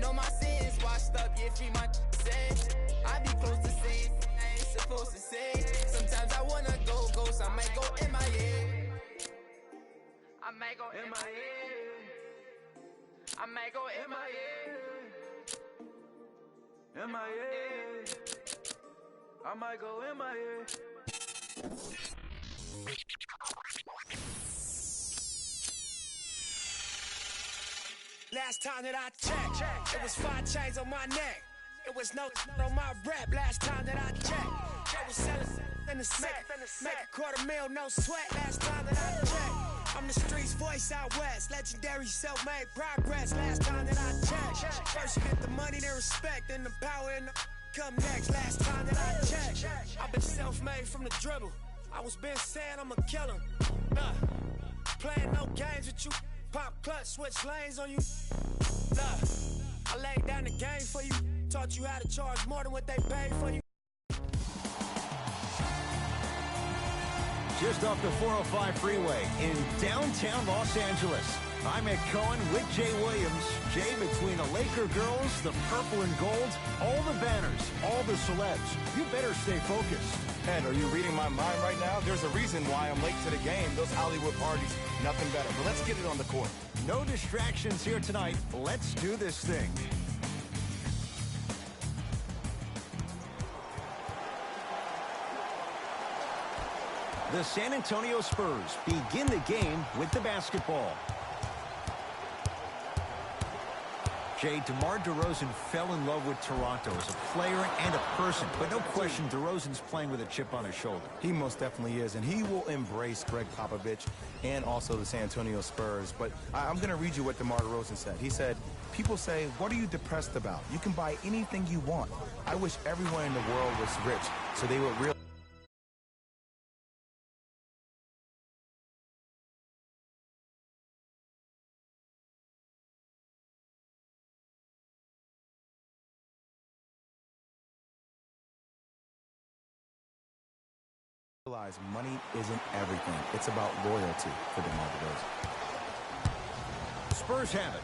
know my sins washed up, yeah, free my sins. I be close to sin, I ain't supposed to say. Sometimes I wanna go ghost, I might go MIA. I might go MIA. I might go MIA. MIA. I might go MIA. Last time that I checked, it was 5 chains on my neck. It was no on my rap. Last time that I checked, I was selling in the set. Make a $250,000, no sweat. Last time that I checked, I'm the streets voice out west. Legendary self-made progress. Last time that I checked, first you get the money, then respect, then the power and the come next. Last time that I checked, I've been self-made from the dribble. I was been saying I'm a killer. Playing no games with you. Pop clutch, switch lanes on you. I laid down the game for you. Taught you how to charge more than what they paid for you. Just off the 405 freeway in downtown Los Angeles. I'm at Cohen with Jay Williams. Jay, between the Laker girls, the purple and gold, all the banners, all the celebs, you better stay focused. Ed, are you reading my mind right now? There's a reason why I'm late to the game. Those Hollywood parties, nothing better. But let's get it on the court. No distractions here tonight. Let's do this thing. The San Antonio Spurs begin the game with the basketball. Jay, DeMar DeRozan fell in love with Toronto as a player and a person, but no question DeRozan's playing with a chip on his shoulder. He most definitely is, and he will embrace Greg Popovich and also the San Antonio Spurs. But I'm going to read you what DeMar DeRozan said. He said, people say, what are you depressed about? You can buy anything you want. I wish everyone in the world was rich so they would realize money isn't everything. It's about loyalty for DeMar DeRozan. Spurs have it.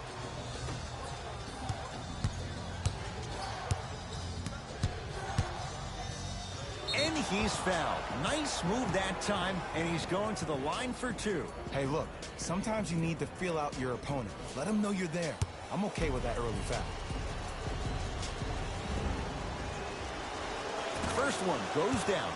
And he's fouled. Nice move that time, and he's going to the line for 2. Hey, look, sometimes you need to feel out your opponent. Let him know you're there. I'm okay with that early foul. First one goes down.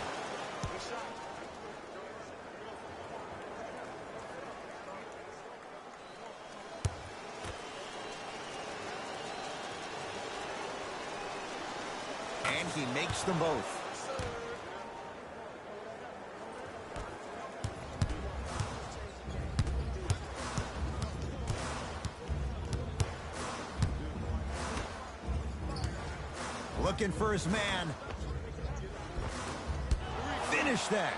And he makes them both. Looking for his man. Finish that.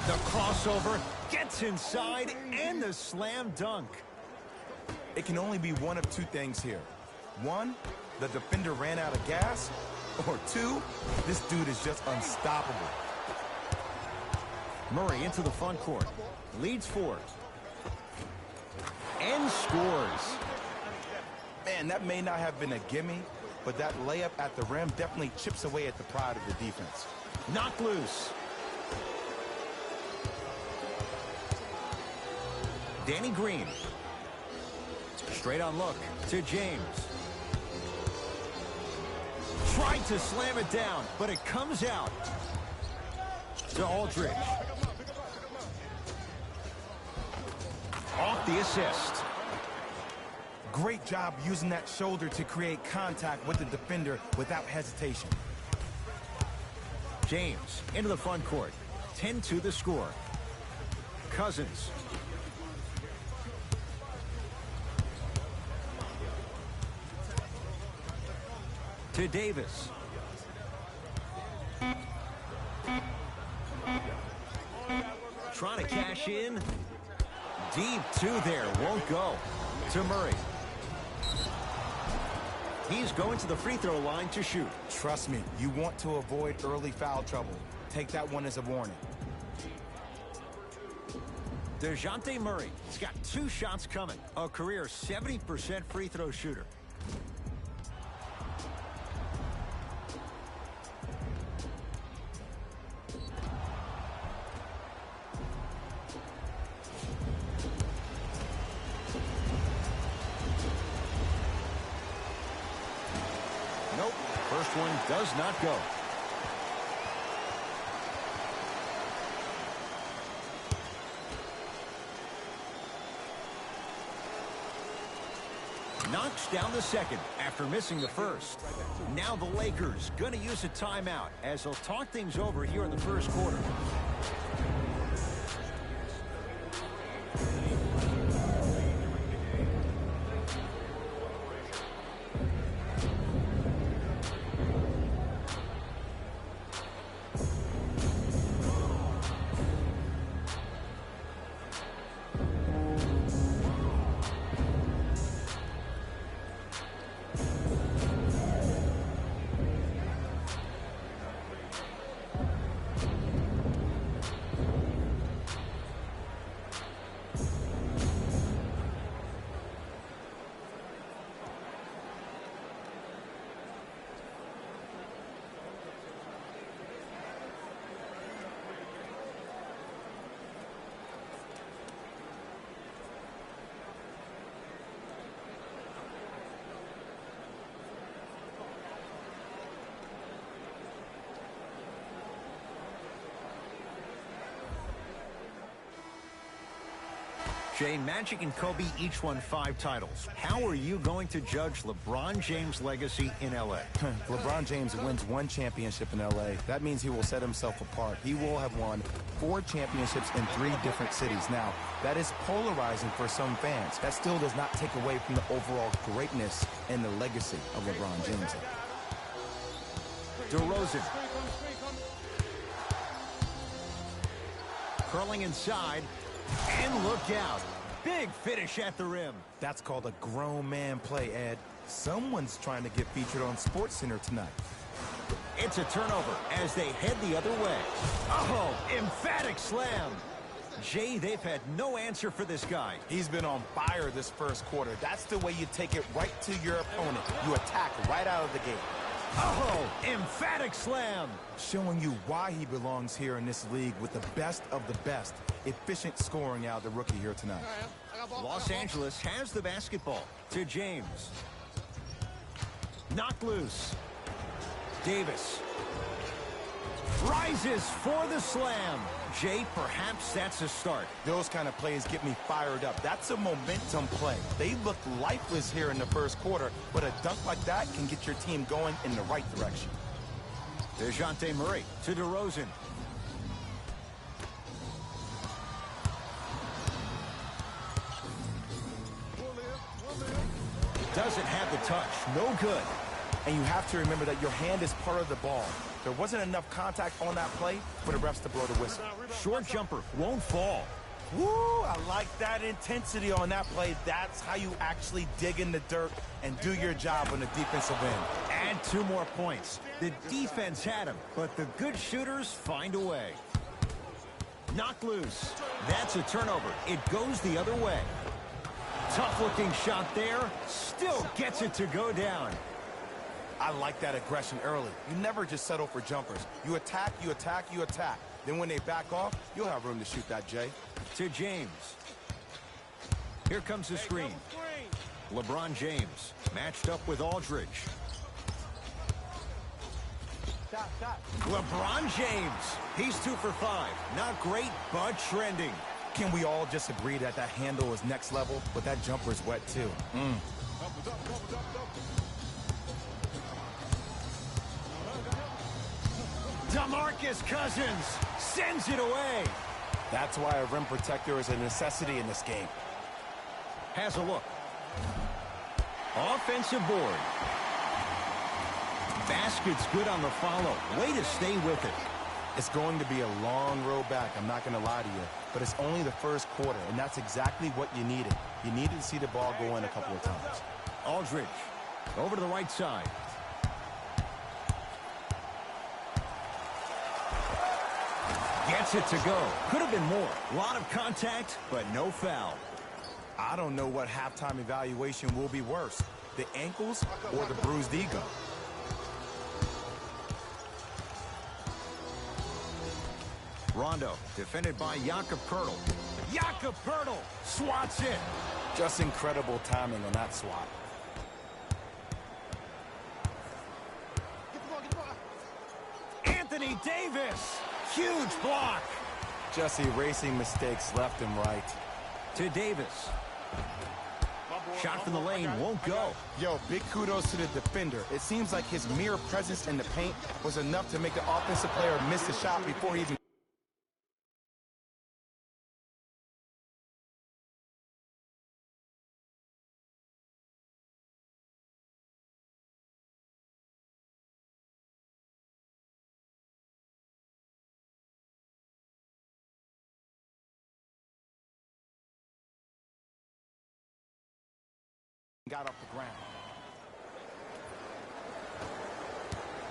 The crossover gets inside and the slam dunk. It can only be one of two things here. 1, the defender ran out of gas, or 2, this dude is just unstoppable. Murray into the front court. Leads 4. And scores. Man, that may not have been a gimme, but that layup at the rim definitely chips away at the pride of the defense. Knocked loose. Danny Green. Straight on look to James. Tried to slam it down, but it comes out to Aldridge. Off the assist. Great job using that shoulder to create contact with the defender without hesitation. James into the front court. 10-2 the score. Cousins. To Davis. Trying to cash in. Deep 2 there. Won't go. To Murray. He's going to the free throw line to shoot. Trust me, you want to avoid early foul trouble. Take that one as a warning. DeJounte Murray. He's got 2 shots coming. A career 70% free throw shooter. Nope. First one does not go. Knocks down the second after missing the first. Now the Lakers going to use a timeout as they'll talk things over here in the first quarter. Jay, Magic and Kobe each won 5 titles. How are you going to judge LeBron James' legacy in L.A.? LeBron James wins 1 championship in L.A. That means he will set himself apart. He will have won 4 championships in 3 different cities. Now, that is polarizing for some fans. That still does not take away from the overall greatness and the legacy of LeBron James. DeRozan. Curling inside. And look out. Big finish at the rim. That's called a grown man play, Ed. Someone's trying to get featured on SportsCenter tonight. It's a turnover as they head the other way. Oh, emphatic slam. Jay, they've had no answer for this guy. He's been on fire this first quarter. That's the way you take it right to your opponent. You attack right out of the gate. Oh, emphatic slam. Showing you why he belongs here in this league with the best of the best. Efficient scoring out of the rookie here tonight. Los Angeles has the basketball to James. Knocked loose. Davis rises for the slam. Jay, perhaps that's a start. Those kind of plays get me fired up. That's a momentum play. They look lifeless here in the first quarter, but a dunk like that can get your team going in the right direction. DeJounte Murray to DeRozan. Doesn't have the touch. No good. And you have to remember that your hand is part of the ball. There wasn't enough contact on that play for the refs to blow the whistle. Short jumper won't fall. Woo! I like that intensity on that play. That's how you actually dig in the dirt and do your job on the defensive end. Add 2 more points. The defense had him, but the good shooters find a way. Knocked loose. That's a turnover. It goes the other way. Tough-looking shot there. Still gets it to go down. I like that aggression early. You never just settle for jumpers. You attack, you attack, you attack. Then when they back off, you'll have room to shoot that, Jay. To James. Here comes the screen. LeBron James matched up with Aldridge. LeBron James. He's 2 for 5. Not great, but trending. Can we all just agree that that handle is next level, but that jumper is wet too? DeMarcus Cousins sends it away. That's why a rim protector is a necessity in this game. Has a look. Offensive board. Basket's good on the follow. Way to stay with it. It's going to be a long road back, I'm not going to lie to you. But it's only the first quarter, and that's exactly what you needed. You needed to see the ball go in a couple of times. Aldridge over to the right side. Gets it to go. Could have been more. A lot of contact, but no foul. I don't know what halftime evaluation will be worse, the ankles or the bruised ego. Rondo, defended by Jakob Poeltl. Jakob Poeltl swats it. Just incredible timing on that swat. Anthony Davis, huge block. Just erasing mistakes left and right. To Davis. Shot from the lane won't go. Yo, big kudos to the defender. It seems like his mere presence in the paint was enough to make the offensive player miss the shot before he even... got off the ground.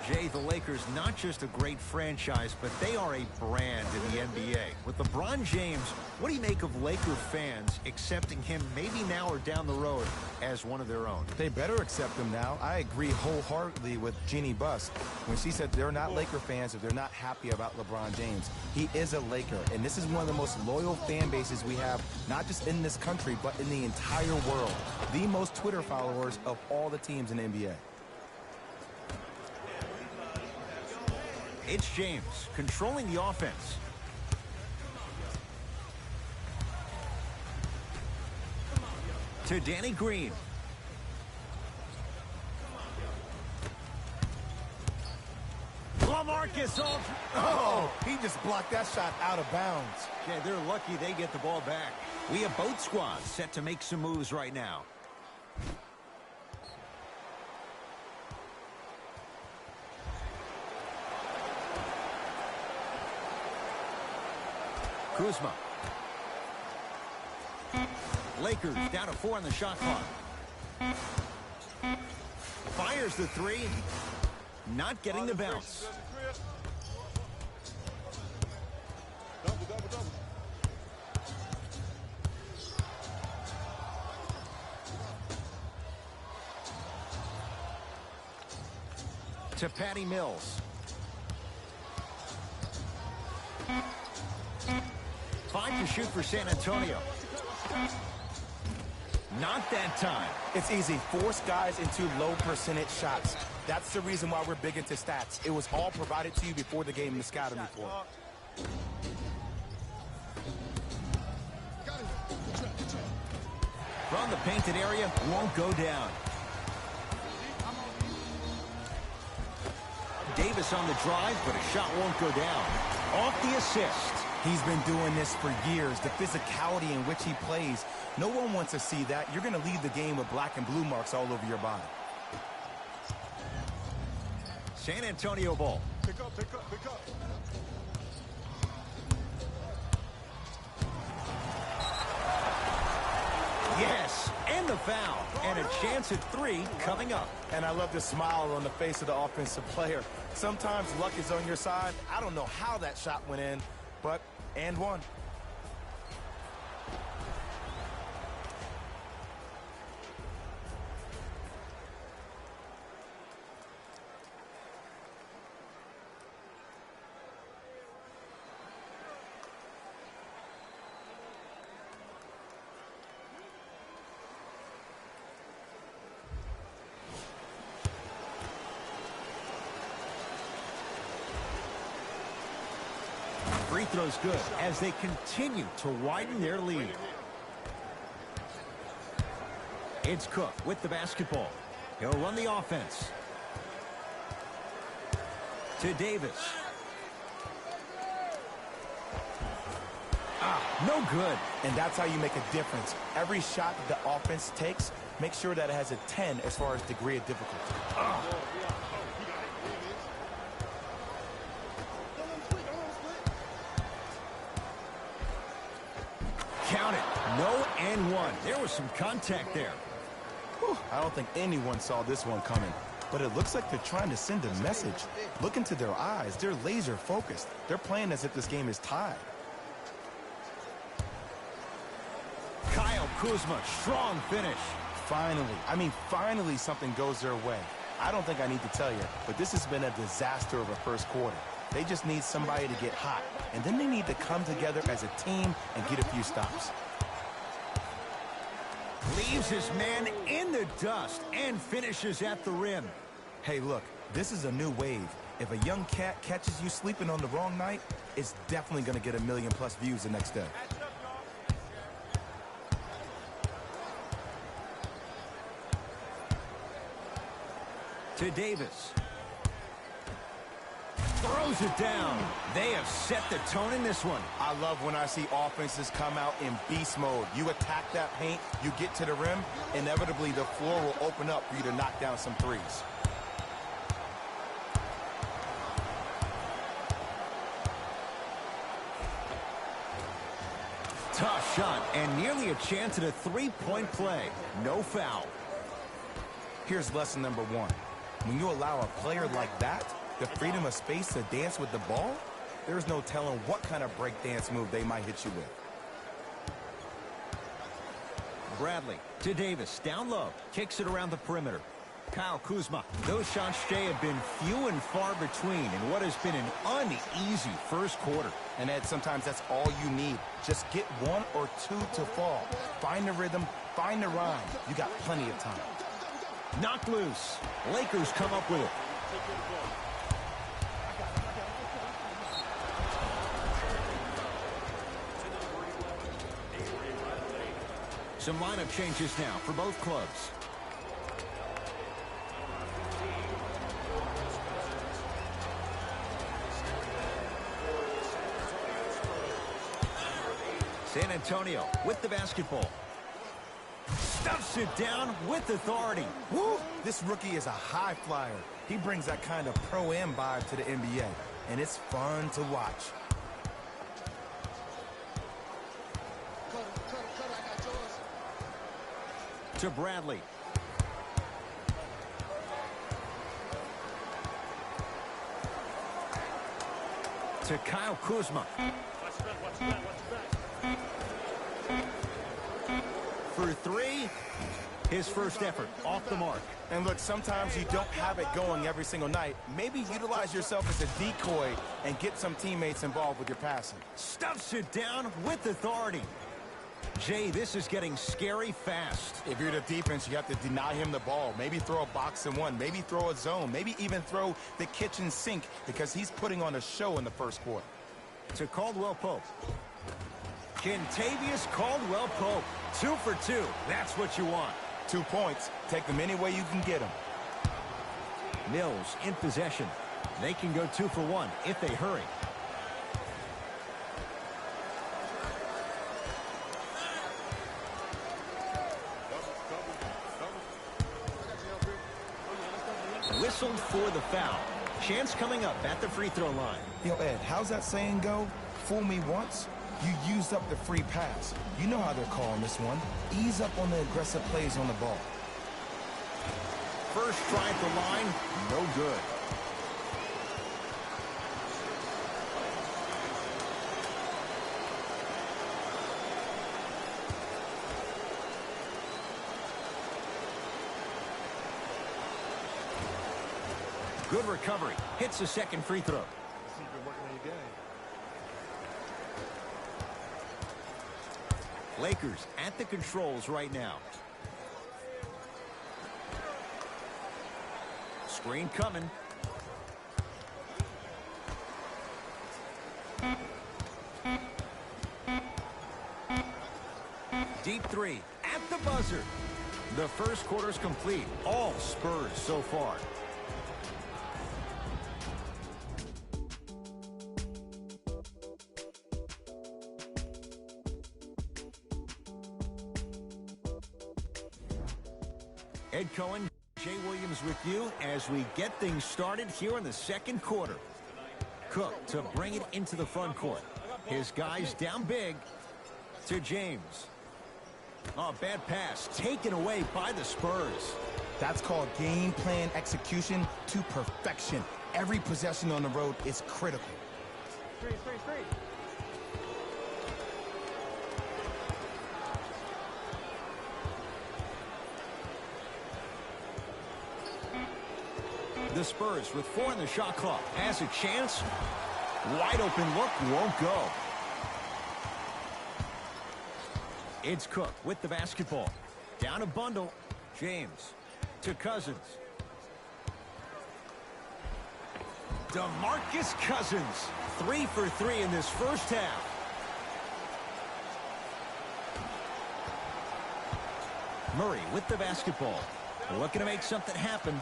Jay, the Lakers, not just a great franchise, but they are a brand in the NBA. With LeBron James, what do you make of Laker fans accepting him maybe now or down the road as one of their own? They better accept him now. I agree wholeheartedly with Jeannie Buss when she said they're not Laker fans if they're not happy about LeBron James. He is a Laker, and this is one of the most loyal fan bases we have, not just in this country, but in the entire world. The most Twitter followers of all the teams in the NBA. It's James controlling the offense. To Danny Green. LaMarcus Aldridge. Oh, he just blocked that shot out of bounds. Yeah, they're lucky they get the ball back. We have both squads set to make some moves right now. Kuzma. Lakers down to 4 on the shot clock. Fires the three. Not getting the bounce. To Patty Mills. 5 to shoot for San Antonio. Not that time. It's easy. Force guys into low percentage shots. That's the reason why we're big into stats. It was all provided to you before the game in the scouting report. From the painted area, won't go down. Davis on the drive, but a shot won't go down. Off the assist. He's been doing this for years. The physicality in which he plays. No one wants to see that. You're going to leave the game with black and blue marks all over your body. San Antonio ball. Pick up, pick up, pick up. Yes, and the foul. And a chance at 3 coming up. And I love the smile on the face of the offensive player. Sometimes luck is on your side. I don't know how that shot went in, but and one. Free throw's good as they continue to widen their lead. It's Cook with the basketball. He'll run the offense. To Davis. No good. And that's how you make a difference. Every shot that the offense takes, make sure that it has a 10 as far as degree of difficulty. Count it. No and one. There was some contact there. Whew, I don't think anyone saw this one coming. but it looks like they're trying to send a message. Look into their eyes. They're laser focused. They're playing as if this game is tied. Kyle Kuzma, strong finish. Finally something goes their way. I don't think I need to tell you, but this has been a disaster of a first quarter. They just need somebody to get hot, and then they need to come together as a team and get a few stops. Leaves his man in the dust and finishes at the rim. Hey, look, this is a new wave. If a young cat catches you sleeping on the wrong night, it's definitely going to get 1 million+ views the next day. To Davis. Throws it down. They have set the tone in this one. I love when I see offenses come out in beast mode. You attack that paint, you get to the rim, inevitably the floor will open up for you to knock down some threes. Tough shot and nearly a chance at a three-point play. No foul. Here's lesson number 1. When you allow a player like that the freedom of space to dance with the ball, there's no telling what kind of breakdance move they might hit you with. Bradley to Davis, down low, kicks it around the perimeter. Kyle Kuzma. Those shots, Jay, have been few and far between in what has been an uneasy first quarter. And Ed, sometimes that's all you need. Just get 1 or 2 to fall. Find the rhythm, find the rhyme. You got plenty of time. Knocked loose. Lakers come up with it. Some lineup changes now for both clubs. San Antonio with the basketball. Stuffs it down with authority. Woo! This rookie is a high flyer. He brings that kind of pro-am vibe to the NBA, and it's fun to watch. To Bradley. To Kyle Kuzma. For 3, his first effort off the mark. And look, sometimes you don't have it going every single night. Maybe utilize yourself as a decoy and get some teammates involved with your passing. Stuffs it down with authority. Jay, this is getting scary fast. If you're the defense, you have to deny him the ball. Maybe throw a box and one. Maybe throw a zone. Maybe even throw the kitchen sink because he's putting on a show in the first quarter. To Caldwell Pope. Kentavious Caldwell Pope. 2 for 2. That's what you want. 2 points. Take them any way you can get them. Mills in possession. They can go 2 for 1 if they hurry. Whistled for the foul. Chance coming up at the free throw line. Yo, Ed, how's that saying go? Fool me once, you used up the free pass. You know how they're calling this one. Ease up on the aggressive plays on the ball. First try at the line, no good. Good recovery. Hits the second free throw. Lakers at the controls right now. Screen coming. Deep 3 at the buzzer. The first quarter's complete. All Spurs so far. Ed Cohen, Jay Williams with you as we get things started here in the second quarter. Cook to bring it into the front court. His guys down big to James. Oh, bad pass taken away by the Spurs. That's called game plan execution to perfection. Every possession on the road is critical. Three. The Spurs with 4 in the shot clock. Has a chance. Wide open look, won't go. It's Cook with the basketball. Down a bundle. James to Cousins. DeMarcus Cousins. 3 for 3 in this first half. Murray with the basketball. Looking to make something happen.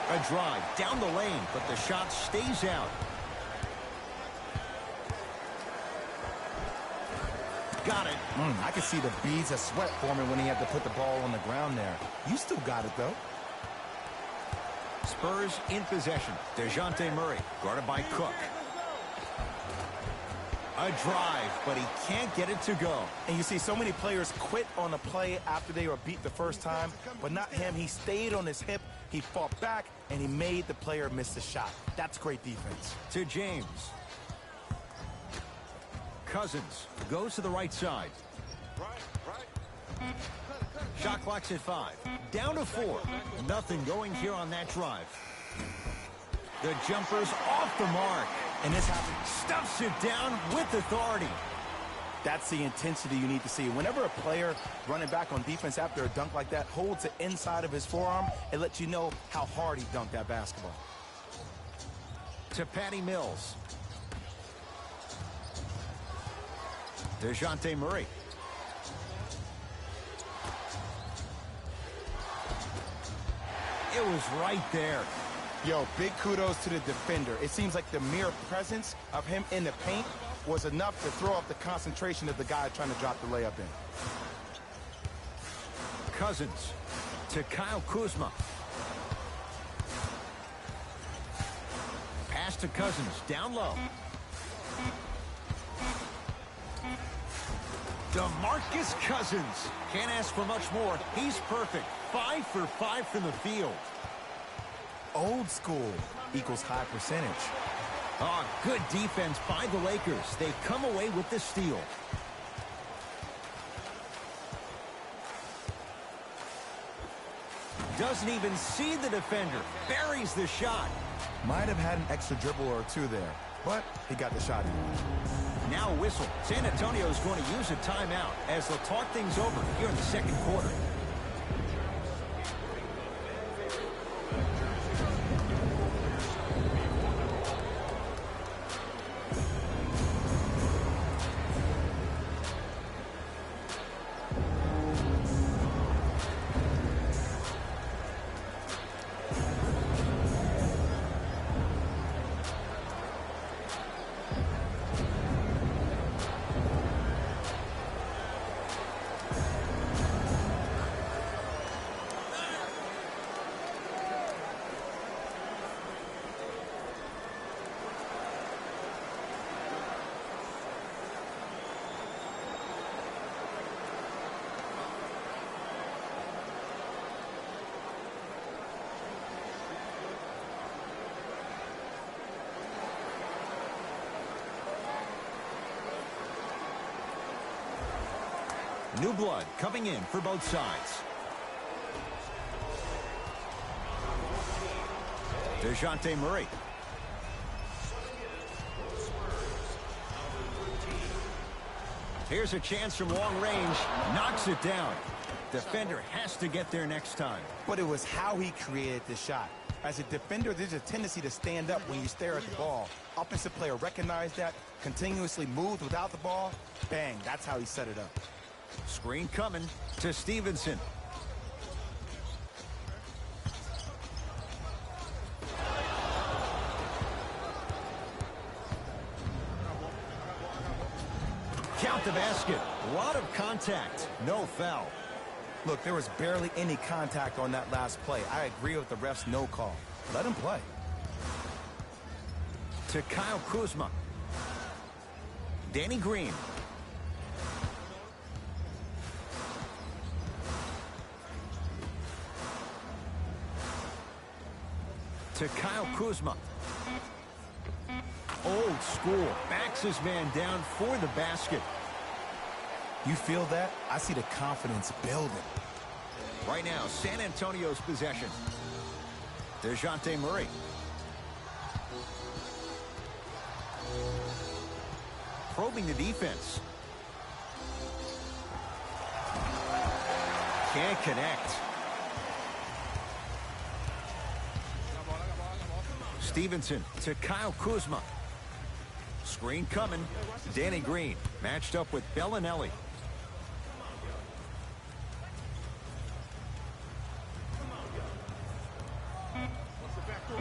A drive down the lane, but the shot stays out. Got it. I could see the beads of sweat forming when he had to put the ball on the ground there. You still got it, though. Spurs in possession. DeJounte Murray, guarded by Cook. A drive, but he can't get it to go. And you see so many players quit on a play after they were beat the first time, but not him. He stayed on his hip, he fought back, and he made the player miss the shot. That's great defense. To James. Cousins goes to the right side. Shot clock's at 5. Down to 4. Nothing going here on that drive. The jumper's off the mark. And this happens. Stuffs it down with authority. That's the intensity you need to see. Whenever a player running back on defense after a dunk like that holds the inside of his forearm, it lets you know how hard he dunked that basketball. To Patty Mills. DeJounte Murray. It was right there. Yo, big kudos to the defender. It seems like the mere presence of him in the paint was enough to throw off the concentration of the guy trying to drop the layup in. Cousins to Kyle Kuzma. Pass to Cousins, down low. DeMarcus Cousins. Can't ask for much more. He's perfect. 5 for 5 from the field. Old school equals high percentage. Oh, good defense by the Lakers. They come away with the steal. Doesn't even see the defender. Buries the shot. Might have had an extra dribble or two there, but he got the shot in. Now a whistle. San Antonio is going to use a timeout as they'll talk things over here in the second quarter. New blood coming in for both sides. DeJounte Murray. Here's a chance from long range. Knocks it down. Defender has to get there next time. But it was how he created the shot. As a defender, there's a tendency to stand up when you stare at the ball. Offensive player recognized that, continuously moved without the ball. Bang, that's how he set it up. Screen coming to Stevenson. Count the basket. A lot of contact. No foul. Look, there was barely any contact on that last play. I agree with the ref's no call. Let him play. To Kyle Kuzma. Danny Green. to Kyle Kuzma. Old school. Backs his man down for the basket. You feel that? I see the confidence building. Right now, San Antonio's possession. DeJounte Murray. Probing the defense. Can't connect. Stevenson to Kyle Kuzma. Screen coming. Danny Green matched up with Bellinelli.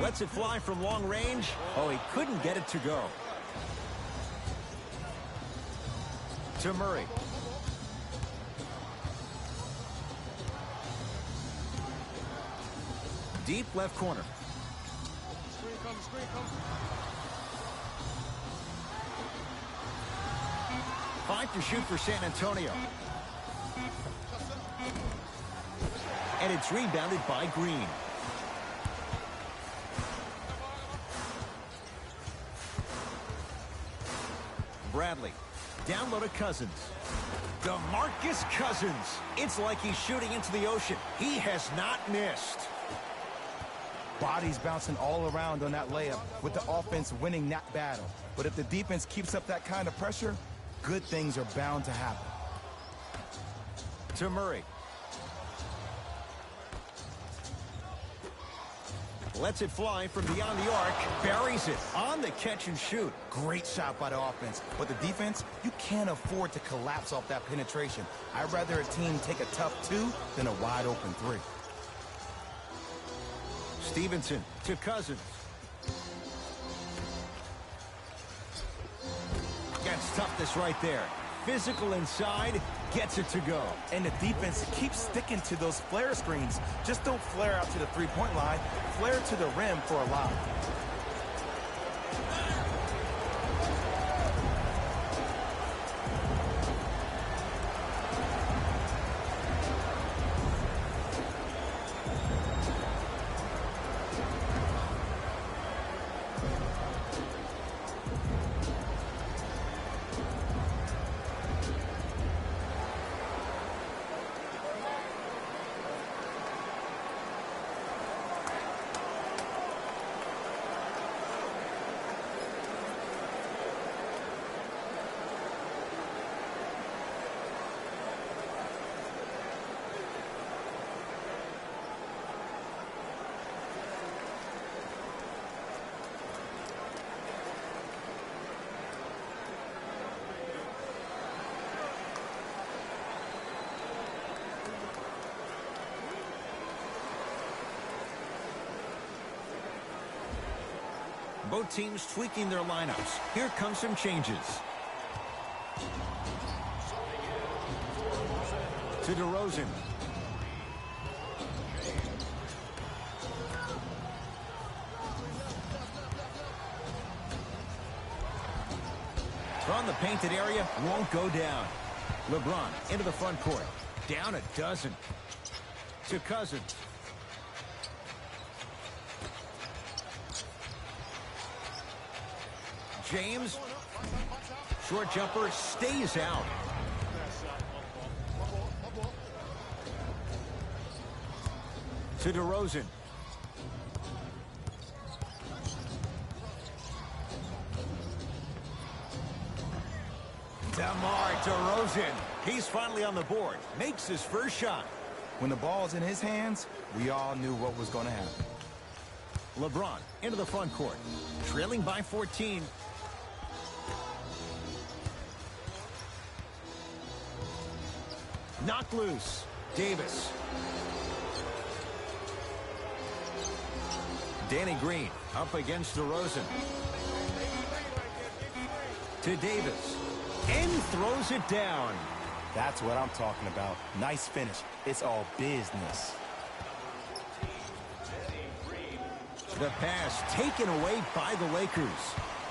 Lets it fly from long range. Oh, he couldn't get it to go. To Murray. Deep left corner. Five to shoot for San Antonio. And it's rebounded by Green. Bradley. Down low to Cousins. DeMarcus Cousins. It's like he's shooting into the ocean. He has not missed. Bodies bouncing all around on that layup with the offense winning that battle. But if the defense keeps up that kind of pressure, good things are bound to happen. To Murray. Lets it fly from beyond the arc. Buries it on the catch and shoot. Great shot by the offense. But the defense, you can't afford to collapse off that penetration. I'd rather a team take a tough 2 than a wide open 3. Stevenson to Cousins. Gets toughness right there. Physical inside, gets it to go. And the defense keeps sticking to those flare screens. Just don't flare out to the three-point line. Flare to the rim for a lob. Both teams tweaking their lineups. Here come some changes. To DeRozan. From the painted area, won't go down. LeBron into the front court. Down a dozen. To Cousins. James. Short jumper stays out. To DeRozan. DeMar DeRozan. He's finally on the board. Makes his first shot. When the ball's in his hands, we all knew what was going to happen. LeBron into the front court. Trailing by 14. Knocked loose. Davis. Danny Green up against DeRozan. To Davis. And throws it down. That's what I'm talking about. Nice finish. It's all business. The pass taken away by the Lakers.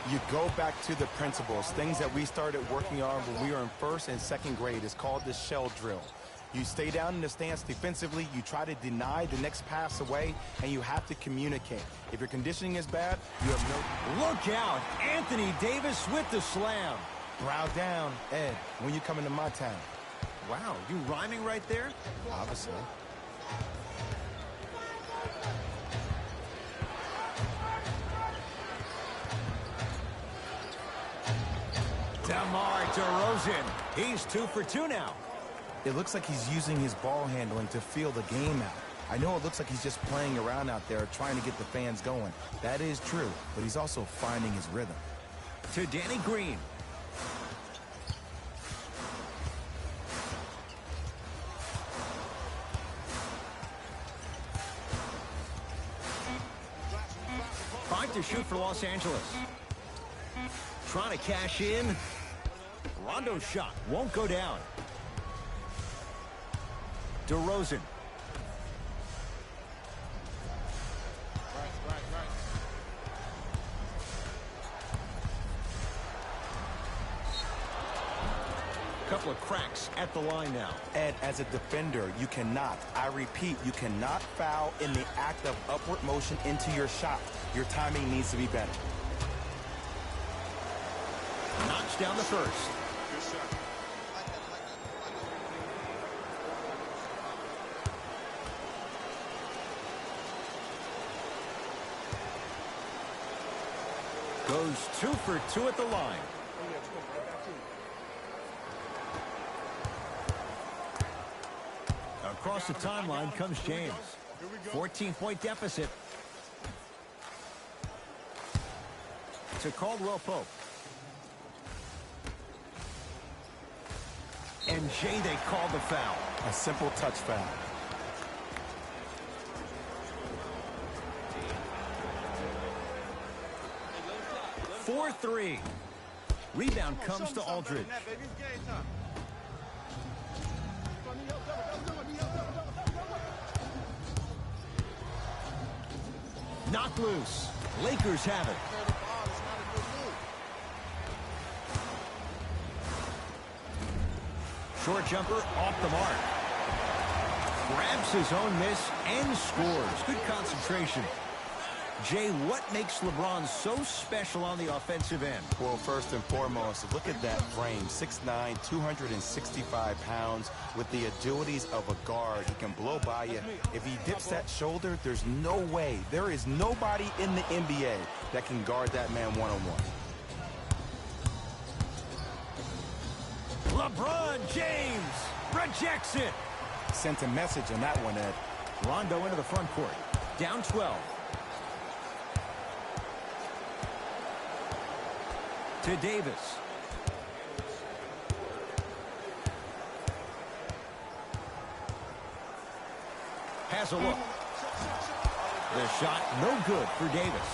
You go back to the principles, things that we started working on when we were in first and second grade. It's called the shell drill. You stay down in the stance defensively, you try to deny the next pass away, and you have to communicate. If your conditioning is bad, you have no... Look out! Anthony Davis with the slam. Brow down, Ed, when you come into my town. Wow, you rhyming right there? Obviously. DeMar DeRozan. He's 2 for 2 now. It looks like he's using his ball handling to feel the game out. I know it looks like he's just playing around out there trying to get the fans going. That is true, but he's also finding his rhythm. To Danny Green. Five to shoot for Los Angeles. Trying to cash in. Rondo's shot won't go down. DeRozan. Couple of cracks at the line now. Ed, as a defender, you cannot, I repeat, you cannot foul in the act of upward motion into your shot. Your timing needs to be better. Knocks down the first. Goes 2 for 2 at the line. Across the timeline comes James. 14-point deficit. To Caldwell Pope. And Jay, they called the foul. A simple touch foul. Four, 3. Rebound comes to Aldridge. Knocked loose. Lakers have it. Short jumper off the mark. Grabs his own miss and scores. Good concentration. Jay, what makes LeBron so special on the offensive end? Well, first and foremost, look at that frame. 6'9", 265 pounds with the agilities of a guard. He can blow by you. If he dips that shoulder, there's no way. There is nobody in the NBA that can guard that man one-on-one. LeBron James rejects it. Sent a message on that one, Ed. Rondo into the front court. Down 12. To Davis. Has a look. The shot no good for Davis.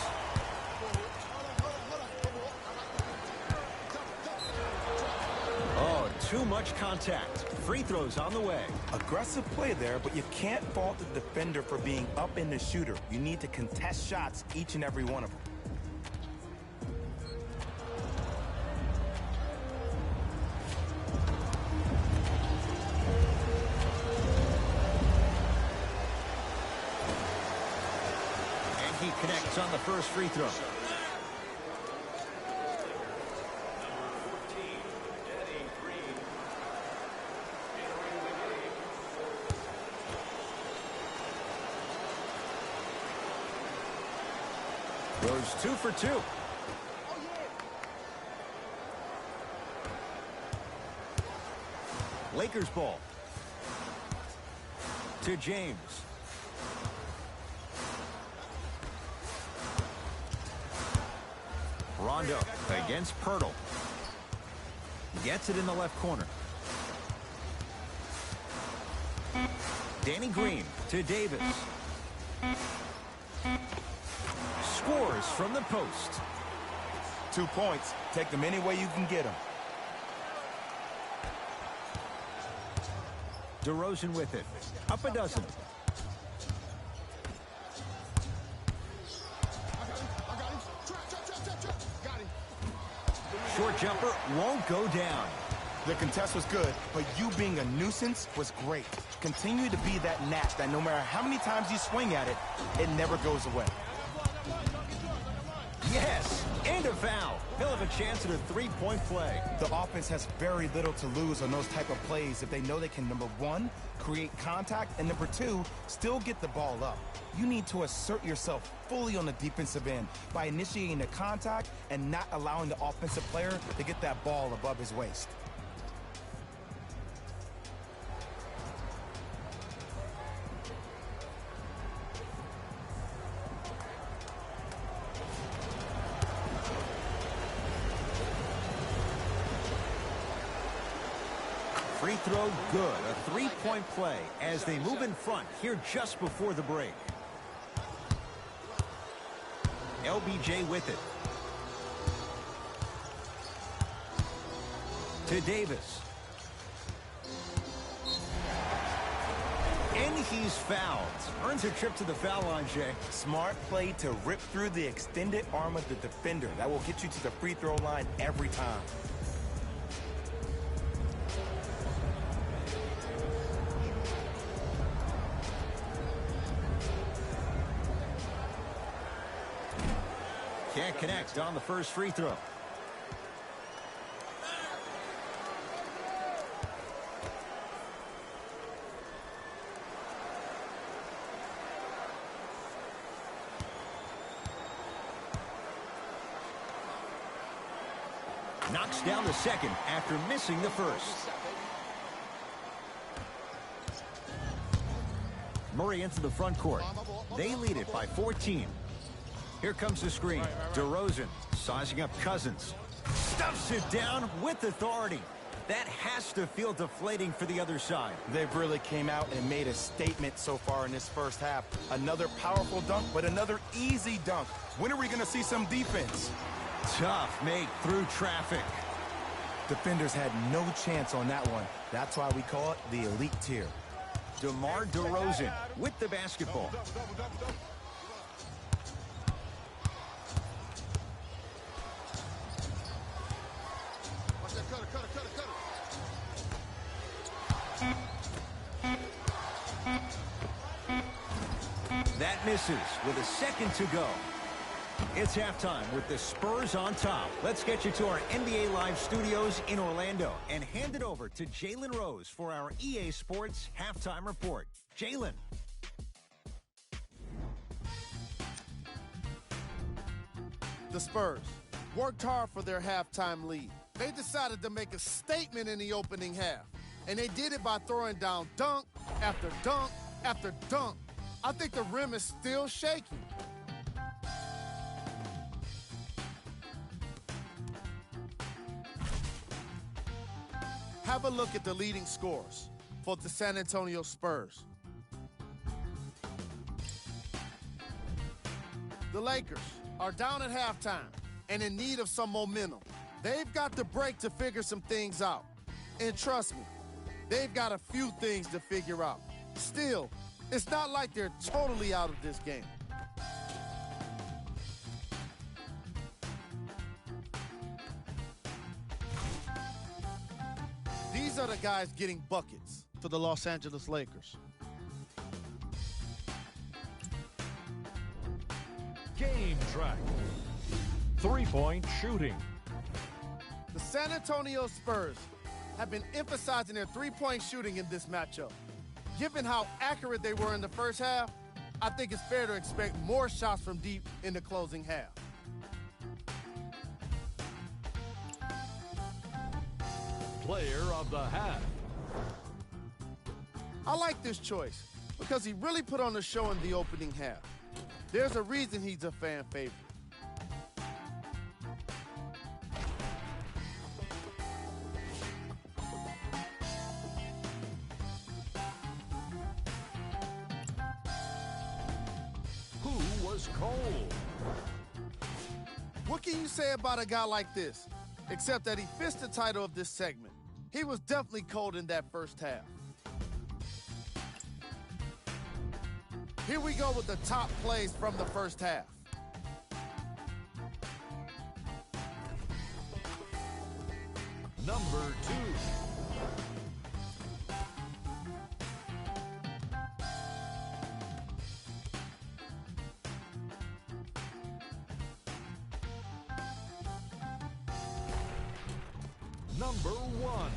Oh, too much contact. Free throws on the way. Aggressive play there, but you can't fault the defender for being up in the shooter. You need to contest shots, each and every one of them. He connects on the first free throw. Goes 2 for 2. Lakers ball. To James. Rondo against Pirtle. Gets it in the left corner. Danny Green to Davis. Scores from the post. 2 points. Take them any way you can get them. DeRozan with it. Up a dozen. Short jumper won't go down. The contest was good, but you being a nuisance was great. Continue to be that gnat that no matter how many times you swing at it, it never goes away. Yes, and a foul. He'll have a chance at a three-point play. The offense has very little to lose on those type of plays if they know they can, number one, create contact, and number two, still get the ball up. You need to assert yourself fully on the defensive end by initiating the contact and not allowing the offensive player to get that ball above his waist. Free throw good. A three-point play as they move in front here just before the break. LBJ with it. To Davis. And he's fouled. Earns a trip to the foul line, Jay. Smart play to rip through the extended arm of the defender. That will get you to the free throw line every time. Can't connect on the first free throw. Knocks down the second after missing the first. Murray into the front court. They lead it by 14. Here comes the screen. DeRozan sizing up Cousins. Stuffs it down with authority. That has to feel deflating for the other side. They've really came out and made a statement so far in this first half. Another powerful dunk, but another easy dunk. When are we going to see some defense? Tough make through traffic. Defenders had no chance on that one. That's why we call it the elite tier. DeMar DeRozan with the basketball. That misses with a second to go. It's halftime with the Spurs on top. Let's get you to our NBA Live studios in Orlando and hand it over to Jalen Rose for our EA Sports halftime report. Jalen. The Spurs worked hard for their halftime lead. They decided to make a statement in the opening half, and they did it by throwing down dunk after dunk after dunk. I think the rim is still shaky. Have a look at the leading scores for the San Antonio Spurs. The Lakers are down at halftime and in need of some momentum. They've got the break to figure some things out. And trust me, they've got a few things to figure out. Still, it's not like they're totally out of this game. These are the guys getting buckets for the Los Angeles Lakers. Game track. Three-point shooting. The San Antonio Spurs have been emphasizing their three-point shooting in this matchup. Given how accurate they were in the first half, I think it's fair to expect more shots from deep in the closing half. Player of the half. I like this choice because he really put on a show in the opening half. There's a reason he's a fan favorite. Who was cold? What can you say about a guy like this, except that he fits the title of this segment? He was definitely cold in that first half. Here we go with the top plays from the first half. Number 2. number 1.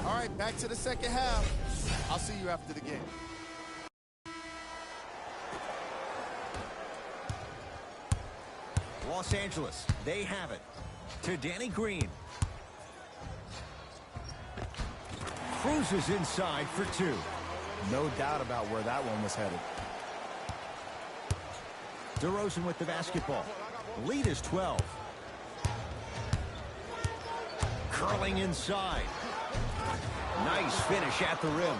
All right, back to the second half. I'll see you after the game. Los Angeles, they have it. To Danny Green. Cruises inside for 2. No doubt about where that one was headed. DeRozan with the basketball. Lead is 12. Curling inside. Nice finish at the rim.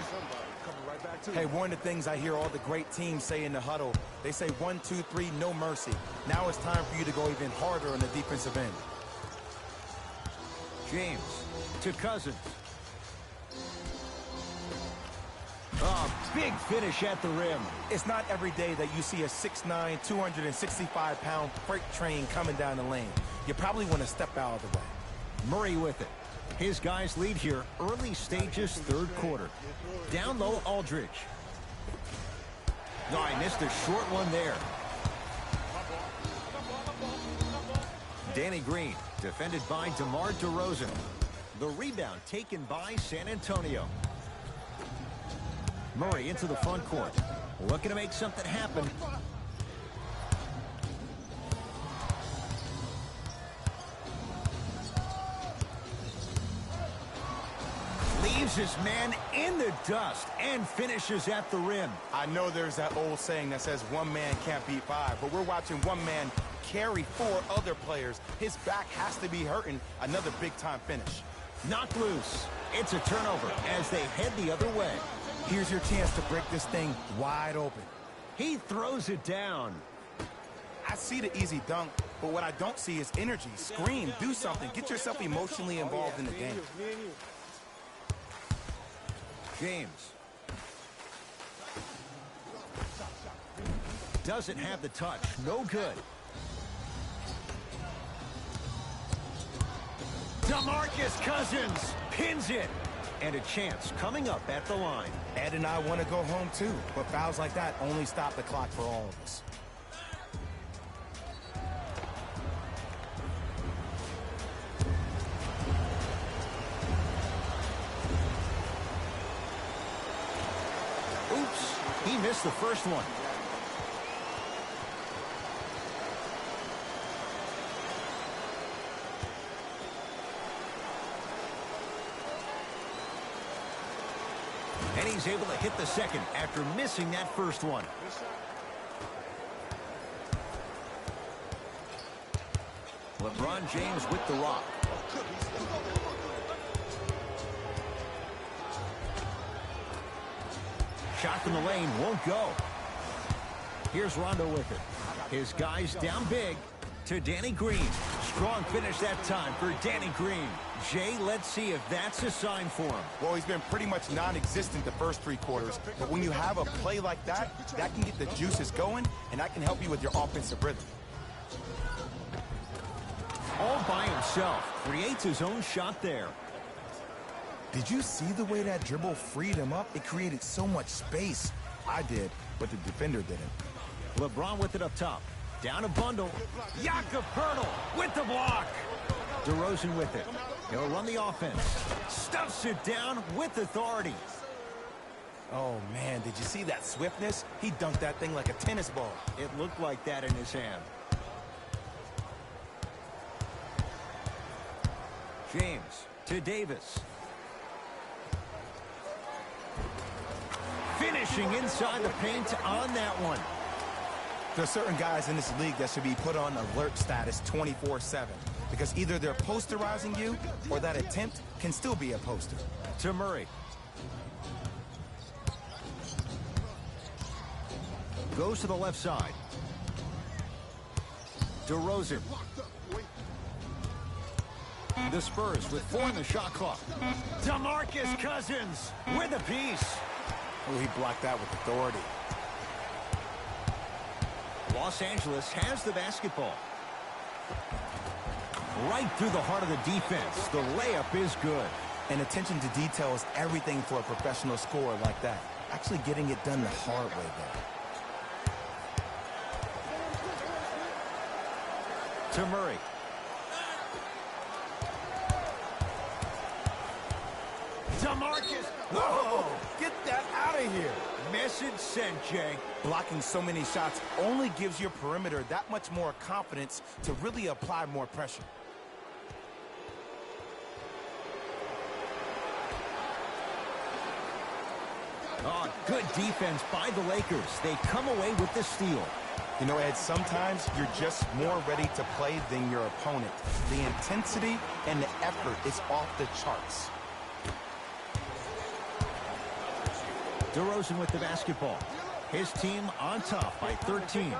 Hey, one of the things I hear all the great teams say in the huddle, they say 1, 2, 3, no mercy. Now it's time for you to go even harder on the defensive end. James to Cousins. Oh, big finish at the rim. It's not every day that you see a 6'9", 265-pound freight train coming down the lane. You probably want to step out of the way. Murray with it. His guys lead here early stages, third quarter. Down low, Aldridge. No, I missed a short one there. Danny Green, defended by DeMar DeRozan. The rebound taken by San Antonio. Murray into the front court. Looking to make something happen. Leaves his man in the dust and finishes at the rim. I know there's that old saying that says one man can't beat 5, but we're watching one man carry 4 other players. His back has to be hurting. Another big-time finish. Knocked loose. It's a turnover as they head the other way. Here's your chance to break this thing wide open. He throws it down. I see the easy dunk, but what I don't see is energy. Scream, do something. Get yourself emotionally involved in the game. James. Doesn't have the touch. No good. DeMarcus Cousins pins it. And a chance coming up at the line. Ed and I want to go home too, but fouls like that only stop the clock for all of us. Oops, he missed the first one. And he's able to hit the second after missing that first one. LeBron James with the rock. Shot from the lane won't go. Here's Rondo with it. His guys down big to Danny Green. Strong finish that time for Danny Green. Jay, let's see if that's a sign for him. Well, he's been pretty much non-existent the first 3 quarters, but when you have a play like that, that can get the juices going, and that can help you with your offensive rhythm. All by himself, creates his own shot there. Did you see the way that dribble freed him up? It created so much space. I did, but the defender didn't. LeBron with it up top. Down a bundle. Jakob Poeltl with the block. DeRozan with it. He'll run the offense. Stuffs it down with authority. Oh, man, did you see that swiftness? He dunked that thing like a tennis ball. It looked like that in his hand. James to Davis. Finishing inside the paint on that one. There are certain guys in this league that should be put on alert status 24/7 because either they're posterizing you or that attempt can still be a poster. To Murray. Goes to the left side. DeRozan. The Spurs with 4 in the shot clock. DeMarcus Cousins with a piece. Oh, he blocked that with authority. Los Angeles has the basketball. Right through the heart of the defense. The layup is good. And attention to detail is everything for a professional scorer like that. Actually getting it done the hard way there. To Murray. DeMarcus. Whoa! Get that out of here. Message sent, Jay. Blocking so many shots only gives your perimeter that much more confidence to really apply more pressure. Oh, good defense by the Lakers. They come away with the steal. You know, Ed, sometimes you're just more ready to play than your opponent. The intensity and the effort is off the charts. DeRozan with the basketball. His team on top by 13.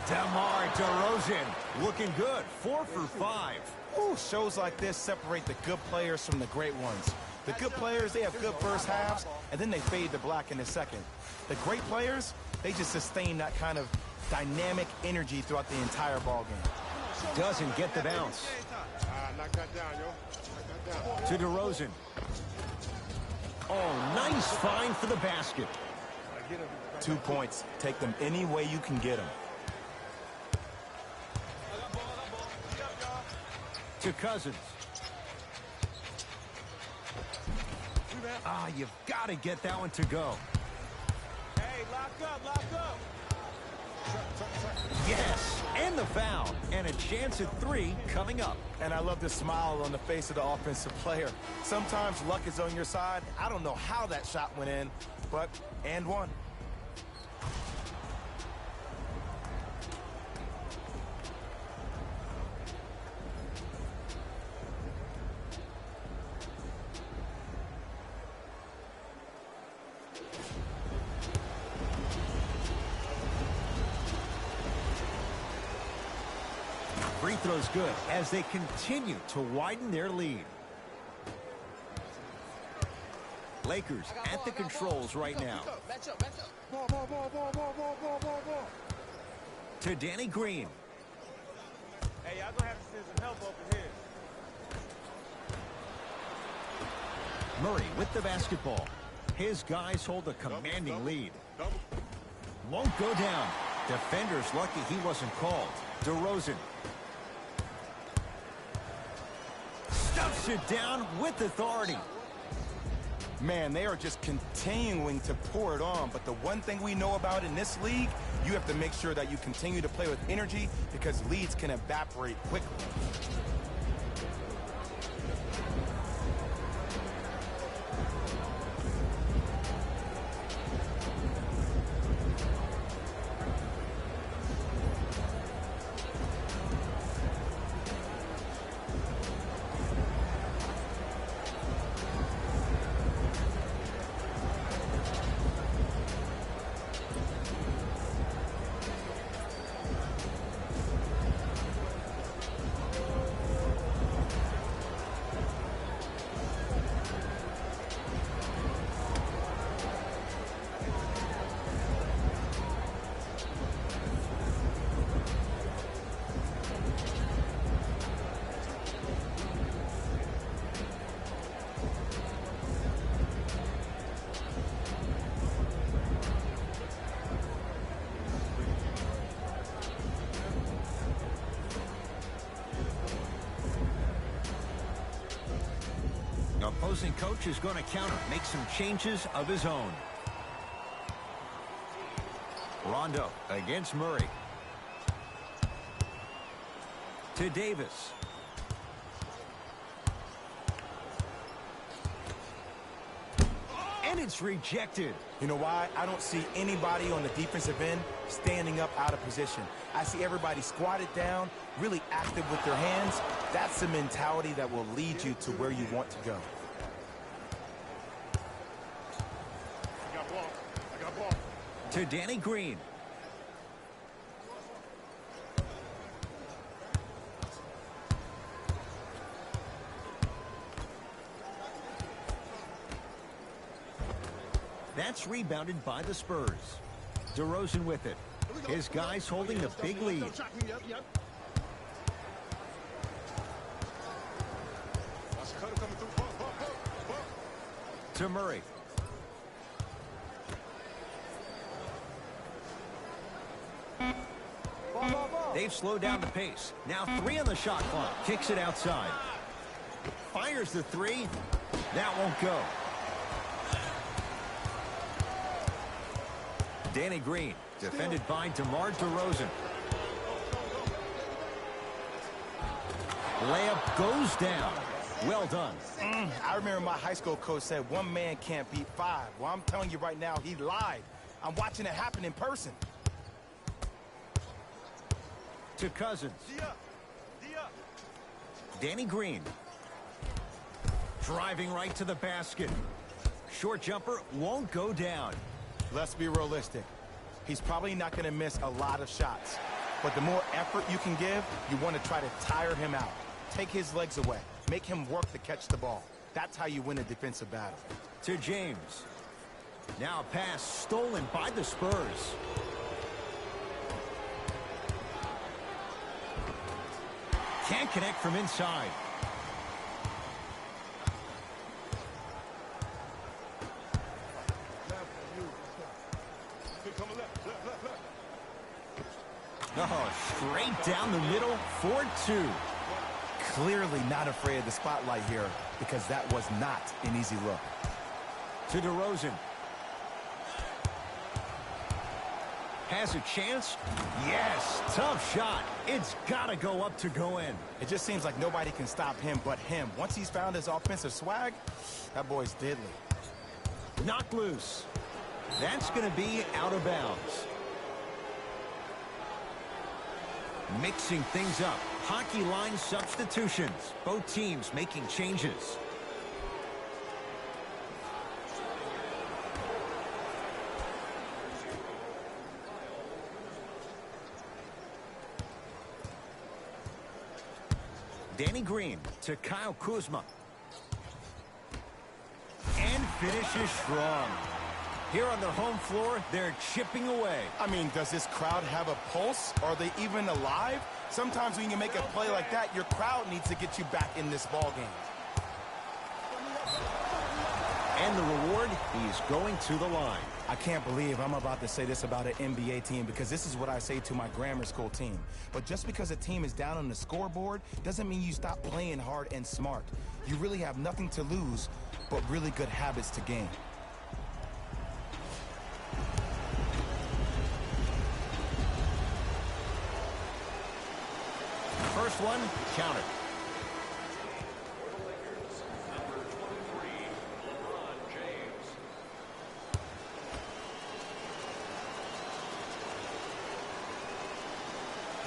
DeMar DeRozan looking good. 4 for 5. Ooh, shows like this separate the good players from the great ones. The good players, they have good first halves, and then they fade to black in the second. The great players, they just sustain that kind of dynamic energy throughout the entire ballgame. Doesn't get the bounce. Knock that down, yo. Knock that down. To DeRozan. Oh, nice find for the basket. 2 points. Take them any way you can get them. To Cousins. Ah, you've got to get that one to go. Hey, lock up. Yes, and the foul. And a chance at 3 coming up. And I love the smile on the face of the offensive player. Sometimes luck is on your side. I don't know how that shot went in, but and one. Free throw's good as they continue to widen their lead. Lakers at the controls right now. To Danny Green. Hey, y'all gonna have to send some help over here. Murray with the basketball. His guys hold a commanding lead. Won't go down. Defenders lucky he wasn't called. DeRozan. Stuffs it down with authority. Man, they are just continuing to pour it on. But the one thing we know about in this league, you have to make sure that you continue to play with energy because leads can evaporate quickly. Opposing coach is going to counter, make some changes of his own. Rondo against Murray. To Davis. And it's rejected. You know why? I don't see anybody on the defensive end standing up out of position. I see everybody squatted down, really active with their hands. That's the mentality that will lead you to where you want to go. I got ball. To Danny Green. That's rebounded by the Spurs. DeRozan with it. His guys holding the big lead. to Murray. They've slowed down the pace. Now 3 on the shot clock. Kicks it outside. Fires the 3. That won't go. Danny Green, defended by DeMar DeRozan. Layup goes down. Well done. I remember my high school coach said 1 man can't beat 5. Well, I'm telling you right now, he lied. I'm watching it happen in person. To Cousins. Danny Green. Driving right to the basket. Short jumper won't go down. Let's be realistic. He's probably not going to miss a lot of shots. But the more effort you can give, you want to try to tire him out. Take his legs away. Make him work to catch the ball. That's how you win a defensive battle. To James. Now a pass stolen by the Spurs. Can't connect from inside. Oh, straight down the middle for 2. Clearly not afraid of the spotlight here because that was not an easy look. To DeRozan. Has a chance? Yes, tough shot. It's got to go up to go in. It just seems like nobody can stop him but him. Once he's found his offensive swag, that boy's deadly. Knocked loose. That's going to be out of bounds. Mixing things up. Hockey line substitutions. Both teams making changes. Danny Green to Kyle Kuzma. And finishes strong. Here on their home floor, they're chipping away. I mean, does this crowd have a pulse? Are they even alive? Sometimes when you make a play like that, your crowd needs to get you back in this ball game. And the reward, he's going to the line. I can't believe I'm about to say this about an NBA team because this is what I say to my grammar school team. But just because a team is down on the scoreboard doesn't mean you stop playing hard and smart. You really have nothing to lose, but really good habits to gain. First one, counted.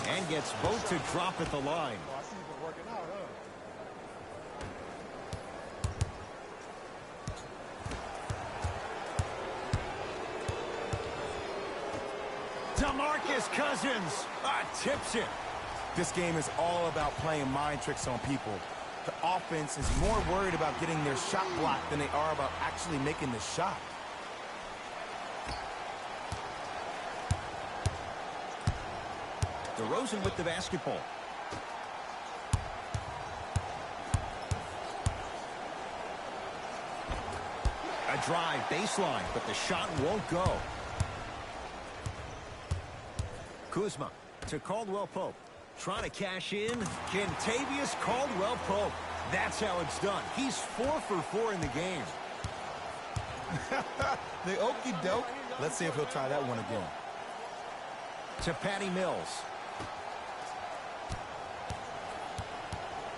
And gets both to drop at the line. DeMarcus Cousins tips it. This game is all about playing mind tricks on people. The offense is more worried about getting their shot blocked than they are about actually making the shot. DeRozan with the basketball. A drive baseline, but the shot won't go. Kuzma to Caldwell Pope. Trying to cash in. Kentavious Caldwell Pope. That's how it's done. He's 4 for 4 in the game. The okie doke. Let's see if he'll try that one again. To Patty Mills.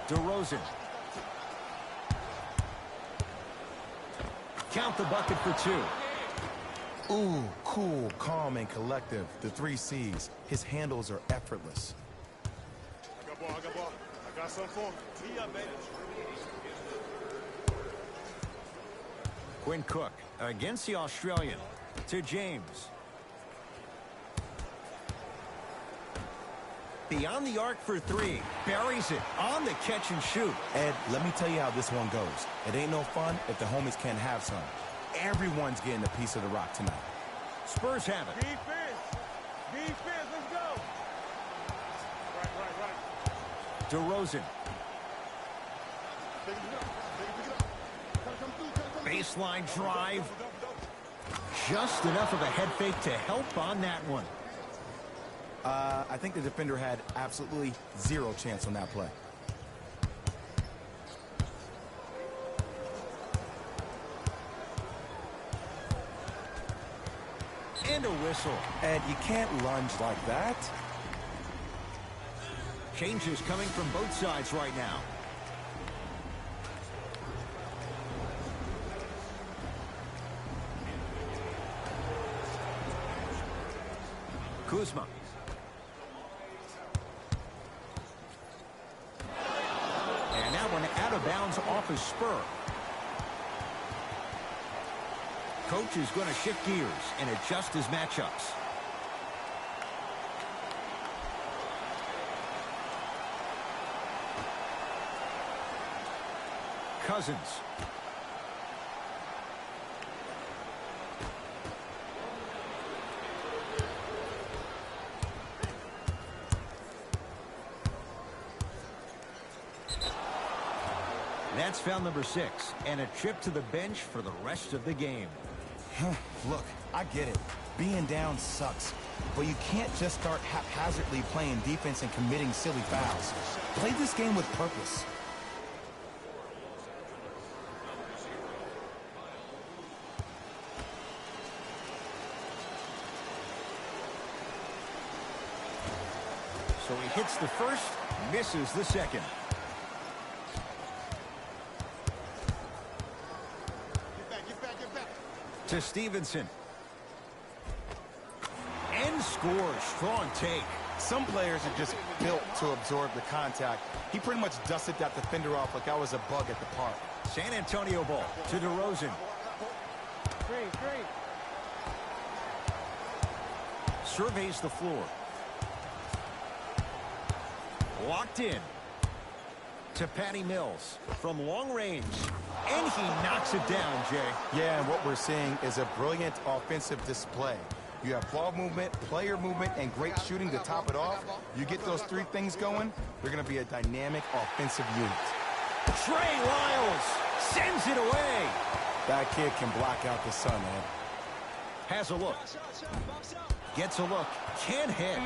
DeRozan. Count the bucket for 2. Ooh, cool, calm, and collective. The 3 C's. His handles are effortless. I got ball. I got something for him. Tee up, baby. Quinn Cook against the Australian. To James. Beyond the arc for 3. Buries it on the catch and shoot. Ed, let me tell you how this one goes. It ain't no fun if the homies can't have some. Everyone's getting a piece of the rock tonight. Spurs have it. Defense. Defense, let's go. Right. DeRozan. Baseline drive. Just enough of a head fake to help on that one. I think the defender had absolutely zero chance on that play. And a whistle. And you can't lunge like that. Changes coming from both sides right now. Kuzma. And that one out of bounds off his spur. Coach is going to shift gears and adjust his matchups. Cousins. That's foul number 6, and a trip to the bench for the rest of the game. Look, I get it. Being down sucks. But you can't just start haphazardly playing defense and committing silly fouls. Play this game with purpose. So he hits the first, misses the second. Get back. To Stevenson. And scores. Strong take. Some players are just built to absorb the contact. He pretty much dusted that defender off like I was a bug at the park. San Antonio ball to DeRozan. Surveys the floor. Locked in. To Patty Mills from long range. And he knocks it down, Jay. Yeah, and what we're seeing is a brilliant offensive display. You have ball movement, player movement, and great shooting to top it off. You get those three things going, you're going to be a dynamic offensive unit. Trey Lyles sends it away. That kid can block out the sun, man. Has a look. Gets a look. Can't hit.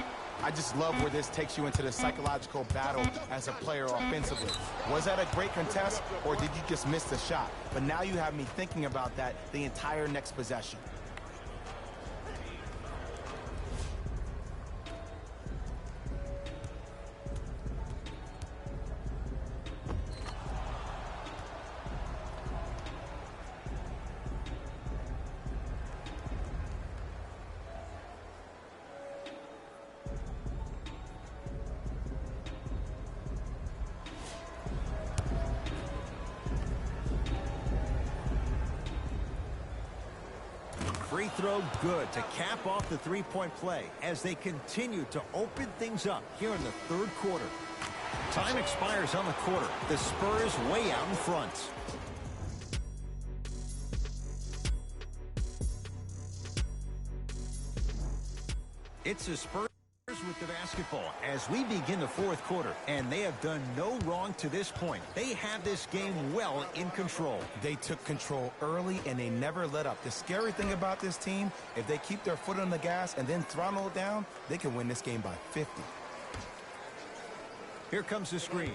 I just love where this takes you into the psychological battle as a player offensively. Was that a great contest, or did you just miss the shot? But now you have me thinking about that the entire next possession. Free throw good to cap off the three-point play as they continue to open things up here in the third quarter. Time expires on the quarter. The Spurs way out in front. It's the Spurs with the basketball as we begin the fourth quarter, and they have done no wrong to this point. They have this game well in control. They took control early, and they never let up. The scary thing about this team, if they keep their foot on the gas and then throttle it down, they can win this game by 50. Here comes the screen.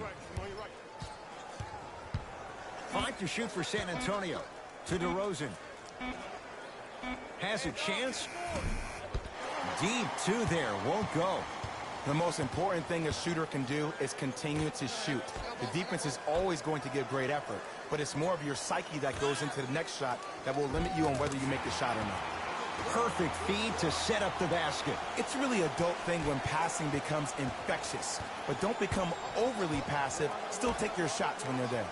5 to shoot for San Antonio. To DeRozan. Has a chance. Deep two there, won't go. The most important thing a shooter can do is continue to shoot. The defense is always going to give great effort, but it's more of your psyche that goes into the next shot that will limit you on whether you make the shot or not. Perfect feed to set up the basket. It's really a dope thing when passing becomes infectious, but don't become overly passive. Still take your shots when they're there.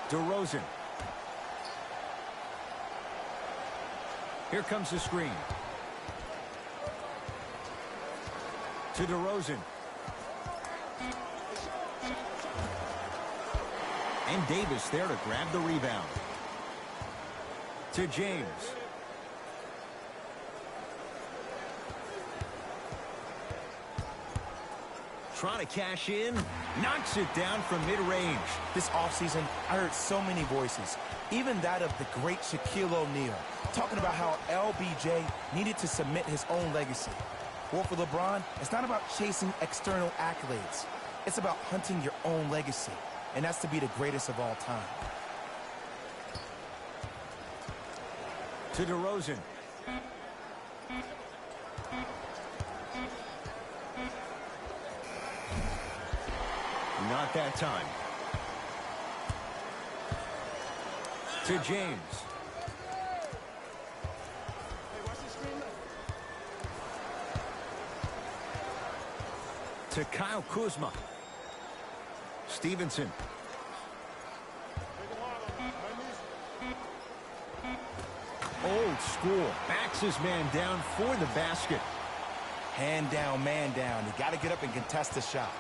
DeRozan. Here comes the screen. To DeRozan. And Davis there to grab the rebound. To James. trying to cash in, knocks it down from mid-range. This offseason, I heard so many voices, even that of the great Shaquille O'Neal, talking about how LBJ needed to submit his own legacy. Well, for LeBron, it's not about chasing external accolades. It's about hunting your own legacy, and that's to be the greatest of all time. To DeRozan. Not that time. To James. To Kyle Kuzma. Stevenson. Old school. Backs his man down for the basket. Hand down, man down. You got to get up and contest the shot.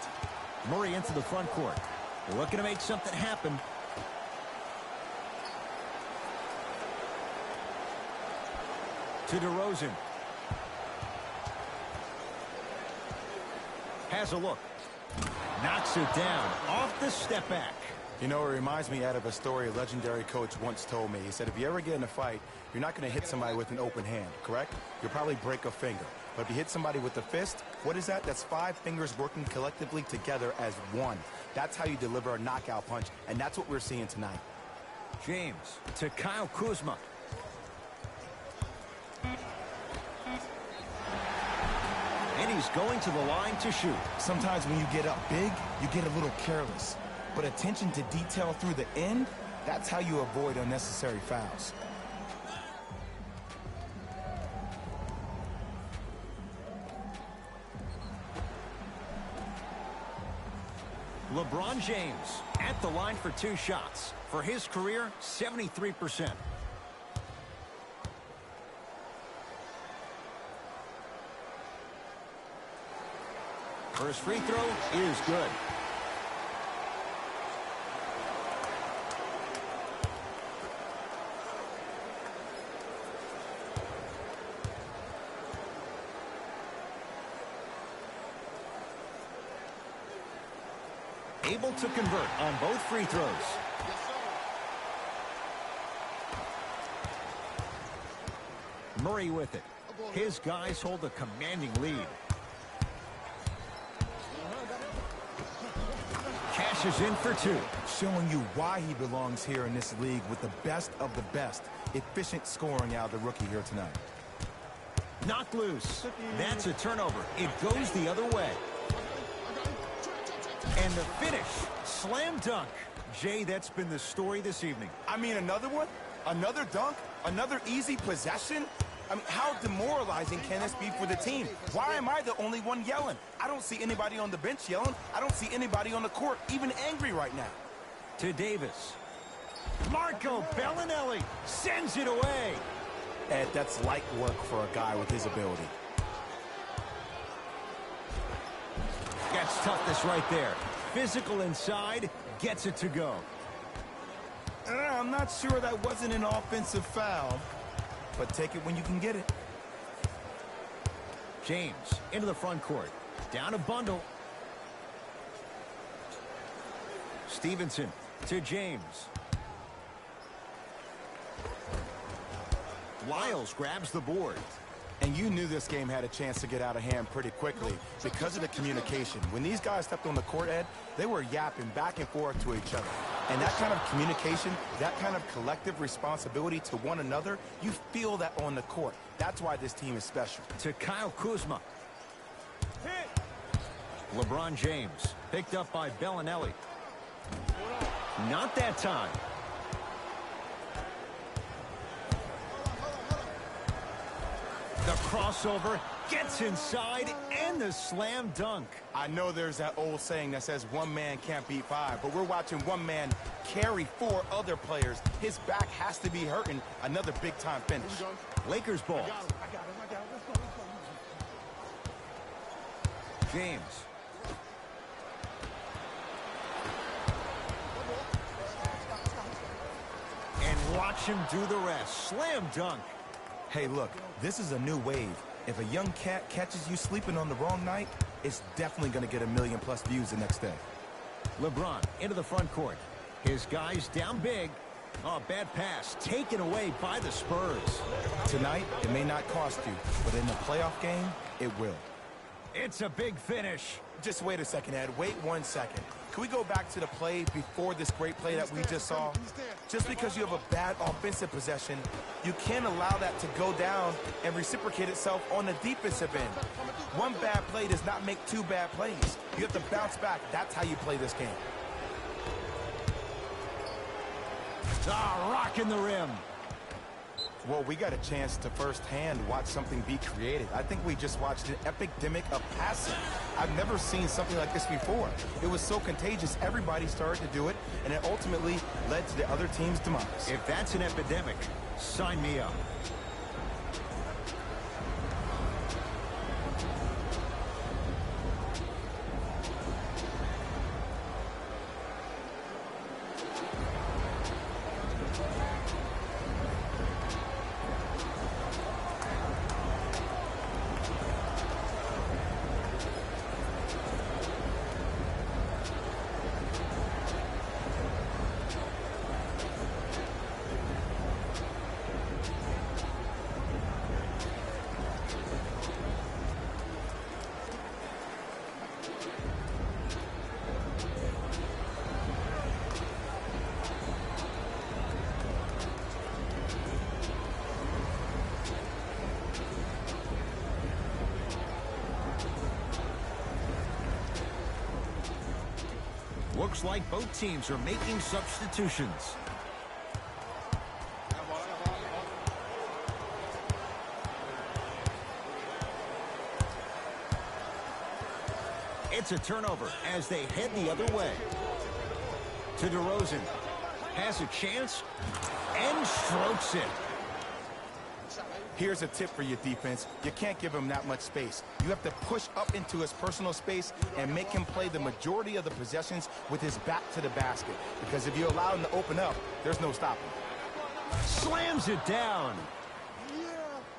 Murray into the front court. Looking to make something happen. To DeRozan. Has a look. Knocks it down off the step back. You know, it reminds me out of a story a legendary coach once told me. He said, if you ever get in a fight, you're not going to hit somebody with an open hand, correct? You'll probably break a finger. But if you hit somebody with a fist, what is that? That's 5 fingers working collectively together as one. That's how you deliver a knockout punch, and that's what we're seeing tonight. James to Kyle Kuzma. And he's going to the line to shoot. Sometimes when you get up big, you get a little careless. But attention to detail through the end, that's how you avoid unnecessary fouls. LeBron James at the line for 2 shots. For his career, 73%. First free throw is good. Able to convert on both free throws. Murray with it. His guys hold a commanding lead. Cashes in for 2. Showing you why he belongs here in this league with the best of the best. Efficient scoring out of the rookie here tonight. Knocked loose. That's a turnover. It goes the other way. And the finish, slam dunk. Jay, that's been the story this evening. I mean, another one? Another dunk? Another easy possession? I mean, how demoralizing can this be for the team? Why am I the only one yelling? I don't see anybody on the bench yelling. I don't see anybody on the court even angry right now. To Davis. Marco Bellinelli sends it away. Ed, that's light work for a guy with his ability. Gets toughness right there. Physical inside, gets it to go. I'm not sure that wasn't an offensive foul, but take it when you can get it. James into the front court. Down a bundle. Stevenson to James. Lyles grabs the board. And you knew this game had a chance to get out of hand pretty quickly because of the communication. When these guys stepped on the court, Ed, they were yapping back and forth to each other. And that kind of communication, that kind of collective responsibility to one another, you feel that on the court. That's why this team is special. To Kyle Kuzma. LeBron James picked up by Bellinelli. Not that time. The crossover gets inside and the slam dunk. I know there's that old saying that says one man can't beat 5, but we're watching one man carry 4 other players. His back has to be hurting. Another big-time finish. Lakers ball. James. And watch him do the rest. Slam dunk. Hey, look, this is a new wave. If a young cat catches you sleeping on the wrong night, it's definitely going to get 1 million+ views the next day. LeBron into the front court. His guys down big. Oh, bad pass taken away by the Spurs. Tonight, it may not cost you, but in the playoff game, it will. It's a big finish. Just wait a second, Ed. Wait 1 second. Can we go back to the play before this great play that we just saw? Just because you have a bad offensive possession, you can't allow that to go down and reciprocate itself on the defensive end. One bad play does not make 2 bad plays. You have to bounce back. That's how you play this game. Rocking the rim. Well, we got a chance to firsthand watch something be created. I think we just watched an epidemic of passing. I've never seen something like this before. It was so contagious, everybody started to do it, and it ultimately led to the other team's demise. If that's an epidemic, sign me up. Looks like both teams are making substitutions. It's a turnover as they head the other way. To DeRozan. Has a chance and strokes it. Here's a tip for your defense. You can't give him that much space. You have to push up into his personal space and make him play the majority of the possessions with his back to the basket. Because if you allow him to open up, there's no stopping. Slams it down.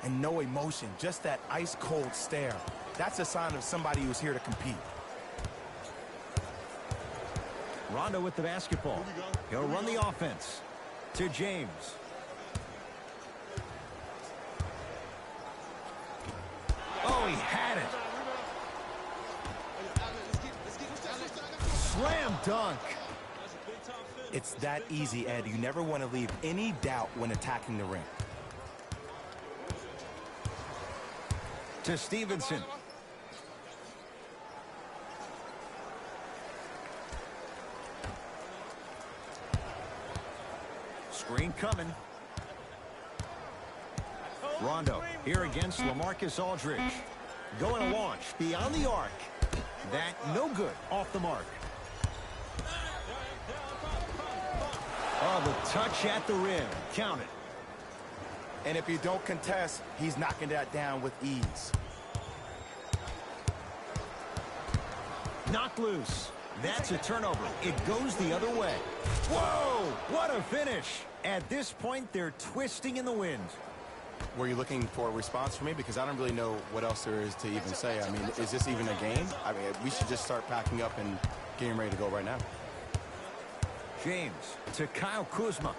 And no emotion, just that ice-cold stare. That's a sign of somebody who's here to compete. Rondo with the basketball. He'll run the offense. To James. Oh, he had it. Slam dunk. It's that easy, Ed. You never want to leave any doubt when attacking the rim. To Stevenson. Screen coming. Rondo here against LaMarcus Aldridge. Going to launch beyond the arc. That no good off the mark. Oh, the touch at the rim. Count it. And if you don't contest, he's knocking that down with ease. Knocked loose. That's a turnover. It goes the other way. Whoa! What a finish. At this point, they're twisting in the wind. Were you looking for a response from me? Because I don't really know what else there is to even say. I mean, is this even a game? I mean, we should just start packing up and getting ready to go right now. James to Kyle Kuzma.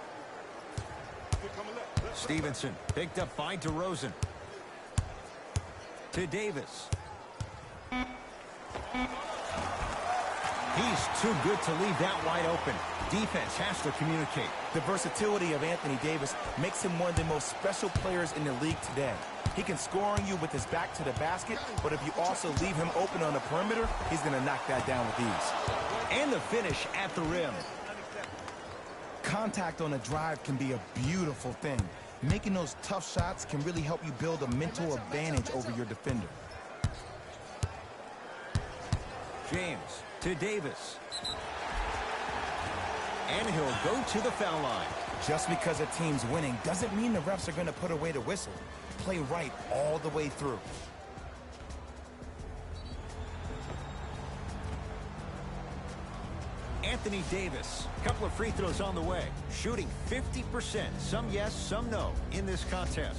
Stevenson picked up by DeRozan. To Davis. He's too good to leave that wide open. Defense has to communicate. The versatility of Anthony Davis makes him one of the most special players in the league today. He can score on you with his back to the basket, but if you also leave him open on the perimeter, he's going to knock that down with ease. And the finish at the rim. Contact on a drive can be a beautiful thing. Making those tough shots can really help you build a mental advantage over your defender. James to Davis. And he'll go to the foul line. Just because a team's winning doesn't mean the refs are going to put away the whistle. Play right all the way through. Anthony Davis, a couple of free throws on the way. Shooting 50%, some yes, some no in this contest.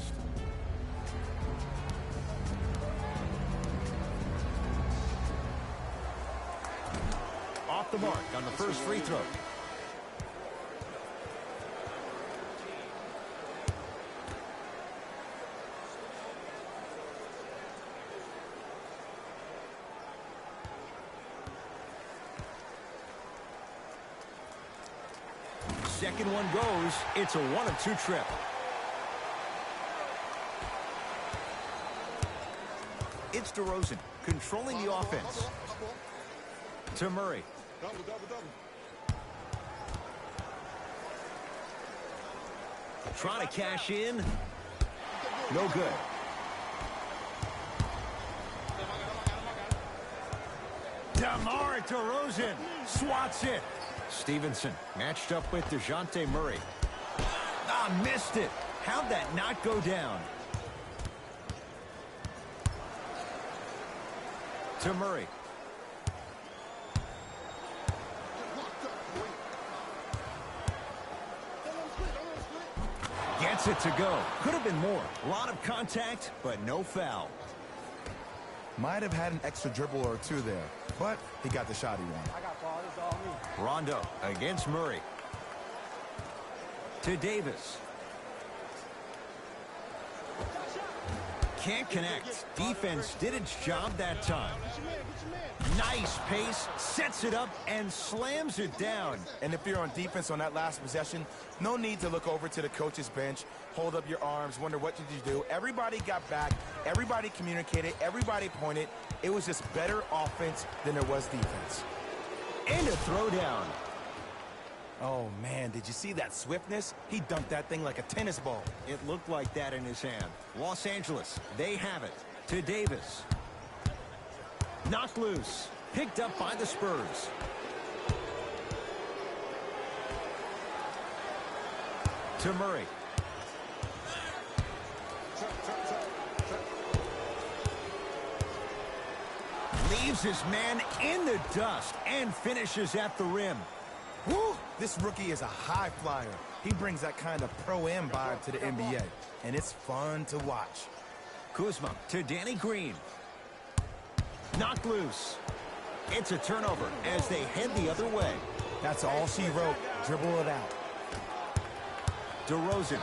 the mark on the first free throw. Second one goes. It's a 1 of 2 trip. It's DeRozan controlling the offense. To Murray. Double, double, double. Trying to cash in. No good. DeMar DeRozan swats it. Stevenson matched up with DeJounte Murray. Missed it. How'd that not go down? To Murray. Gets it to go. Could have been more. A lot of contact, but no foul. Might have had an extra dribble or two there, but he got the shot he wanted. Rondo against Murray. To Davis. Can't connect. Defense did its job that time. Nice pace, sets it up, and slams it down. And if you're on defense on that last possession, no need to look over to the coach's bench, hold up your arms, wonder what did you do. Everybody got back, everybody communicated, everybody pointed. It was just better offense than there was defense. And a throwdown. Oh, man, did you see that swiftness? He dunked that thing like a tennis ball. It looked like that in his hand. Los Angeles, they have it. To Davis. Knocked loose. Picked up by the Spurs. To Murray. Leaves his man in the dust and finishes at the rim. Woo! This rookie is a high flyer. He brings that kind of pro-am vibe to the NBA, and it's fun to watch. Kuzma to Danny Green. Knocked loose. It's a turnover as they head the other way. That's all she wrote. Dribble it out. DeRozan.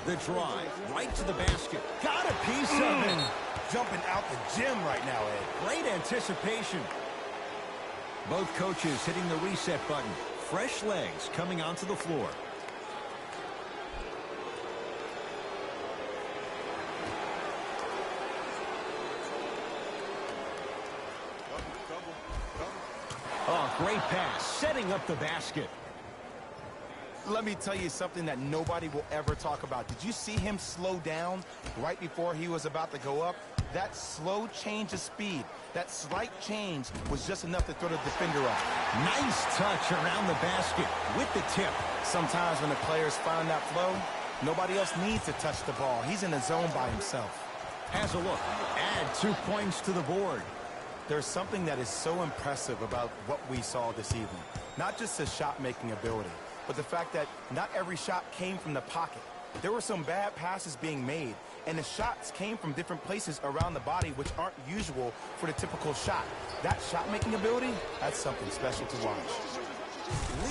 The drive right to the basket. Got a piece of it. Jumping out the gym right now, Ed. Great anticipation. Both coaches hitting the reset button. Fresh legs coming onto the floor. Oh, great pass, setting up the basket. Let me tell you something that nobody will ever talk about. Did you see him slow down right before he was about to go up? That slow change of speed, that slight change was just enough to throw the defender off. Nice touch around the basket with the tip. Sometimes when the players find that flow, nobody else needs to touch the ball. He's in the zone by himself. Has a look. Add 2 points to the board. There's something that is so impressive about what we saw this evening. Not just his shot-making ability, but the fact that not every shot came from the pocket. There were some bad passes being made, and the shots came from different places around the body which aren't usual for the typical shot. That shot-making ability, that's something special to watch.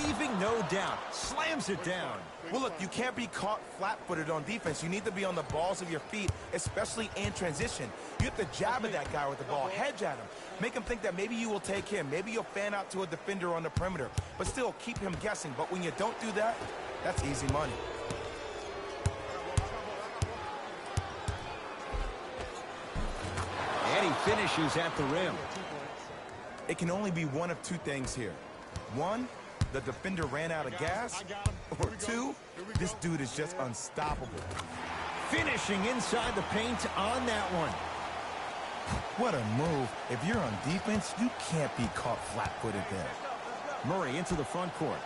Leaving no doubt. Slams it down. Well, look, you can't be caught flat-footed on defense. You need to be on the balls of your feet, especially in transition. You have to jab at that guy with the ball, hedge at him. Make him think that maybe you will take him. Maybe you'll fan out to a defender on the perimeter. But still, keep him guessing. But when you don't do that, that's easy money. And he finishes at the rim. It can only be one of two things here. One, the defender ran out of gas. Or two, this dude is just unstoppable. Finishing inside the paint on that one. What a move. If you're on defense, you can't be caught flat-footed there. Murray into the front court.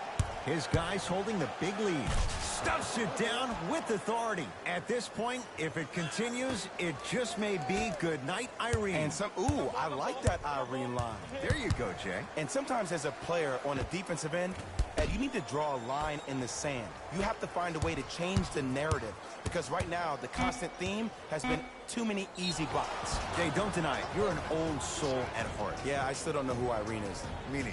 His guys holding the big lead. Stuffs it down with authority. At this point, if it continues, it just may be good night, Irene. And ooh, I like that Irene line. There you go, Jay. And sometimes as a player on a defensive end, Ed, you need to draw a line in the sand. You have to find a way to change the narrative, because right now the constant theme has been too many easy buckets. Jay, don't deny it. You're an old soul at heart. Yeah, I still don't know who Irene is. Me neither.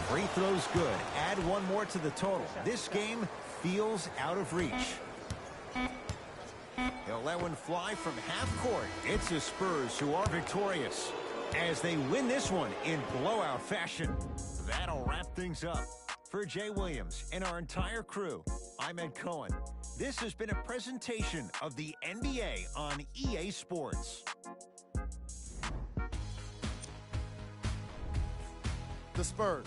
Free throw's good. Add one more to the total. This game feels out of reach. He'll let one fly from half court. It's the Spurs who are victorious as they win this one in blowout fashion. That'll wrap things up. For Jay Williams and our entire crew, I'm Ed Cohen. This has been a presentation of the NBA on EA Sports. The Spurs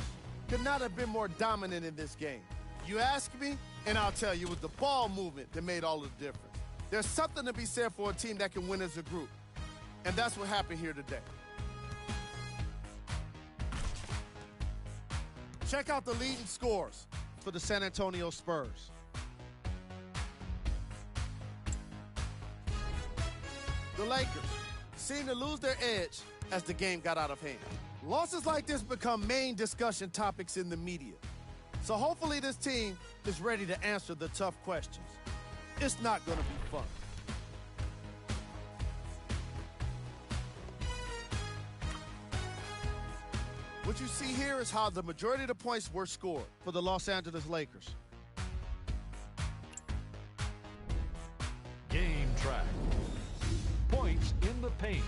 could not have been more dominant in this game. You ask me, and I'll tell you, it was the ball movement that made all the difference. There's something to be said for a team that can win as a group, and that's what happened here today. Check out the leading scores for the San Antonio Spurs. The Lakers seemed to lose their edge as the game got out of hand. Losses like this become main discussion topics in the media. So hopefully this team is ready to answer the tough questions. It's not going to be fun. What you see here is how the majority of the points were scored for the Los Angeles Lakers. Game track. Points in the paint.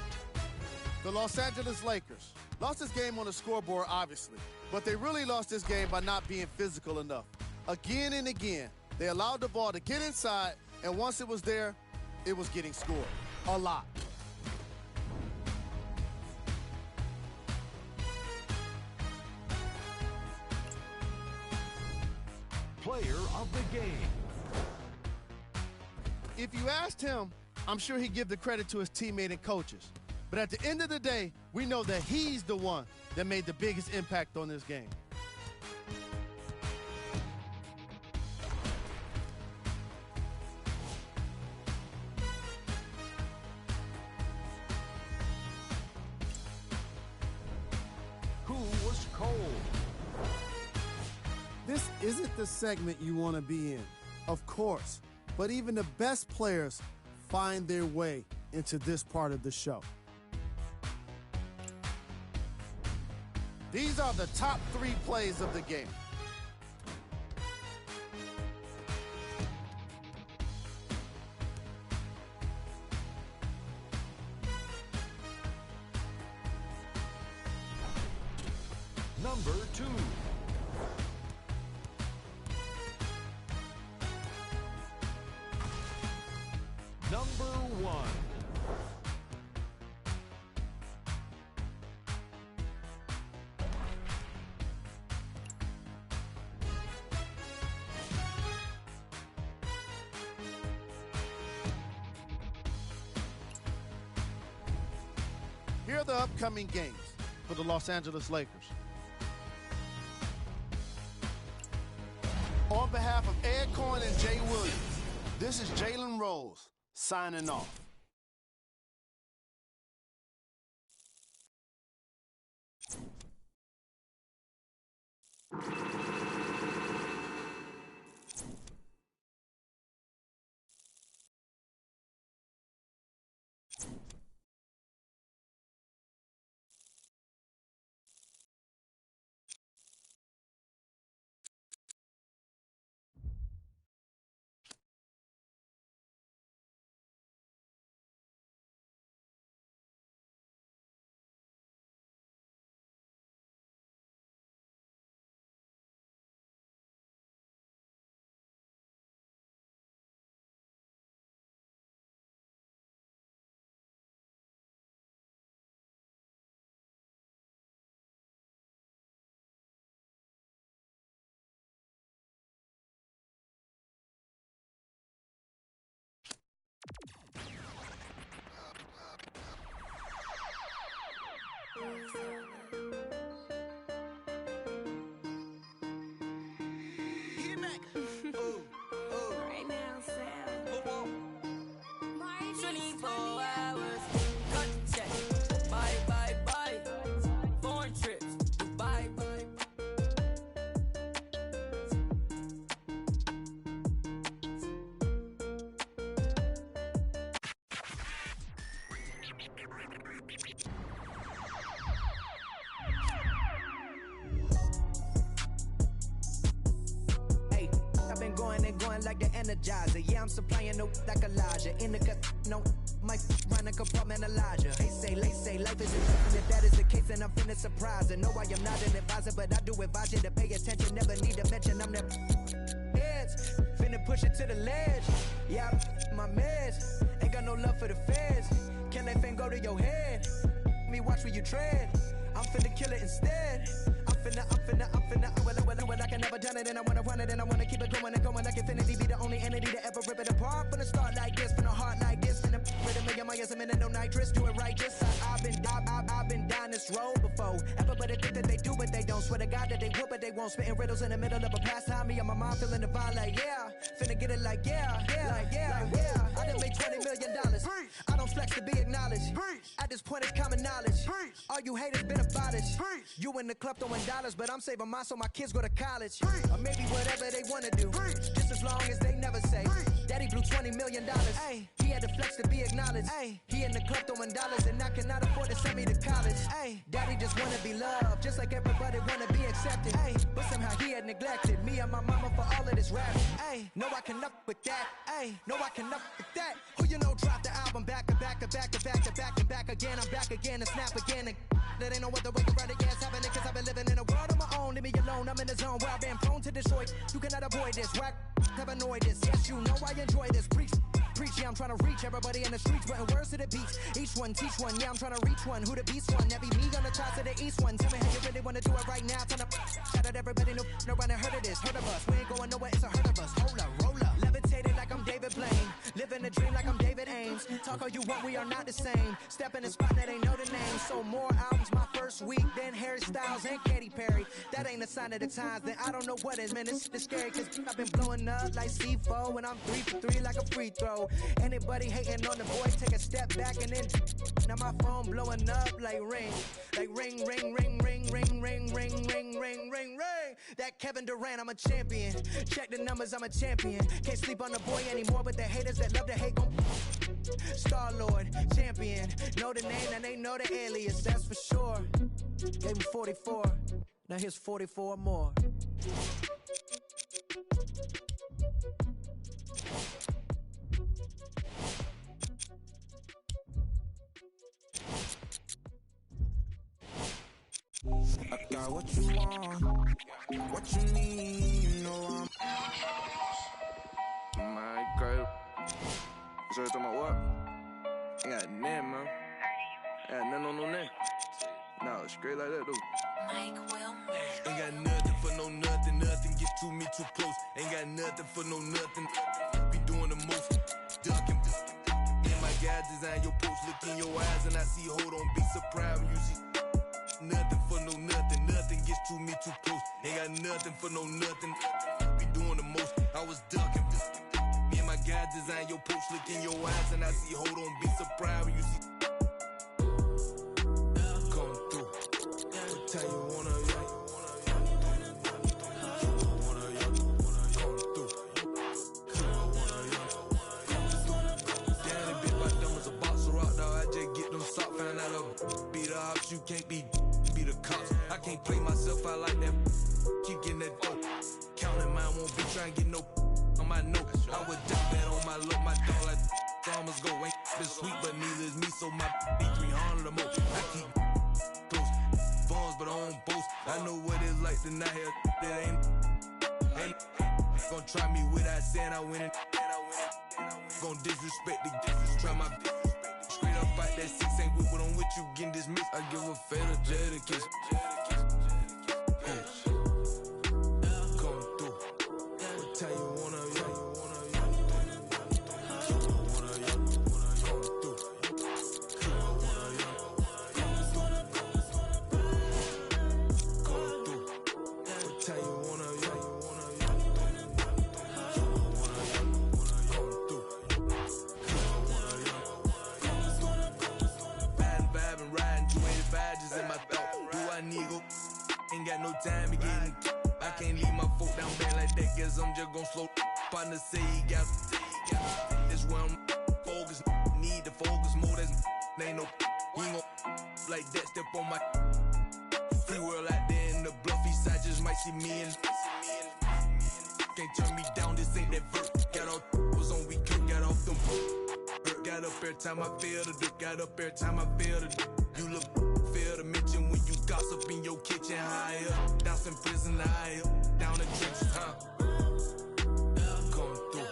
The Los Angeles Lakers lost this game on the scoreboard, obviously, but they really lost this game by not being physical enough. Again and again, they allowed the ball to get inside, and once it was there, it was getting scored. A lot. Player of the game. If you asked him, I'm sure he'd give the credit to his teammate and coaches. But at the end of the day, we know that he's the one that made the biggest impact on this game. Who was cold? This isn't the segment you want to be in, of course, but even the best players find their way into this part of the show. These are the top 3 plays of the game. Number 2. Number 1. Here are the upcoming games for the Los Angeles Lakers. On behalf of Ed Cohen and Jay Williams, this is Jalen Rose signing off. 24 hours. Cut the check. Bye, bye, bye. Foreign trips. Bye, bye. Hey, I've been going and going like the Energizer. Yeah, I'm supplying no like Elijah. In the cut, no, might run a compartmentalizer. They say life is important. If that is the case, then I'm finna surprise it. No, I am not an advisor, but I do advise you to pay attention. Never need to mention I'm the heads. Finna push it to the ledge. Yeah, my meds. Ain't got no love for the feds. Can that thing go to your head? Me watch where you tread. I'm finna kill it instead. I'm finna, well, I can never done it, and I wanna run it, and I wanna keep it going and going like infinity. Be the only entity to ever rip it apart. From the start like this, from the heart like this, from the rhythm of your miles a minute, no nitrous, do it right. Just I've been down this road before. Everybody think that they do, but they don't. Swear to God that they would, but they won't. Spitting riddles in the middle of a pastime. Me and my mom feeling the vibe like yeah, finna get it like yeah. I done made $20 million. I don't flex to be acknowledged. At this point, it's common knowledge. All you haters been abolished. You in the club throwing dollars, but I'm saving mine so my kids go to college. Or maybe whatever they wanna do. Just as long as they never say, Daddy blew $20 million. Ay, he had to flex to be acknowledged. Ay, he in the club throwing dollars, and I cannot afford to send me to college. Ay, Daddy just wanna be loved, just like everybody wanna be accepted. Ay, but somehow he had neglected me and my mama for all of this rap. Ay, no, I can up with that. Ay, no, I can up with that. Who you know dropped the album back to back to back to back to back to back again. I'm back again and snap again. That ain't no other way to run it, yeah, it's happening, cause I've been living in a world of my own. Leave me alone, I'm in the zone where I've been prone to destroy. You cannot avoid this, whack, have annoyed this. Yes, you know I enjoy this, preach, yeah, I'm trying to reach everybody in the streets, putting words to the beats. Each one, teach one, yeah, I'm trying to reach one. Who the beast one, that be me on the top to the east one. Tell me how you really wanna do it right now. Tell them, shout out everybody, no one heard of this, heard of us. We ain't going nowhere, it's a herd of us. Hold up, roll up, levitated like I'm David Blaine. Living a dream like I'm David Ames. Talk all you want, we are not the same. Step in the spot that ain't know the name. So more albums my first week than Harry Styles and Katy Perry. That ain't a sign of the times, then I don't know what is. Man, this is scary, cause I've been blowing up like C4. And I'm 3 for 3 like a free throw. Anybody hating on the boys, take a step back and then now my phone blowing up like ring. Like ring, ring, ring, ring, ring, ring, ring, ring, ring, ring. That Kevin Durant, I'm a champion. Check the numbers, I'm a champion. Can't sleep on the boy anymore, but the haters that love to hate gon' Star-Lord, champion. Know the name and they know the alias, that's for sure. Gave him 44, now here's 44 more. I got what you want, what you need, you know I'm my girl. So you talking about what? I got nothing, man. I got nothing on no name. No, straight like that, though. Mike Wilmer. Ain't got nothing for no nothing, nothing get to me too close. Ain't got nothing for no nothing, be doing the most. Ducking, and my guy design your post, look in your eyes and I see, hold on, be surprised when you see. Nothing for no nothing, nothing gets to me too close. Ain't got nothing for no nothing, be doing the most. I was ducking, me and my guy design your post, look in your eyes and I see, hold on, be surprised when you see. Come through, what time you wanna, you can't be the cops. I can't play myself out like that. Keep getting that dope. Counting mine, won't be trying to get no on my note. I would die that on my look, my dog like farmers go. Ain't been sweet, but neither is me, so my be 300 or more. I keep close phones, but I don't boast. I know what it's like to not have that ain't gonna try me without saying I win it. Gonna disrespect the try my straight up fight that 6 ain't with what I'm with you getting dismissed. I give a fatal Jada kiss. Come through. What time you wanna, time, he getting. I can't leave my foot down back like that, guess I'm just gon' slow. Partner say he got. This where I'm focused. Need to focus more, that's ain't no. He ain't gon' like that, step on my. Free world out there in the bluffy side, just might see me and. Can't turn me down, this ain't that verse. Got all was on weekend, got off them. Got up every time I feel the dick, got up every time I feel the dick. You look, feel the mention when you gossip in your kitchen, high up. Down some prison, high up. Down the trenches, huh? Come through.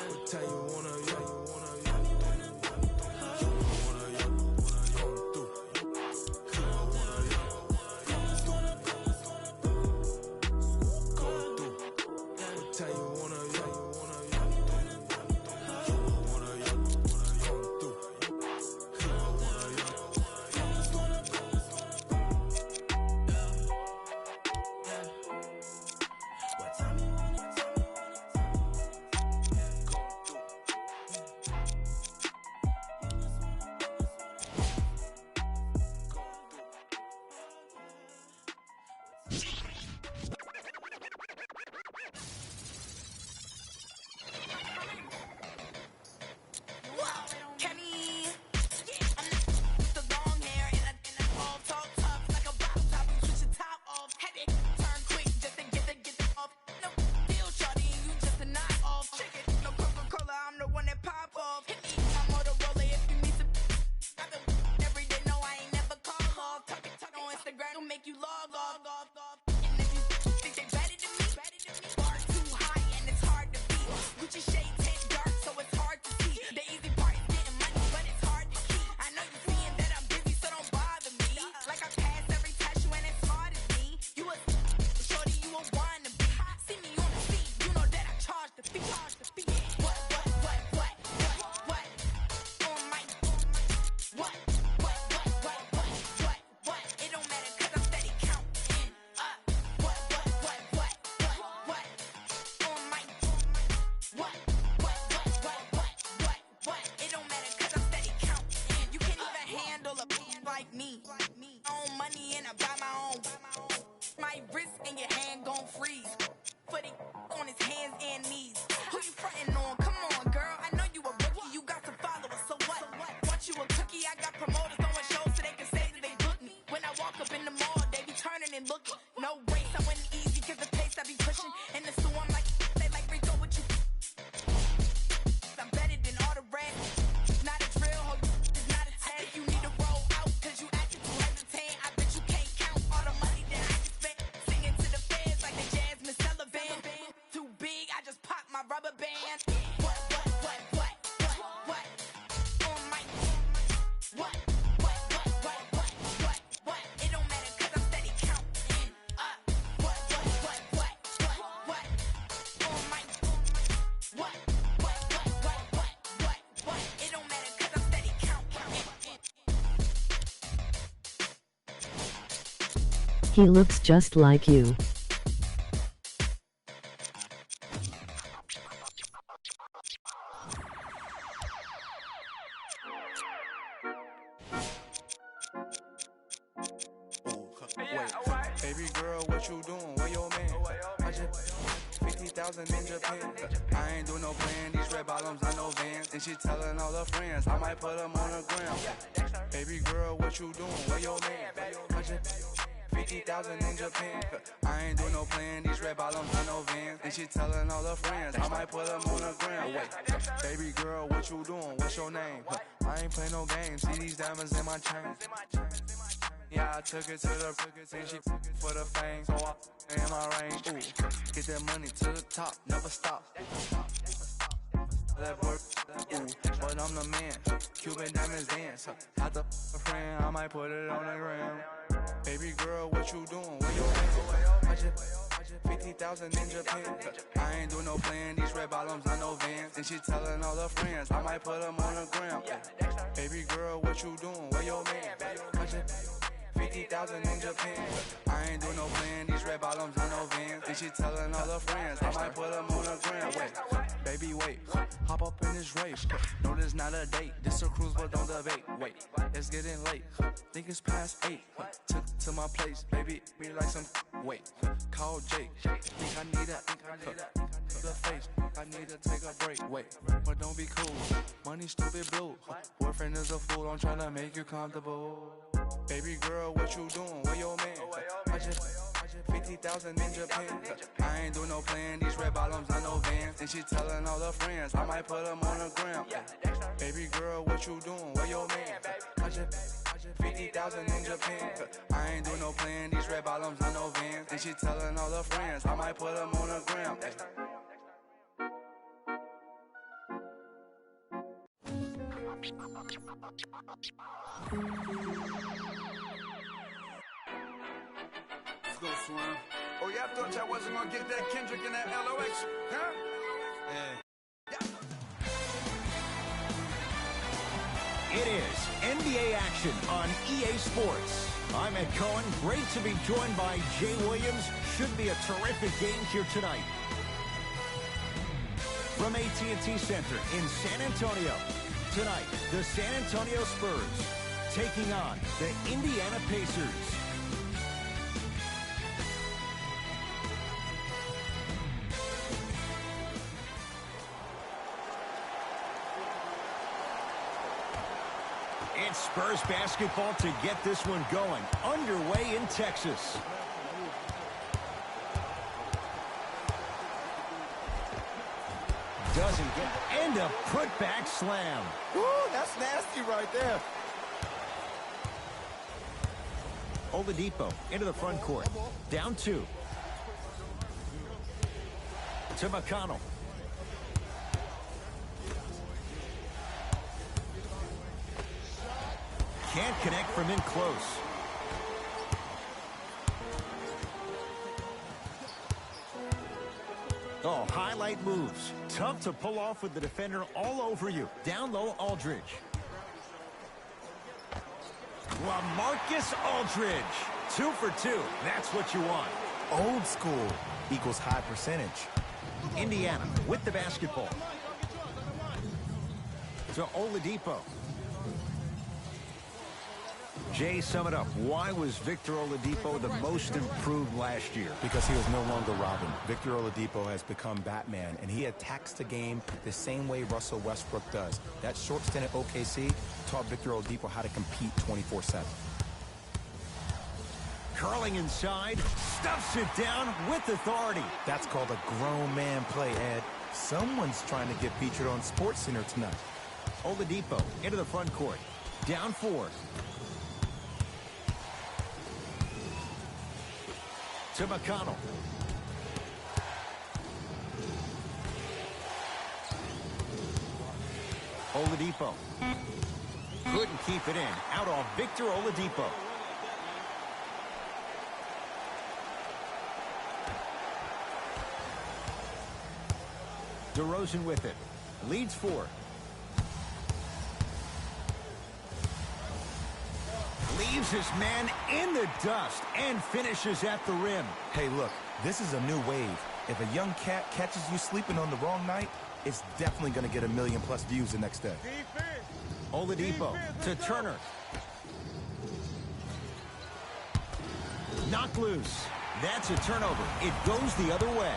What time you wanna, He looks just like you. Baby girl, what you doing? Where your man? I just 50,000 in Japan. I ain't do no plan. These red bottoms, I know Vans. And she telling all her friends, I might put them on the gram. Baby girl, what you doing? Where your man? I just 50,000 in Japan. I ain't do no plan. These red bottoms, I know Vans. And she telling all her friends, I might put them on the gram. Baby girl, what you doing? What's your name? I ain't play no games. See these diamonds in my chain. Yeah, I took it to the and she for the fame. So I in my range. Ooh, get that money to the top, never stop. That work, ooh, but I'm the man. Cuban diamonds dance. Had the friend, I might put it on the gram. Baby girl, what you doing? Where your man? I just 50,000 in Japan. I ain't do no plan. These red bottoms, I know Vans. And she telling all her friends, I might put them on the gram. Baby girl, what you doing? Where your man? I just 50,000 in Japan. I ain't do no plan, these red bottoms and no Vans. Then she telling all her friends, I might put them on the gram. Wait, baby, wait, hop up in this race. No, this not a date, this a cruise, but don't debate. Wait, it's getting late, think it's past 8. Took to my place, baby, me like some. Wait, call Jake, think I need the face, I need to take a break. Wait, but don't be cool, money stupid blue. Boyfriend is a fool, I'm trying to make you comfortable. Baby girl, what you doing? Where your man? I just 50,000 in Japan. I ain't do no plan, these red bottoms, I know Vans. And she telling all her friends, I might put them on the gram. Baby girl, what you doing? Where your man? I just 50,000 in Japan. I ain't do no plan, these red bottoms, I know Vans. And she telling all her friends, I might put them on the gram. Let's go, Swarm. Oh, yeah, I thought y'all wasn't gonna get that Kendrick and that LOX, huh? Yeah. It is NBA action on EA Sports. I'm Ed Cohen. Great to be joined by Jay Williams. Should be a terrific game here tonight. From AT&T Center in San Antonio. Tonight, the San Antonio Spurs taking on the Indiana Pacers. It's Spurs basketball to get this one going. Underway in Texas. Doesn't get, and a put-back slam. Woo, that's nasty right there. Oladipo into the front court. Down 2. To McConnell. Can't connect from in close. Oh, highlight moves. Tough to pull off with the defender all over you. Down low, Aldridge. LaMarcus Aldridge. 2 for 2. That's what you want. Old school equals high percentage. Indiana with the basketball. To Oladipo. Jay, sum it up. Why was Victor Oladipo the most improved last year? Because he was no longer Robin. Victor Oladipo has become Batman, and he attacks the game the same way Russell Westbrook does. That short stint at OKC taught Victor Oladipo how to compete 24/7. Curling inside, stuffs it down with authority. That's called a grown man play, Ed. Someone's trying to get featured on SportsCenter tonight. Oladipo into the front court. Down 4. To McConnell. Oladipo. Couldn't keep it in. Out on Victor Oladipo. DeRozan with it. Leads 4. Leaves his man in the dust and finishes at the rim. Hey, look, this is a new wave. If a young cat catches you sleeping on the wrong night, it's definitely going to get 1 million+ views the next day. Oladipo to Turner. Knocked loose. That's a turnover. It goes the other way.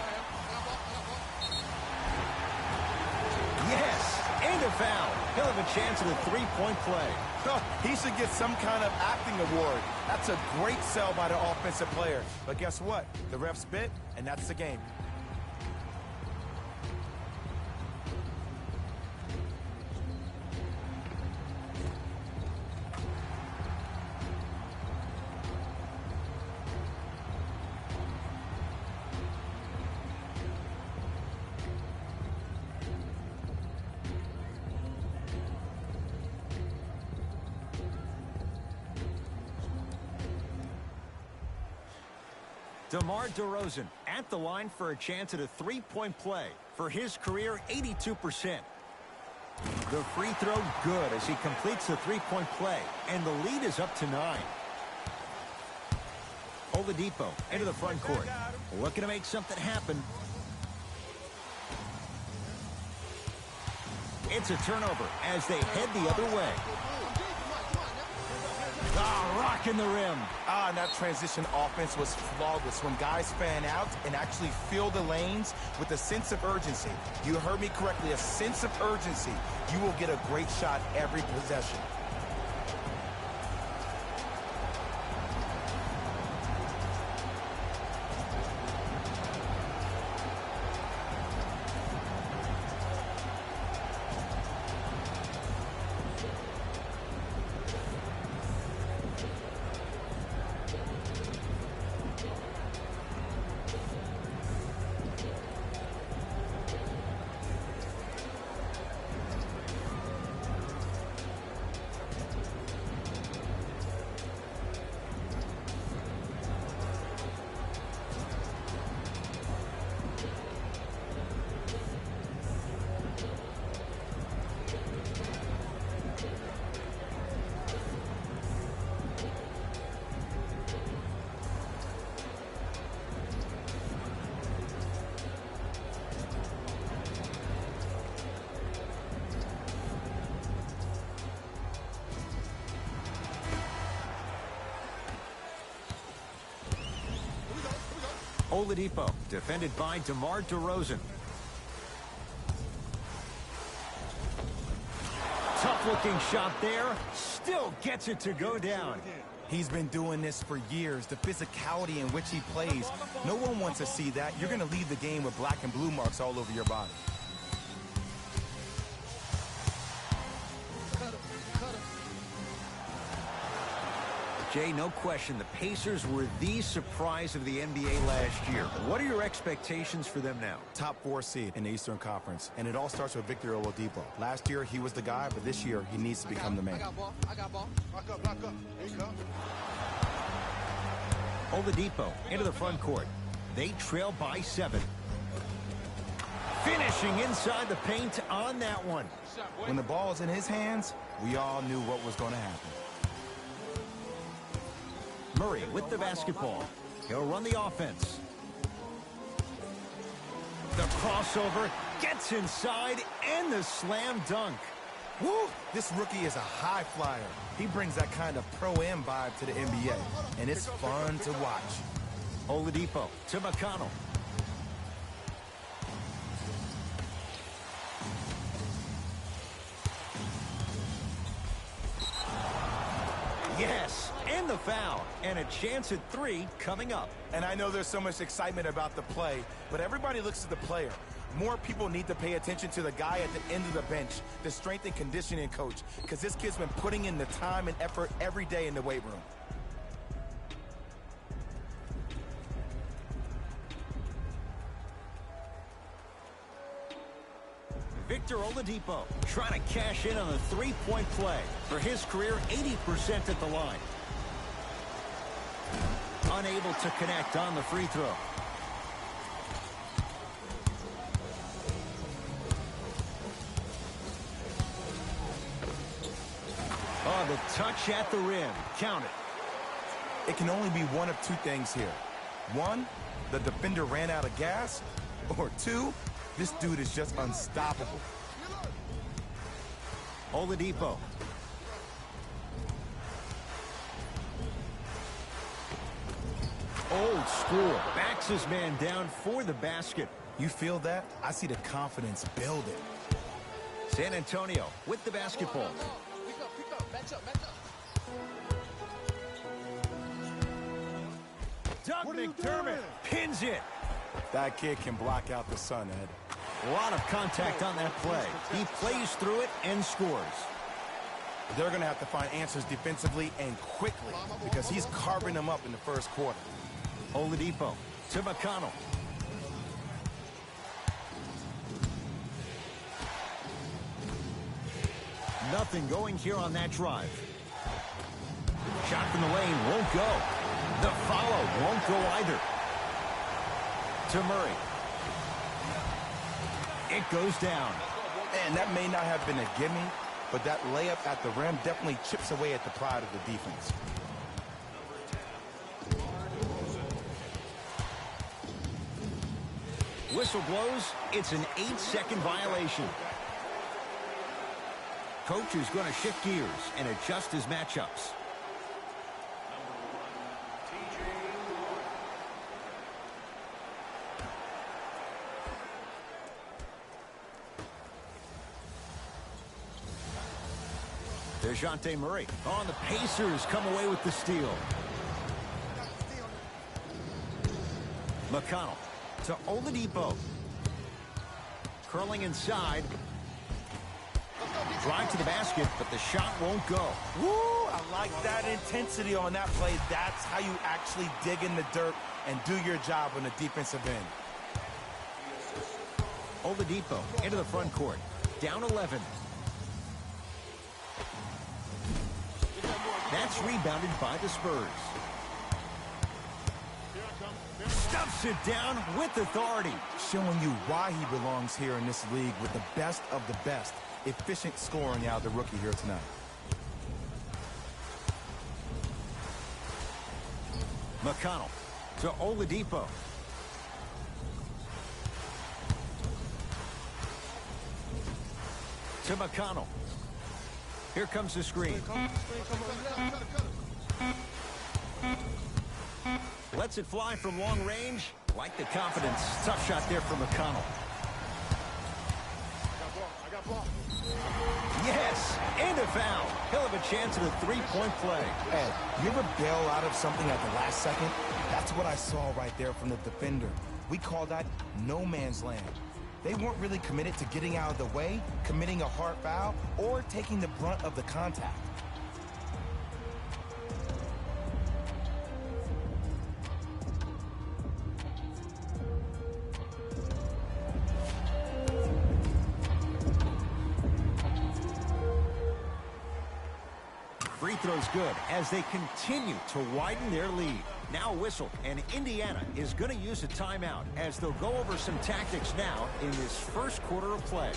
Yes, and a foul. He'll have a chance at a 3-point play. He should get some kind of acting award. That's a great sell by the offensive player. But guess what? The ref spit, and that's the game. DeMar DeRozan at the line for a chance at a 3-point play. For his career, 82%. The free throw good as he completes the 3-point play, and the lead is up to 9. Oladipo into the front court. Looking to make something happen. It's a turnover as they head the other way. Rocking the rim. And that transition offense was flawless when guys fan out and actually fill the lanes with a sense of urgency. You heard me correctly, a sense of urgency. You will get a great shot every possession. Oladipo, defended by DeMar DeRozan. Tough-looking shot there. Still gets it to go down. He's been doing this for years. The physicality in which he plays. No one wants to see that. You're going to leave the game with black and blue marks all over your body. Jay, no question, the Pacers were the surprise of the NBA last year. What are your expectations for them now? Top 4 seed in the Eastern Conference, and it all starts with Victor Oladipo. Last year, he was the guy, but this year, he needs to become the man. I got ball. Lock up. Here you go. Oladipo into the front court. They trail by 7. Finishing inside the paint on that one. When the ball is in his hands, we all knew what was going to happen. Murray with the basketball. He'll run the offense. The crossover gets inside and the slam dunk. Woo! This rookie is a high flyer. He brings that kind of pro-am vibe to the NBA, and it's fun to watch. Oladipo to McConnell. Yes, and the foul, and a chance at 3 coming up. And I know there's so much excitement about the play, but everybody looks at the player. More people need to pay attention to the guy at the end of the bench, the strength and conditioning coach, because this kid's been putting in the time and effort every day in the weight room. Victor Oladipo trying to cash in on a three-point play. For his career, 80% at the line. Unable to connect on the free throw. Oh, the touch at the rim. Count it. It can only be one of 2 things here. 1, the defender ran out of gas. Or 2, this dude is just unstoppable. Oladipo. Old school. Backs his man down for the basket. You feel that? I see the confidence building. San Antonio with the basketball. Pick up. Match up. Doug McDermott pins it. That kid can block out the sun, Ed. A lot of contact on that play. He plays through it and scores. They're going to have to find answers defensively and quickly because he's carving them up in the first quarter. Oladipo to McConnell. Nothing going here on that drive. Shot from the lane won't go. The follow won't go either. To Murray. It goes down. And that may not have been a gimme, but that layup at the rim definitely chips away at the pride of the defense. Whistle blows. It's an 8-second violation. Coach is going to shift gears and adjust his matchups. DeJounte Murray. Oh, the Pacers come away with the steal. McConnell to Oladipo. Curling inside. Drive to the basket, but the shot won't go. Woo! I like that intensity on that play. That's how you actually dig in the dirt and do your job on the defensive end. Oladipo into the front court. Down 11. That's rebounded by the Spurs. Stuffs it down with authority. Showing you why he belongs here in this league with the best of the best. Efficient scoring out of the rookie here tonight. McConnell to Oladipo. To McConnell. Here comes the screen. Lets it fly from long range. Like the confidence. Tough shot there from McConnell. Yes, and a foul. He'll have a chance at a three-point play. Ed, you ever bail out of something at the last second? That's what I saw right there from the defender. We call that no man's land. They weren't really committed to getting out of the way, committing a hard foul, or taking the brunt of the contact. Free throw's good as they continue to widen their lead. Now a whistle, and Indiana is going to use a timeout as they'll go over some tactics now in this first quarter of play.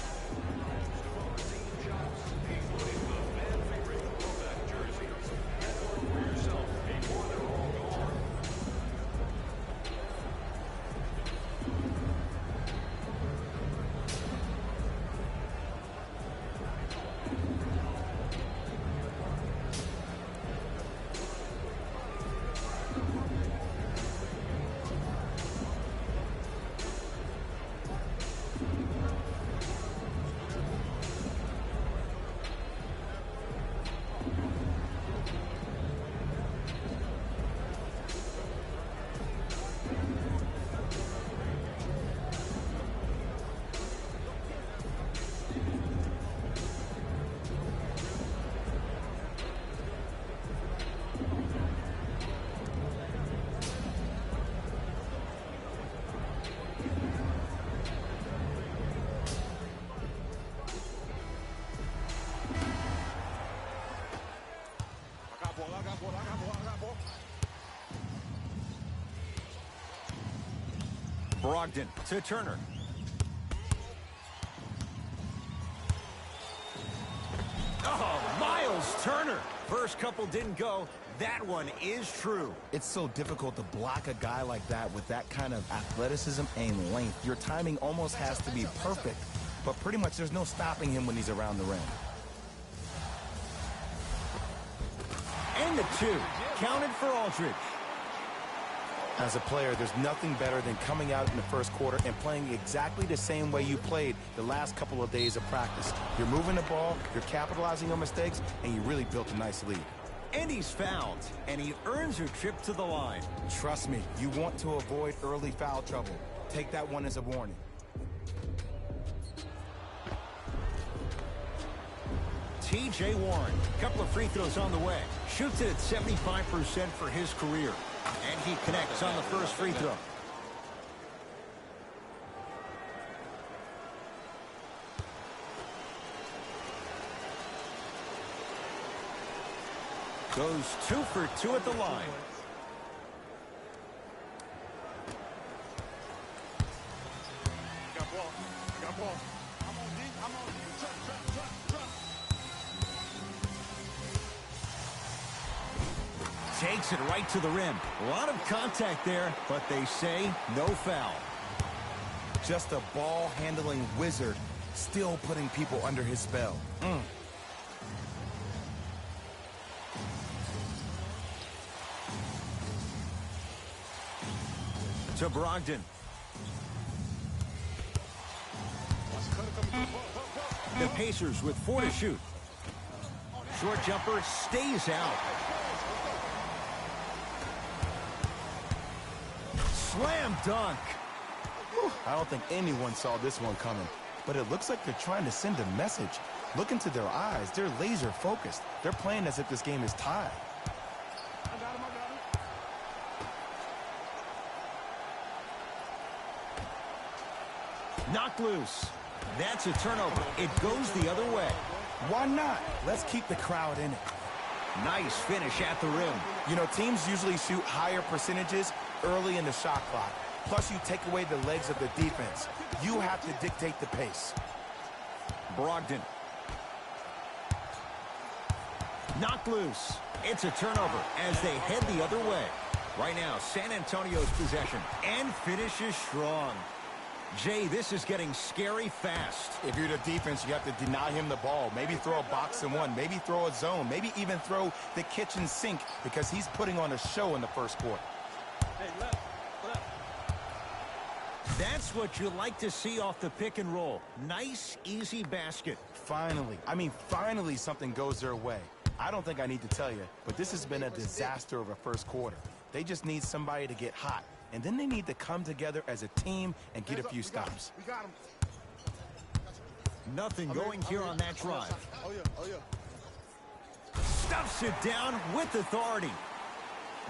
Brogdon to Turner. Oh, Miles Turner. First couple didn't go. That one is true. It's so difficult to block a guy like that with that kind of athleticism and length. Your timing almost has to be perfect, but pretty much there's no stopping him when he's around the rim. And the two. Counted for Aldridge. As a player, there's nothing better than coming out in the first quarter and playing exactly the same way you played the last couple of days of practice. You're moving the ball, you're capitalizing on mistakes, and you really built a nice lead. And he's fouled, and he earns a trip to the line. Trust me, you want to avoid early foul trouble. Take that one as a warning. T.J. Warren, couple of free throws on the way. Shoots it at 75% for his career. And he connects on the first free throw. Goes 2 for 2 at the line. Takes it right to the rim. A lot of contact there, but they say no foul. just a ball-handling wizard, still putting people under his spell. To Brogdon. The Pacers with 4 to shoot. Short jumper stays out. Slam dunk. I don't think anyone saw this one coming, but it looks like they're trying to send a message. Look into their eyes. They're laser focused. They're playing as if this game is tied. Knocked loose. That's a turnover. It goes the other way. Why not? Let's keep the crowd in it. Nice finish at the rim. You know, teams usually shoot higher percentages early in the shot clock. Plus, you take away the legs of the defense. You have to dictate the pace. Brogdon. Knocked loose. It's a turnover as they head the other way. Right now, San Antonio's possession. And finishes strong. Jay, this is getting scary fast. If you're the defense, you have to deny him the ball. Maybe throw a box and one. Maybe throw a zone. Maybe even throw the kitchen sink because he's putting on a show in the first quarter. Hey, left. That's what you like to see off the pick and roll. Nice, easy basket. Finally. I mean, finally something goes their way. I don't think I need to tell you, but this has been a disaster of a first quarter. They just need somebody to get hot. And then they need to come together as a team and get a few stops. We got him. Nothing going here on that drive. Oh, yeah. Stuffs it down with authority.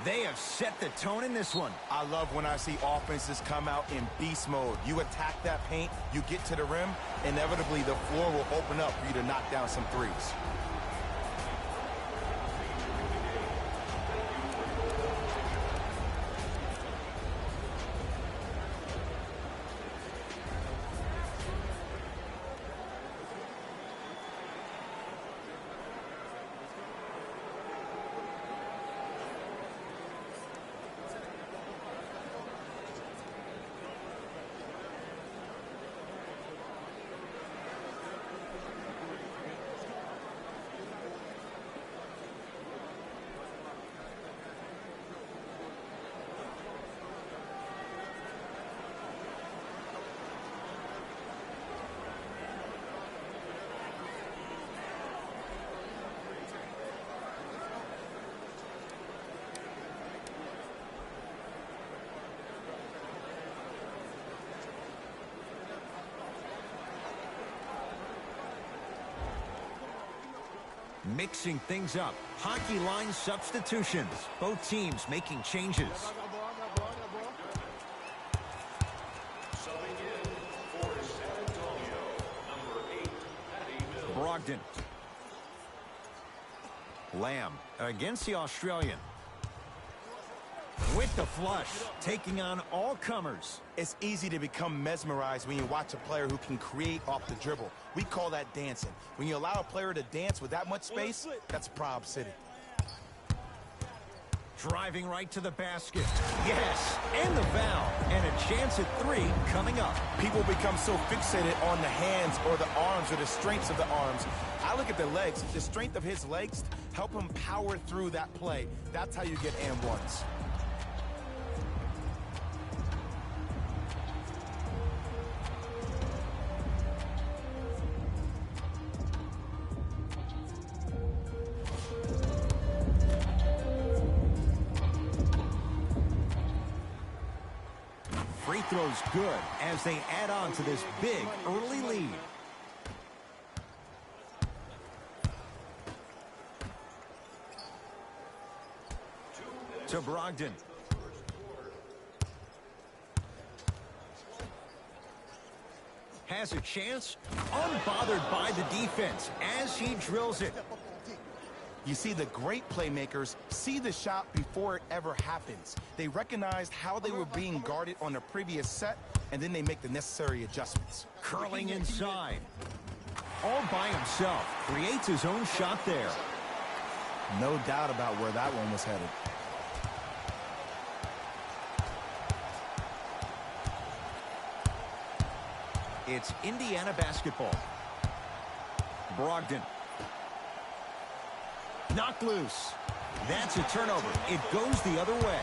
They have set the tone in this one. I love when I see offenses come out in beast mode. You attack that paint, you get to the rim, inevitably the floor will open up for you to knock down some threes. Mixing things up. Hockey line substitutions. Both teams making changes. Brogdon. Lamb against the Australian. With the flush, taking on all comers. It's easy to become mesmerized when you watch a player who can create off the dribble. We call that dancing. When you allow a player to dance with that much space, that's Prob City. Driving right to the basket. Yes, and the foul. And a chance at 3 coming up. People become so fixated on the hands or the arms or the strengths of the arms. I look at the legs. The strength of his legs help him power through that play. That's how you get and ones. Free throws good as they add on to this big early lead. To Brogdon. Has a chance, unbothered by the defense as he drills it. You see, the great playmakers see the shot before it ever happens. They recognized how they were being guarded on the previous set, and then they make the necessary adjustments. Curling inside. All by himself. Creates his own shot there. No doubt about where that one was headed. It's Indiana basketball. Brogdon. Knocked loose. That's a turnover. It goes the other way.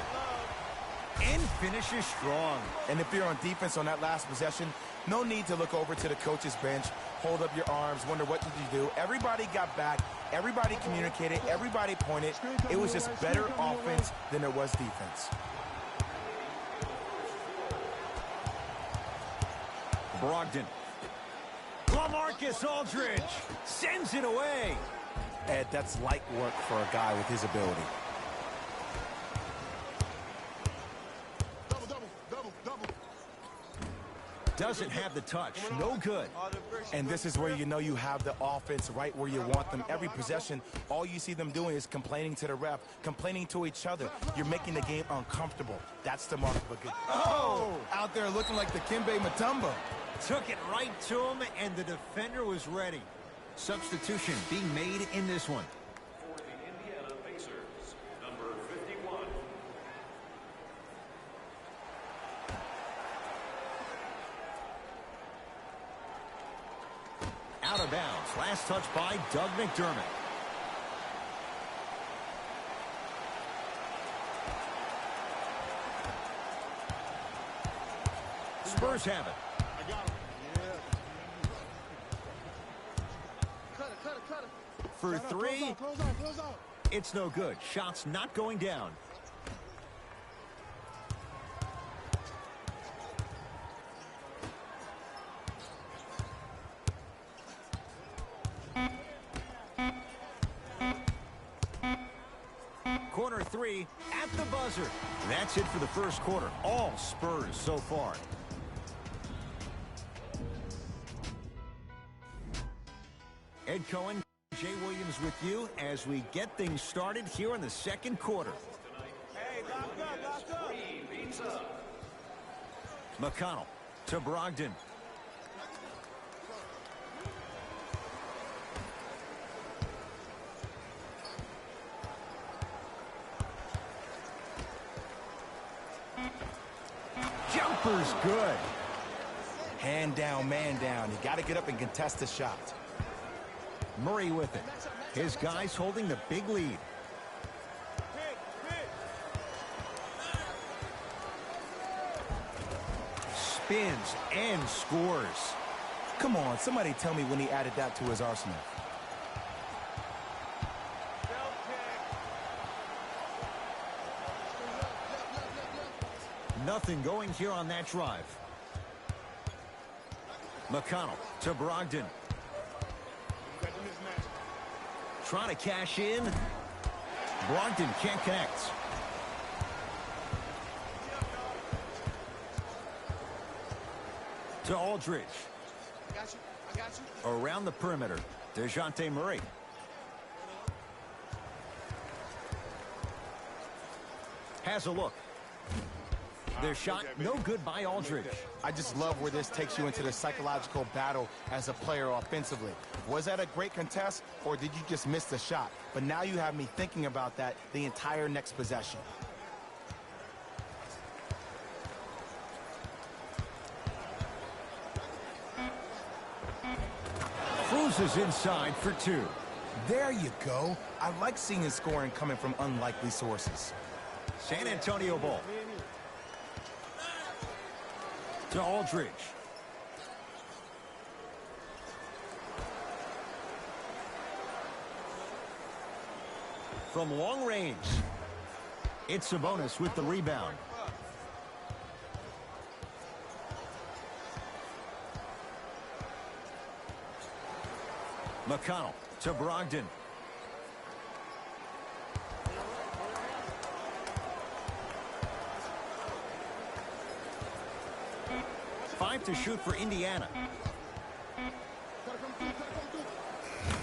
And finishes strong. And if you're on defense on that last possession, no need to look over to the coach's bench, hold up your arms, wonder what did you do. Everybody got back. Everybody communicated. Everybody pointed. It was just better offense than there was defense. Brogdon. LaMarcus Aldridge sends it away. Ed, that's light work for a guy with his ability. Doesn't have the touch. No good. And this is where you know you have the offense right where you want them. Every possession, all you see them doing is complaining to the ref, complaining to each other. You're making the game uncomfortable. That's the mark of a good... Oh! Out there looking like the Kimbe Mutombo. Took it right to him, and the defender was ready. Substitution being made in this one. For the Indiana Pacers, number 51. Out of bounds. Last touch by Doug McDermott. Spurs have it. For three, it's no good. Shots not going down. Corner three at the buzzer. That's it for the first quarter. All Spurs so far. Ed Cohen, Jay Williams with you as we get things started here in the second quarter. Hey, lock up. McConnell to Brogdon. Jumper's good. Hand down, man down. You got to get up and contest the shot. Murray with it. His guys holding the big lead. Spins and scores. Come on, somebody tell me when he added that to his arsenal. Nothing going here on that drive. McConnell to Brogdon. Trying to cash in. Brogdon can't connect. To Aldridge. I got you. Around the perimeter. DeJounte Murray. Has a look. Their shot no good by Aldridge. I just love where this takes you into the psychological battle as a player offensively. Was that a great contest, or did you just miss the shot? But now you have me thinking about that the entire next possession. Cruises inside for two. There you go. I like seeing scoring coming from unlikely sources. San Antonio ball. To Aldridge. From long range. It's Sabonis with the rebound. McConnell to Brogdon. Five to shoot for Indiana.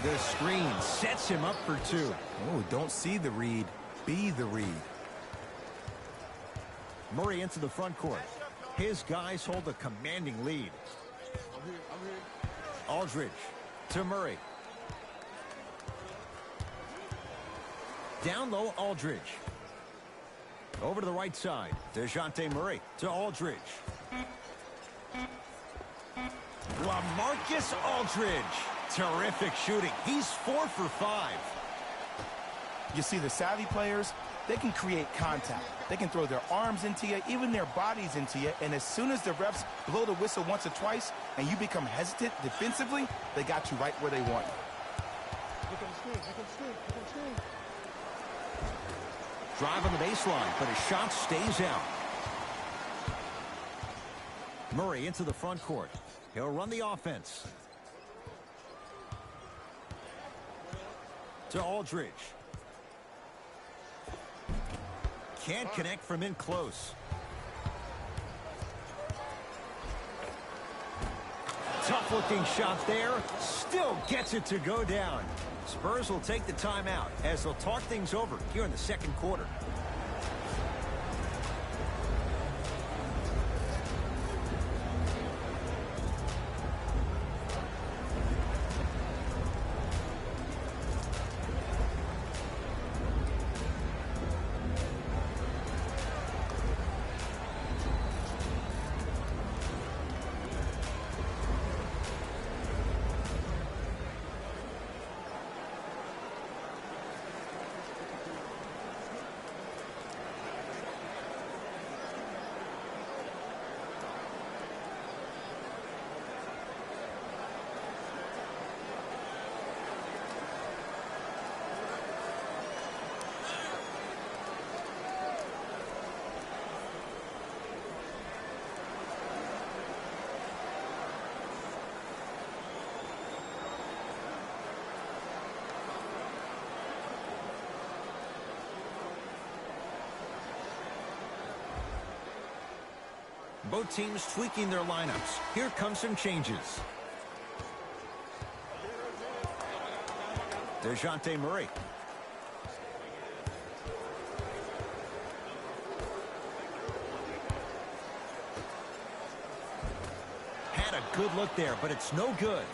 The screen sets him up for two. Oh, don't see the read. Be the read. Murray into the front court. His guys hold a commanding lead. Aldridge to Murray. Down low, Aldridge. Over to the right side. DeJounte Murray to Aldridge. LaMarcus Aldridge. Terrific shooting. He's 4 for 5. You see, the savvy players, they can create contact. They can throw their arms into you, even their bodies into you, and as soon as the refs blow the whistle once or twice and you become hesitant defensively, they got you right where they want you. Drive on the baseline, but his shot stays out. Murray into the front court. He'll run the offense. To Aldridge. Can't connect from in close. Tough-looking shot there. Still gets it to go down. Spurs will take the timeout as they'll talk things over here in the second quarter. Both teams tweaking their lineups. Here come some changes. DeJounte Murray. Had a good look there, but it's no good.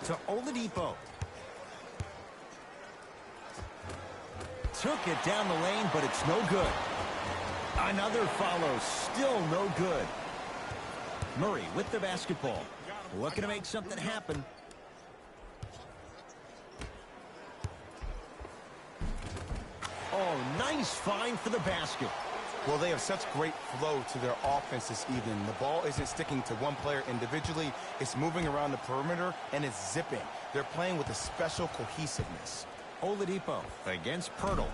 To Oladipo. Took it down the lane, but it's no good. Another follow, still no good. Murray with the basketball. Looking to make something happen. Oh, nice find for the basket. Well, they have such great flow to their offense this evening. The ball isn't sticking to one player individually. It's moving around the perimeter, and it's zipping. They're playing with a special cohesiveness. Oladipo against Pirtle.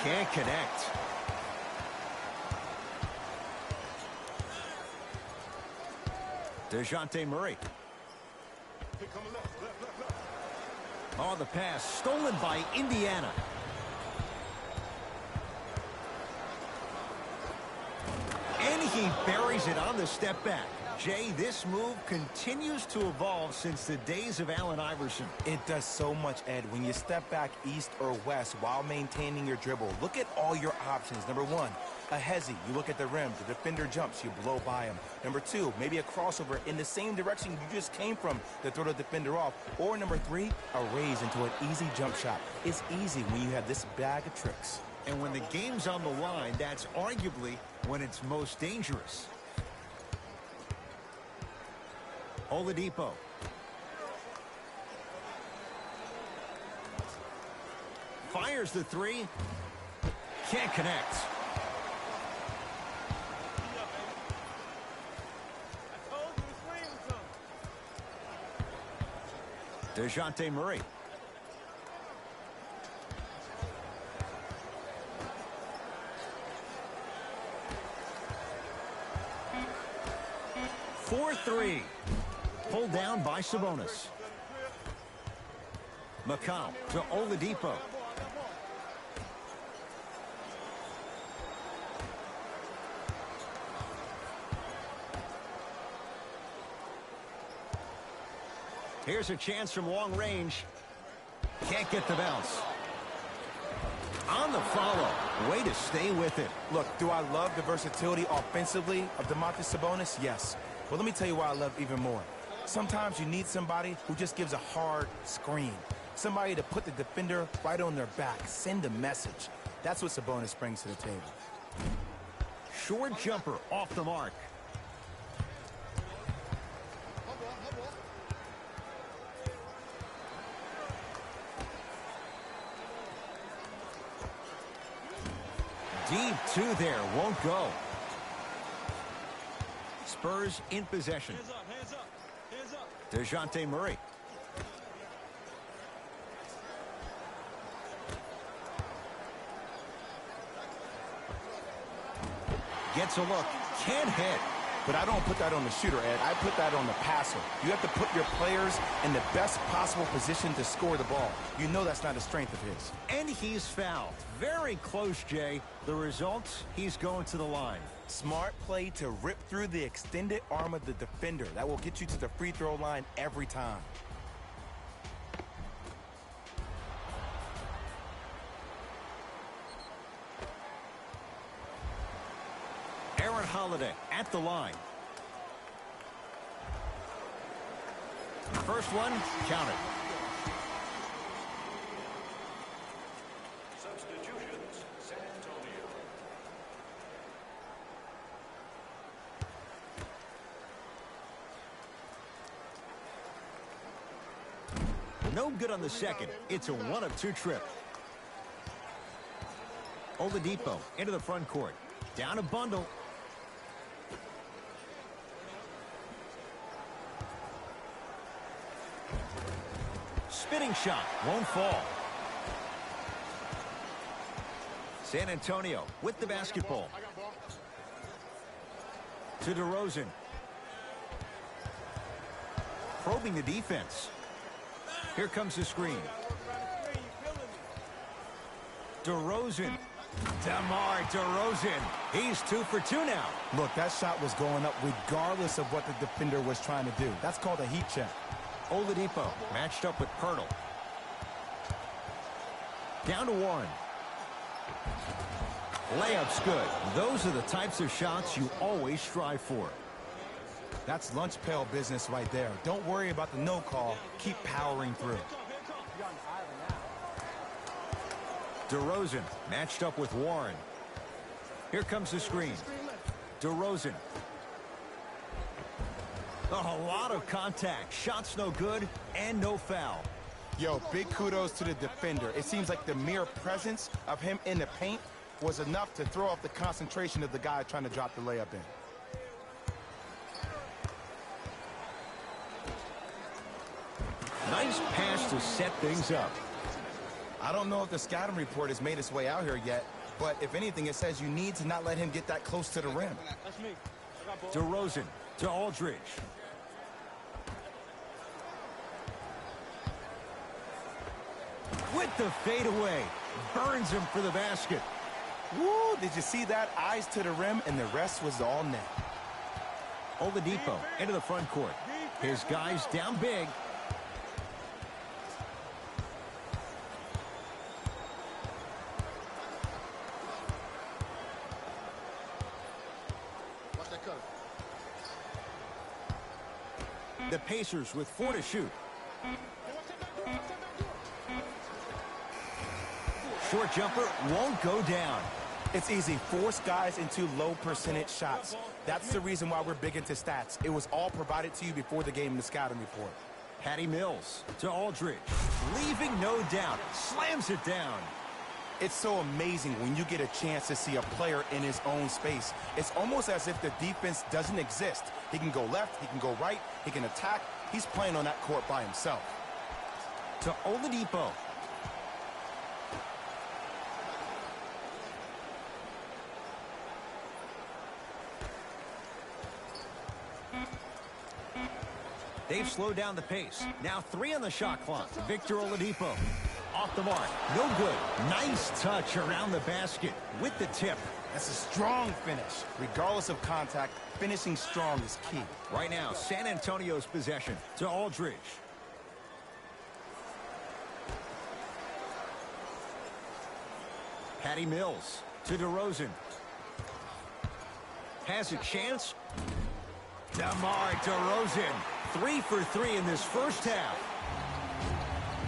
Can't connect. DeJounte Murray. Oh, the pass stolen by Indiana. And he buries it on the step back. Jay, this move continues to evolve since the days of Allen Iverson. It does so much, Ed. When you step back east or west while maintaining your dribble, look at all your options. Number one, a hezzy. You look at the rim. The defender jumps. You blow by him. Number two, maybe a crossover in the same direction you just came from to throw the defender off. Or number three, a raise into an easy jump shot. It's easy when you have this bag of tricks. And when the game's on the line, that's arguably when it's most dangerous. Oladipo. Fires the three. Can't connect. DeJounte Murray. For three. Pulled down by Sabonis. McCall to Oladipo. Here's a chance from long range. Can't get the bounce. On the follow. Way to stay with it. Look, do I love the versatility offensively of Domantas Sabonis? Yes. Well, let me tell you why I love even more. Sometimes you need somebody who just gives a hard screen. Somebody to put the defender right on their back. Send a message. That's what Sabonis brings to the table. Short jumper off the mark. Deep two there, won't go. Spurs in possession. Hands up, hands up. DeJounte Murray. Gets a look, can't hit. But I don't put that on the shooter, Ed. I put that on the passer. You have to put your players in the best possible position to score the ball. You know that's not a strength of his. And he's fouled. Very close, Jay. The result, he's going to the line. Smart play to rip through the extended arm of the defender. That will get you to the free throw line every time. Aaron Holiday at the line. First one, counted. Substitutions, San Antonio. No good on the second. It's a 1-of-2 trip. Oladipo into the front court. Down a bundle. Spinning shot. Won't fall. San Antonio with the basketball. To DeRozan. Probing the defense. Here comes the screen. DeRozan. DeMar DeRozan. He's 2 for 2 now. Look, that shot was going up regardless of what the defender was trying to do. That's called a heat check. Oladipo matched up with Pirtle. Down to 1. Layup's good. Those are the types of shots you always strive for. That's lunch pail business right there. Don't worry about the no call. Keep powering through. DeRozan matched up with Warren. Here comes the screen. DeRozan. A lot of contact. Shots no good and no foul. Yo, big kudos to the defender. It seems like the mere presence of him in the paint was enough to throw off the concentration of the guy trying to drop the layup in. Nice pass to set things up. I don't know if the scouting report has made its way out here yet, but if anything, it says you need to not let him get that close to the rim. That's me. DeRozan to Aldridge. With the fadeaway. Burns him for the basket. Woo, did you see that? Eyes to the rim, and the rest was all net. Oladipo into the front court. His guys down big. The Pacers with 4 to shoot. Short jumper won't go down. It's easy. Force guys into low percentage shots. That's the reason why we're big into stats. It was all provided to you before the game in the scouting report. Patty Mills to Aldridge. Leaving no doubt. Slams it down. It's so amazing when you get a chance to see a player in his own space. It's almost as if the defense doesn't exist. He can go left, he can go right, he can attack. He's playing on that court by himself. To Oladipo. They've slowed down the pace. Now 3 on the shot clock. Victor Oladipo. Off the mark. No good. Nice touch around the basket with the tip. That's a strong finish. Regardless of contact, finishing strong is key. Right now, San Antonio's possession to Aldridge. Patty Mills to DeRozan. Has a chance. DeMar DeRozan. 3 for 3 in this first half.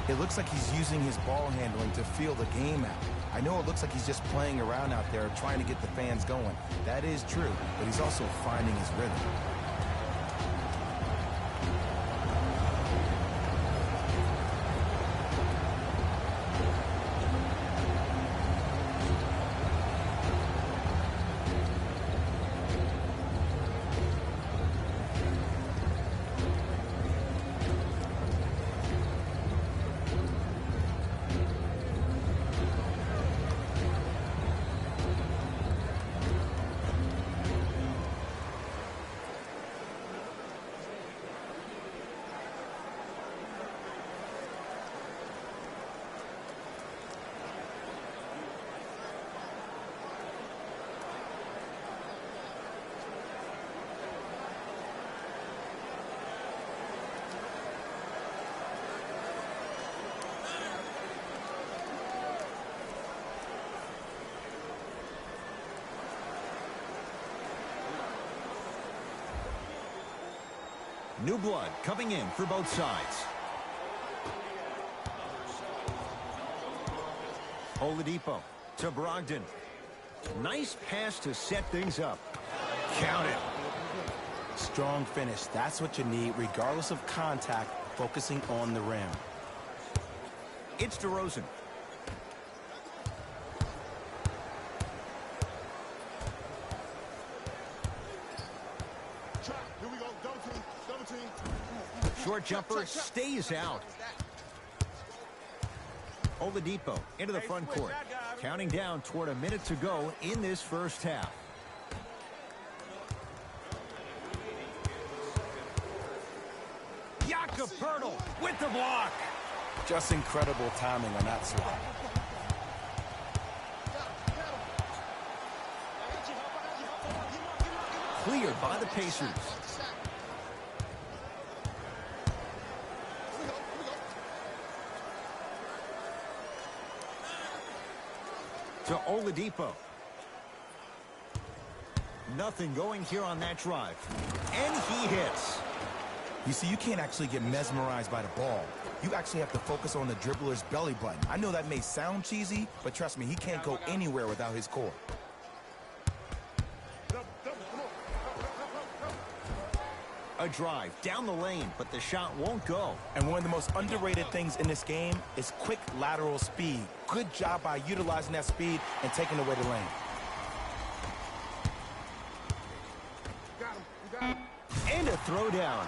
It looks like he's using his ball handling to feel the game out. I know it looks like he's just playing around out there trying to get the fans going. That is true, but he's also finding his rhythm. New blood coming in for both sides. Oladipo to Brogdon. Nice pass to set things up. Count it. Strong finish. That's what you need, regardless of contact, focusing on the rim. It's DeRozan. Here we go. Double team. Double team. Short jumper stays out. Oladipo into the front court. Counting down toward a minute to go in this first half. Jakob Poeltl with the block. Just incredible timing on that swap. Cleared by the Pacers. To Oladipo. Nothing going here on that drive. And he hits. You see, you can't actually get mesmerized by the ball. You actually have to focus on the dribbler's belly button. I know that may sound cheesy, but trust me, he can't go anywhere without his core. A drive down the lane, but the shot won't go. And one of the most underrated things in this game is quick lateral speed. Good job by utilizing that speed and taking away the lane. And a throwdown.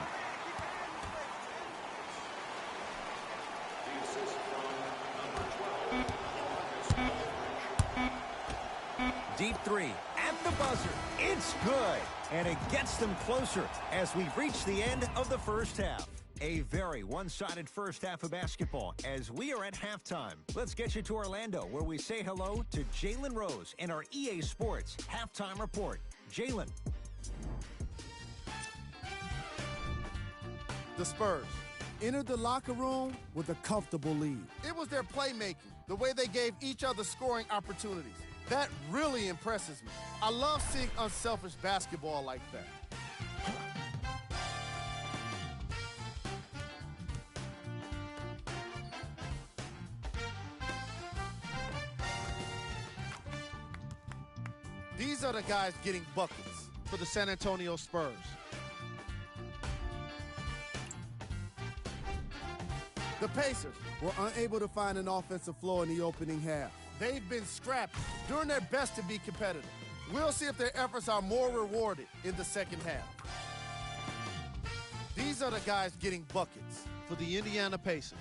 Deep three at the buzzer. It's good. And it gets them closer as we reach the end of the first half. A very one-sided first half of basketball as we are at halftime. Let's get you to Orlando where we say hello to Jalen Rose in our EA Sports Halftime Report. Jalen. The Spurs entered the locker room with a comfortable lead. It was their playmaking, the way they gave each other scoring opportunities. That really impresses me. I love seeing unselfish basketball like that. These are the guys getting buckets for the San Antonio Spurs. The Pacers were unable to find an offensive flow in the opening half. They've been scrappy, doing their best to be competitive. We'll see if their efforts are more rewarded in the second half. These are the guys getting buckets for the Indiana Pacers.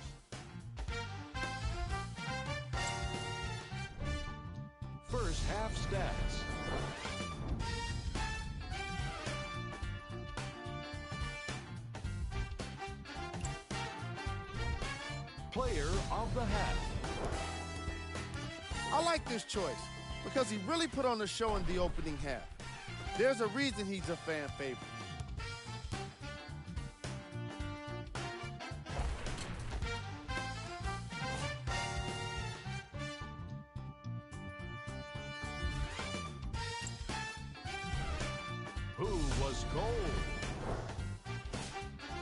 First half stats. Player of the half. I like this choice because he really put on a show in the opening half. There's a reason he's a fan favorite. Who was gold?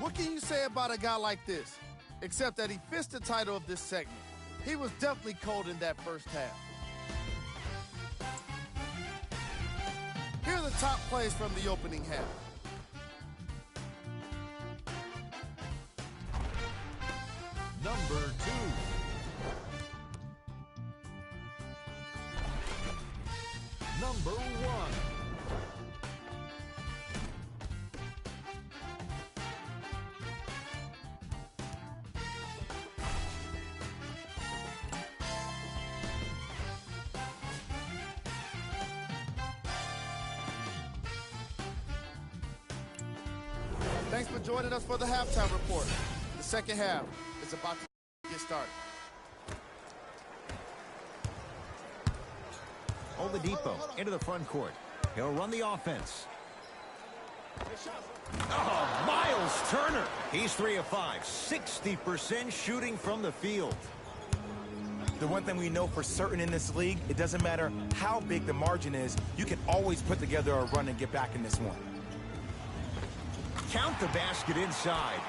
What can you say about a guy like this? except that he fits the title of this segment. He was definitely cold in that first half. Here are the top plays from the opening half. Number 2. Number 1. Thanks for joining us for the halftime report. The second half is about to get started. Oladipo into the front court. He'll run the offense. Oh, Miles Turner. He's 3 of 5. 60% shooting from the field. The one thing we know for certain in this league, it doesn't matter how big the margin is, you can always put together a run and get back in this one. Count the basket inside.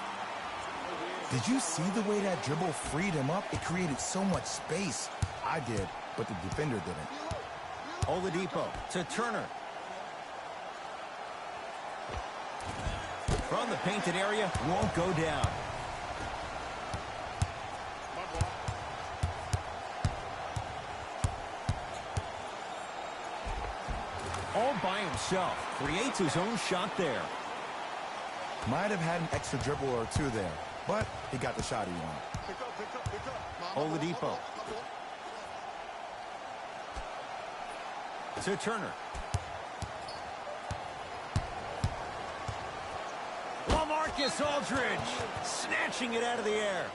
Did you see the way that dribble freed him up? It created so much space. I did, but the defender didn't. Oladipo to Turner. From the painted area, won't go down. All by himself, creates his own shot there. Might have had an extra dribble or two there, but he got the shot he wanted. Oladipo. To Turner. LaMarcus Aldridge snatching it out of the air.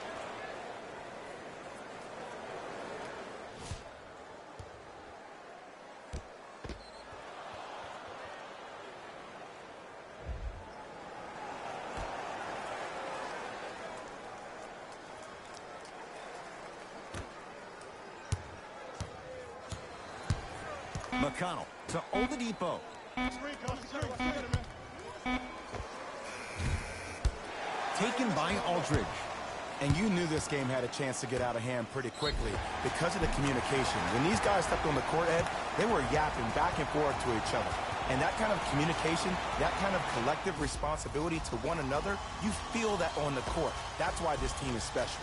McConnell to Oladipo. Taken by Aldridge. And you knew this game had a chance to get out of hand pretty quickly because of the communication. When these guys stepped on the court, Ed, they were yapping back and forth to each other. And that kind of communication, that kind of collective responsibility to one another, you feel that on the court. That's why this team is special.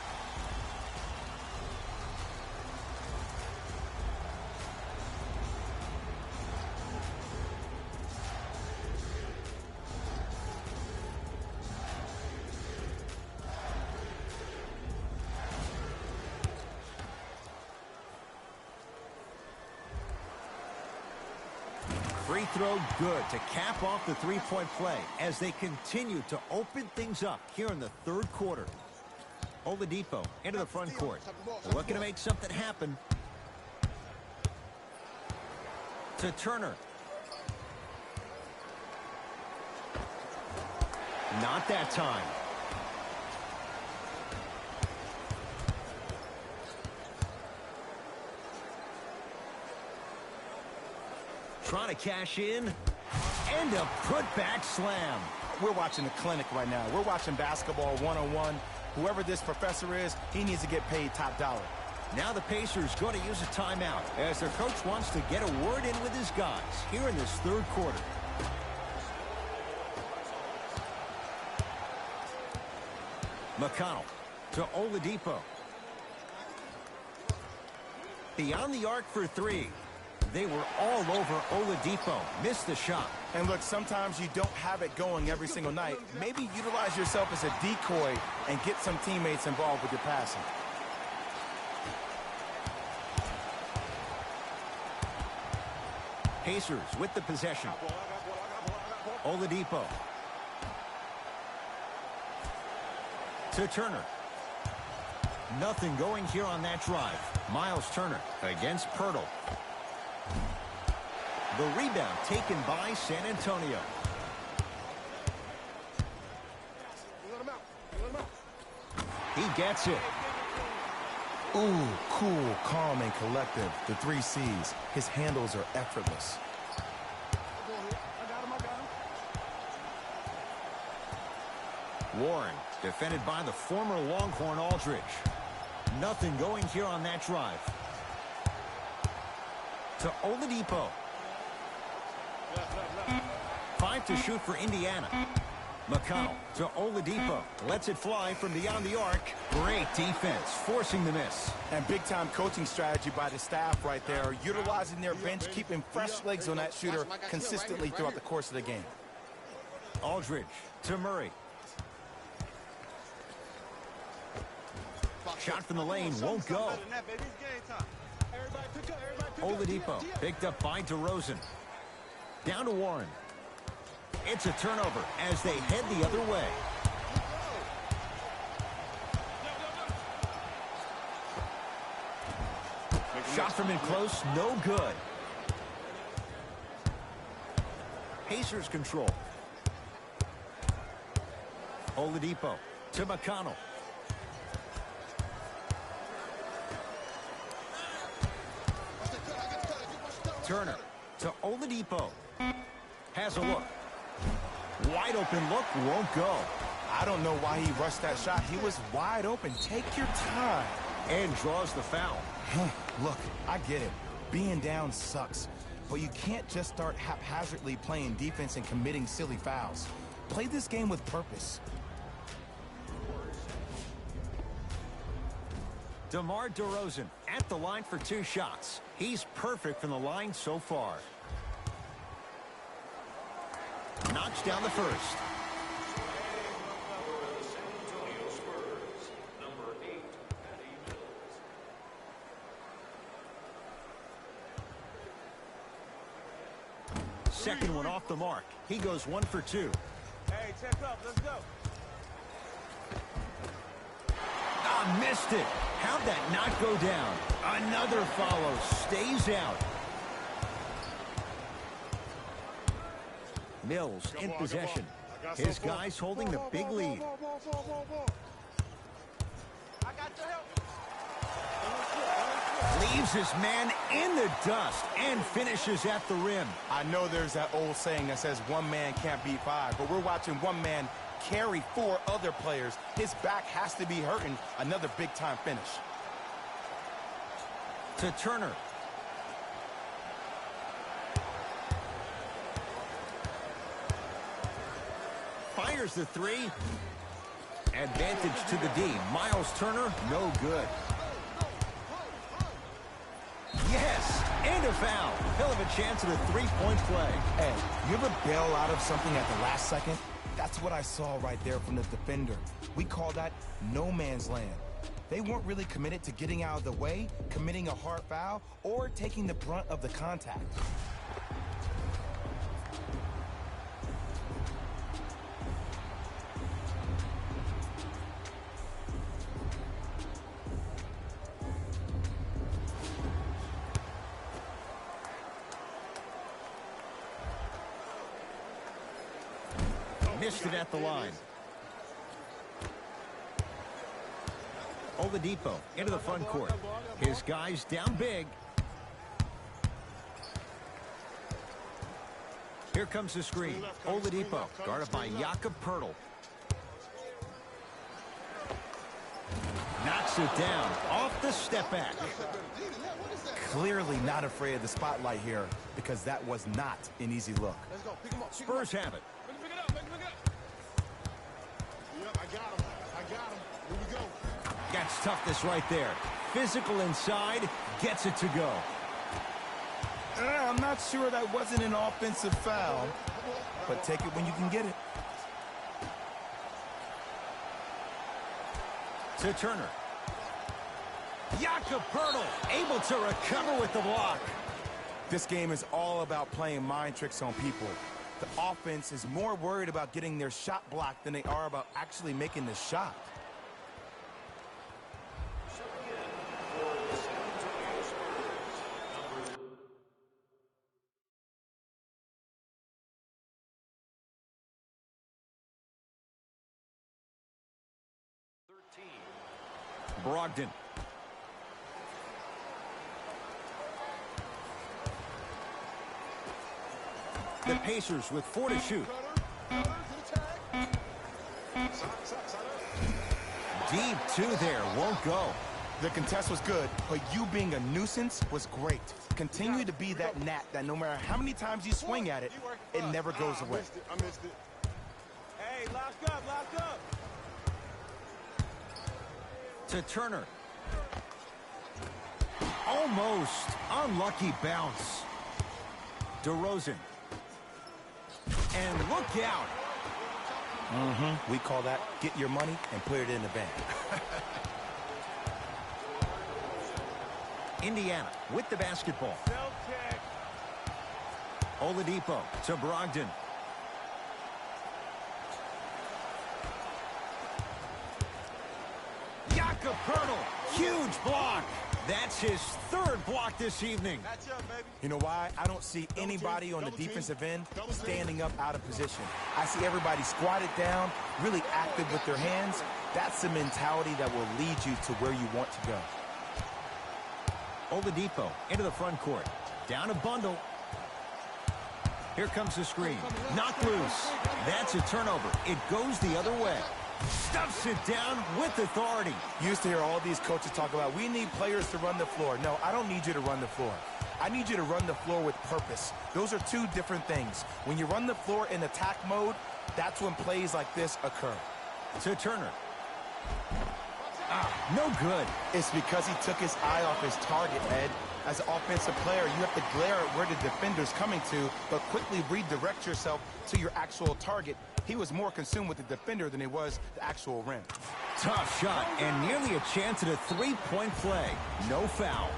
Free throw good to cap off the three-point play as they continue to open things up here in the third quarter. Oladipo into the front court. Looking to make something happen. To Turner. Not that time. Trying to cash in, and a put-back slam. We're watching a clinic right now. We're watching basketball one-on-one. Whoever this professor is, he needs to get paid top dollar. Now the Pacers going to use a timeout as their coach wants to get a word in with his guys here in this third quarter. McConnell to Oladipo. Beyond the arc for three. They were all over Oladipo. Missed the shot. And look, sometimes you don't have it going every single night. Maybe utilize yourself as a decoy and get some teammates involved with your passing. Pacers with the possession. Oladipo. To Turner. Nothing going here on that drive. Miles Turner against Pirtle. The rebound taken by San Antonio. He gets it. Ooh, cool, calm, and collective. The 3 C's. His handles are effortless. Warren, defended by the former Longhorn Aldridge. Nothing going here on that drive. To Oladipo. 5 to shoot for Indiana. McConnell to Oladipo. Lets it fly from beyond the arc. Great defense, forcing the miss. And big-time coaching strategy by the staff right there, utilizing their bench, keeping fresh legs on that shooter consistently throughout the course of the game. Aldridge to Murray. Shot from the lane won't go. Oladipo picked up by DeRozan. Down to Warren. It's a turnover as they head the other way. Shot from in close, no good. Pacers control. Oladipo to McConnell. Turner to Oladipo. Has a look. Wide open look, won't go. I don't know why he rushed that shot. He was wide open. Take your time. And draws the foul. Look, I get it. Being down sucks. But you can't just start haphazardly playing defense and committing silly fouls. Play this game with purpose. DeMar DeRozan at the line for 2 shots. He's perfect from the line so far. Knocks down the first. Second one off the mark. He goes 1 for 2. Hey, check up. Let's go. Ah, missed it. How'd that not go down? Another follow. Stays out. Mills in possession. His guys holding the big lead. Leaves his man in the dust and finishes at the rim. I know there's that old saying that says one man can't beat 5, but we're watching one man carry 4 other players. His back has to be hurting. Another big-time finish. To Turner. Fires the 3. Advantage to the D. Miles Turner, no good. Yes, and a foul. He'll have a chance at a 3-point play. Hey, you ever bail out of something at the last second? That's what I saw right there from the defender. We call that no man's land. They weren't really committed to getting out of the way, committing a hard foul, or taking the brunt of the contact. Missed it at the line. Oladipo into the front court. His guys down big. Here comes the screen. Oladipo guarded by Jakob Poeltl. Knocks it down off the step back. Clearly not afraid of the spotlight here because that was not an easy look. Spurs have it. That's toughness right there. Physical inside, gets it to go. I'm not sure that wasn't an offensive foul, but take it when you can get it. To Turner. Jakob Poeltl able to recover with the block. This game is all about playing mind tricks on people. The offense is more worried about getting their shot blocked than they are about actually making the shot. Brogdon. The Pacers with 4 to shoot. Deep two there, won't go. The contest was good, but you being a nuisance was great. Continue to be that gnat that no matter how many times you swing at it, it never goes away. I missed it. Hey, lock up, lock up. To Turner. Almost unlucky bounce. DeRozan. And look out. We call that get your money and put it in the bank. Indiana with the basketball. Oladipo to Brogdon. Jakob Poeltl, huge block. That's his third block this evening. You know why? I don't see anybody on the defensive end standing up out of position. I see everybody squatted down, really active with their hands. That's the mentality that will lead you to where you want to go. Oladipo into the front court. Down a bundle. Here comes the screen. Knocked loose. That's a turnover. It goes the other way. Stuffs it down with authority. You used to hear all these coaches talk about, we need players to run the floor. No, I don't need you to run the floor. I need you to run the floor with purpose. Those are two different things. When you run the floor in attack mode, that's when plays like this occur. To Turner. No good. It's because he took his eye off his target, Ed. As an offensive player, you have to glare at where the defender's coming to, but quickly redirect yourself to your actual target. He was more consumed with the defender than he was the actual rim. Tough shot and nearly a chance at a three-point play. No foul.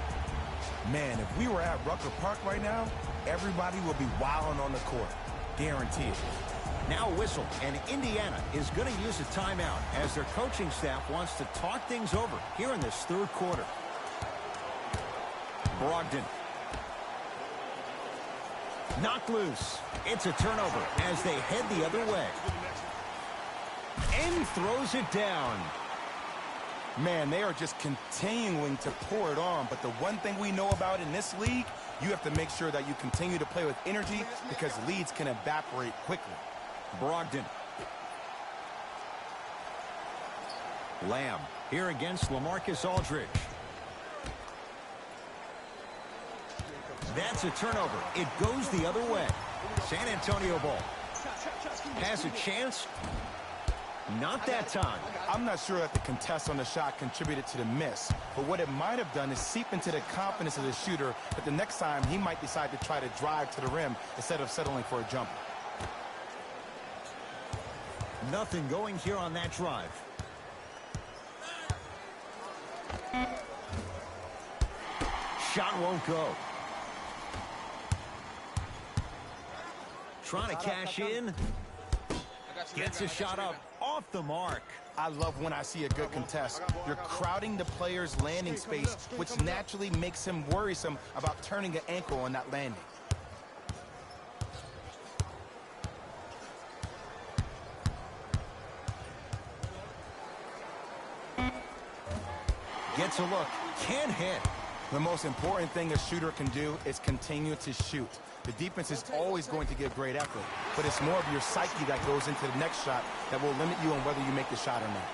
Man, if we were at Rucker Park right now, everybody would be wilding on the court. Guaranteed. Now a whistle, and Indiana is going to use a timeout as their coaching staff wants to talk things over here in this third quarter. Brogdon. Knocked loose. It's a turnover as they head the other way. And throws it down. Man, they are just continuing to pour it on. But the one thing we know about in this league, you have to make sure that you continue to play with energy because leads can evaporate quickly. Brogdon. Lamb here against LaMarcus Aldridge. That's a turnover. It goes the other way. San Antonio ball. Has a chance. Not that time. I'm not sure that the contest on the shot contributed to the miss, but what it might have done is seep into the confidence of the shooter, but the next time he might decide to try to drive to the rim instead of settling for a jumper. Nothing going here on that drive. Shot won't go. Trying to cash in. Gets a shot up off the mark. I love when I see a good contest. You're crowding the player's landing space, which naturally makes him worrisome about turning an ankle on that landing. Gets a look. Can't hit. The most important thing a shooter can do is continue to shoot. The defense is always going to give great effort, but it's more of your psyche that goes into the next shot that will limit you on whether you make the shot or not.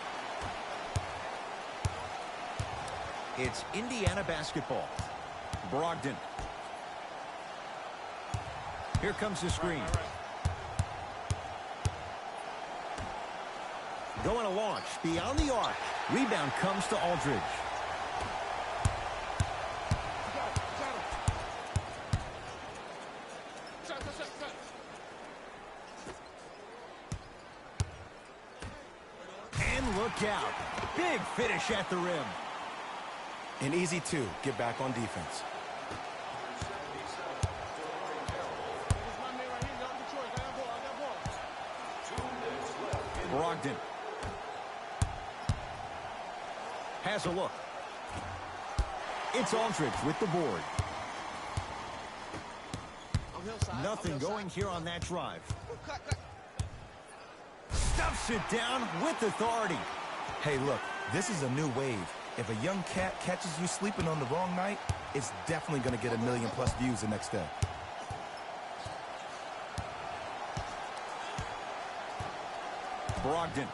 It's Indiana basketball. Brogdon. Here comes the screen. Going to launch beyond the arc. Rebound comes to Aldridge. And look out. Big finish at the rim. An easy two. Get back on defense. Brogdon. Has a look. It's Aldridge with the board. Nothing going here on that drive. Stuffs it down with authority. Hey, look, this is a new wave. If a young cat catches you sleeping on the wrong night, it's definitely going to get 1 million+ views the next day. Brogdon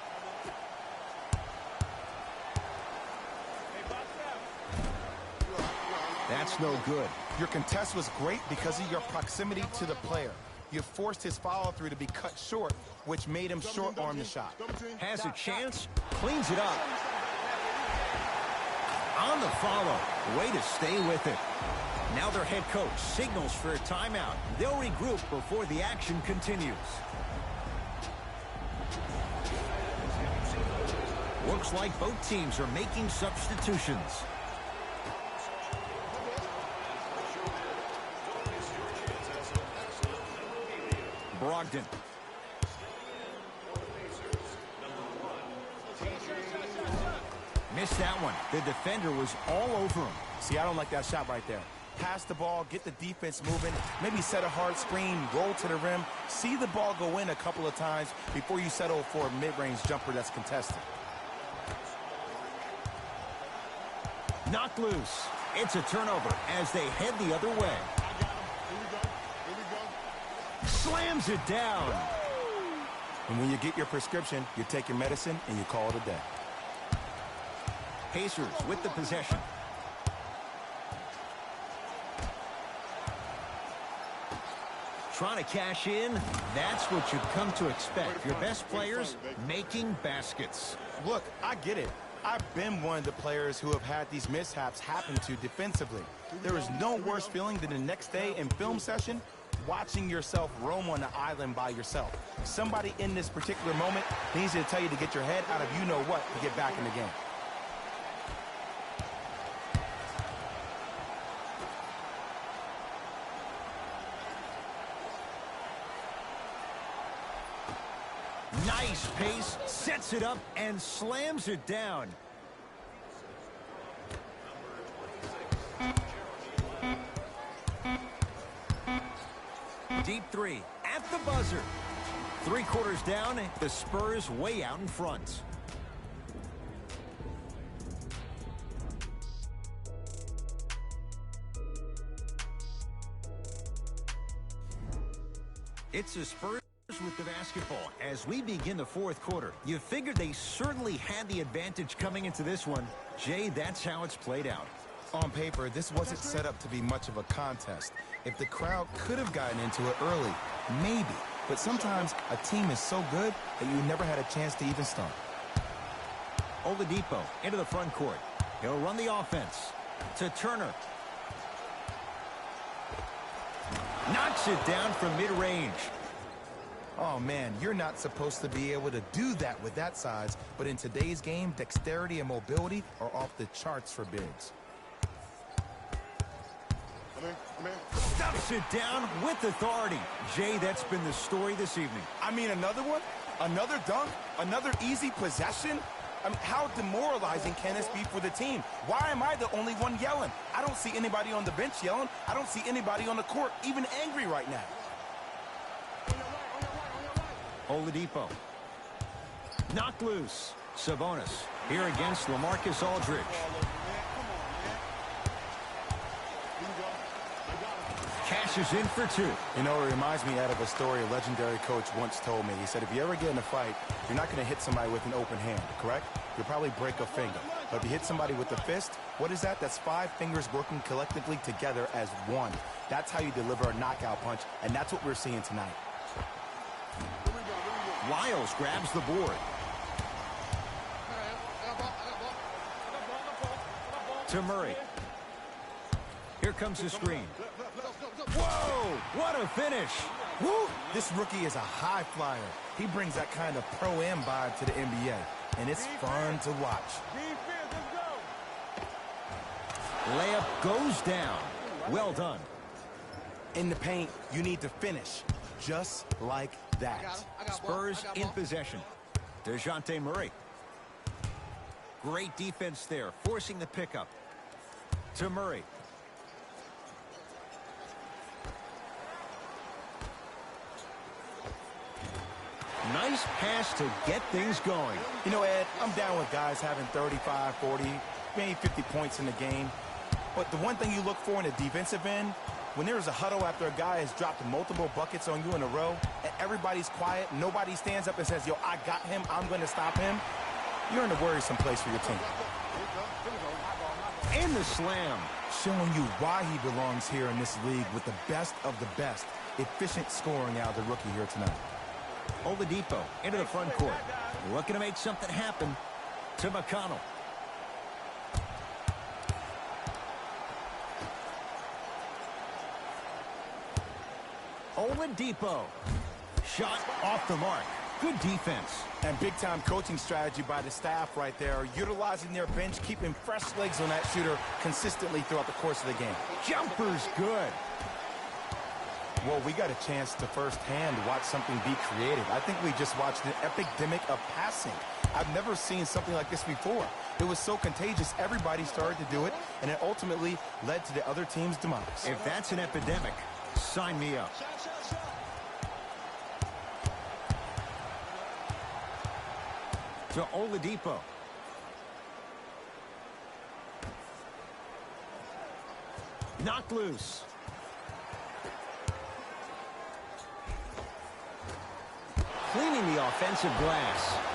That's no good. Your contest was great because of your proximity to the player. You forced his follow-through to be cut short, which made him short-arm the shot. Has a chance, cleans it up. On the follow, way to stay with it. Now their head coach signals for a timeout. They'll regroup before the action continues. Looks like both teams are making substitutions. Brogdon. Missed that one. The defender was all over him. See, I don't like that shot right there. Pass the ball, get the defense moving, maybe set a hard screen, roll to the rim, see the ball go in a couple of times before you settle for a mid-range jumper that's contested. Knocked loose. It's a turnover as they head the other way. Slams it down. And when you get your prescription, you take your medicine and you call it a day. Pacers with the possession. Trying to cash in. That's what you've come to expect. Your best players making baskets. Look, I get it. I've been one of the players who have had these mishaps happen to defensively. There is no worse feeling than the next day in film session watching yourself roam on the island by yourself. Somebody in this particular moment needs to tell you to get your head out of you-know-what to get back in the game. Nice pace, sets it up, and slams it down. Deep three at the buzzer. 3 quarters down, the Spurs way out in front. It's the Spurs with the basketball as we begin the 4th quarter. You figured they certainly had the advantage coming into this one. Jay, that's how it's played out. On paper, this wasn't set up to be much of a contest. If the crowd could have gotten into it early, maybe. But sometimes a team is so good that you never had a chance to even start. Oladipo into the front court. He'll run the offense to Turner. Knocks it down from mid-range. Oh, man, you're not supposed to be able to do that with that size, but in today's game, dexterity and mobility are off the charts for bigs. Stuffs it down with authority. Jay, that's been the story this evening. I mean, another one? Another dunk? Another easy possession? I mean, how demoralizing can this be for the team? Why am I the only one yelling? I don't see anybody on the bench yelling. I don't see anybody on the court even angry right now. Oladipo. Knocked loose. Sabonis here against LaMarcus Aldridge. Cashes in for 2. You know, it reminds me out of a story a legendary coach once told me. He said, if you ever get in a fight, you're not going to hit somebody with an open hand, correct? You'll probably break a finger. But if you hit somebody with a fist, what is that? That's 5 fingers working collectively together as one. That's how you deliver a knockout punch, and that's what we're seeing tonight. Lyles grabs the board. To Murray. Here comes the screen. Whoa! What a finish! Woo! This rookie is a high flyer. He brings that kind of pro-am vibe to the NBA, and it's fun to watch. Layup goes down. Well done. In the paint, you need to finish, just like that. Spurs in possession. DeJounte Murray. Great defense there, forcing the pickup. To Murray. Nice pass to get things going. You know, Ed, I'm down with guys having 35, 40, maybe 50 points in the game. But the one thing you look for in a defensive end, when there's a huddle after a guy has dropped multiple buckets on you in a row, and everybody's quiet, nobody stands up and says, yo, I got him, I'm going to stop him, you're in a worrisome place for your team. And the slam. showing you why he belongs here in this league with the best of the best. Efficient scoring out of the rookie here tonight. Oladipo into the front court. Looking to make something happen to McConnell. Oladipo. Shot off the mark. Good defense. And big-time coaching strategy by the staff right there, utilizing their bench, keeping fresh legs on that shooter consistently throughout the course of the game. Jumper's good. Well, we got a chance to firsthand watch something be created. I think we just watched an epidemic of passing. I've never seen something like this before. It was so contagious, everybody started to do it, and it ultimately led to the other team's demise. If that's an epidemic, sign me up. To Oladipo. Knocked loose. Cleaning the offensive glass.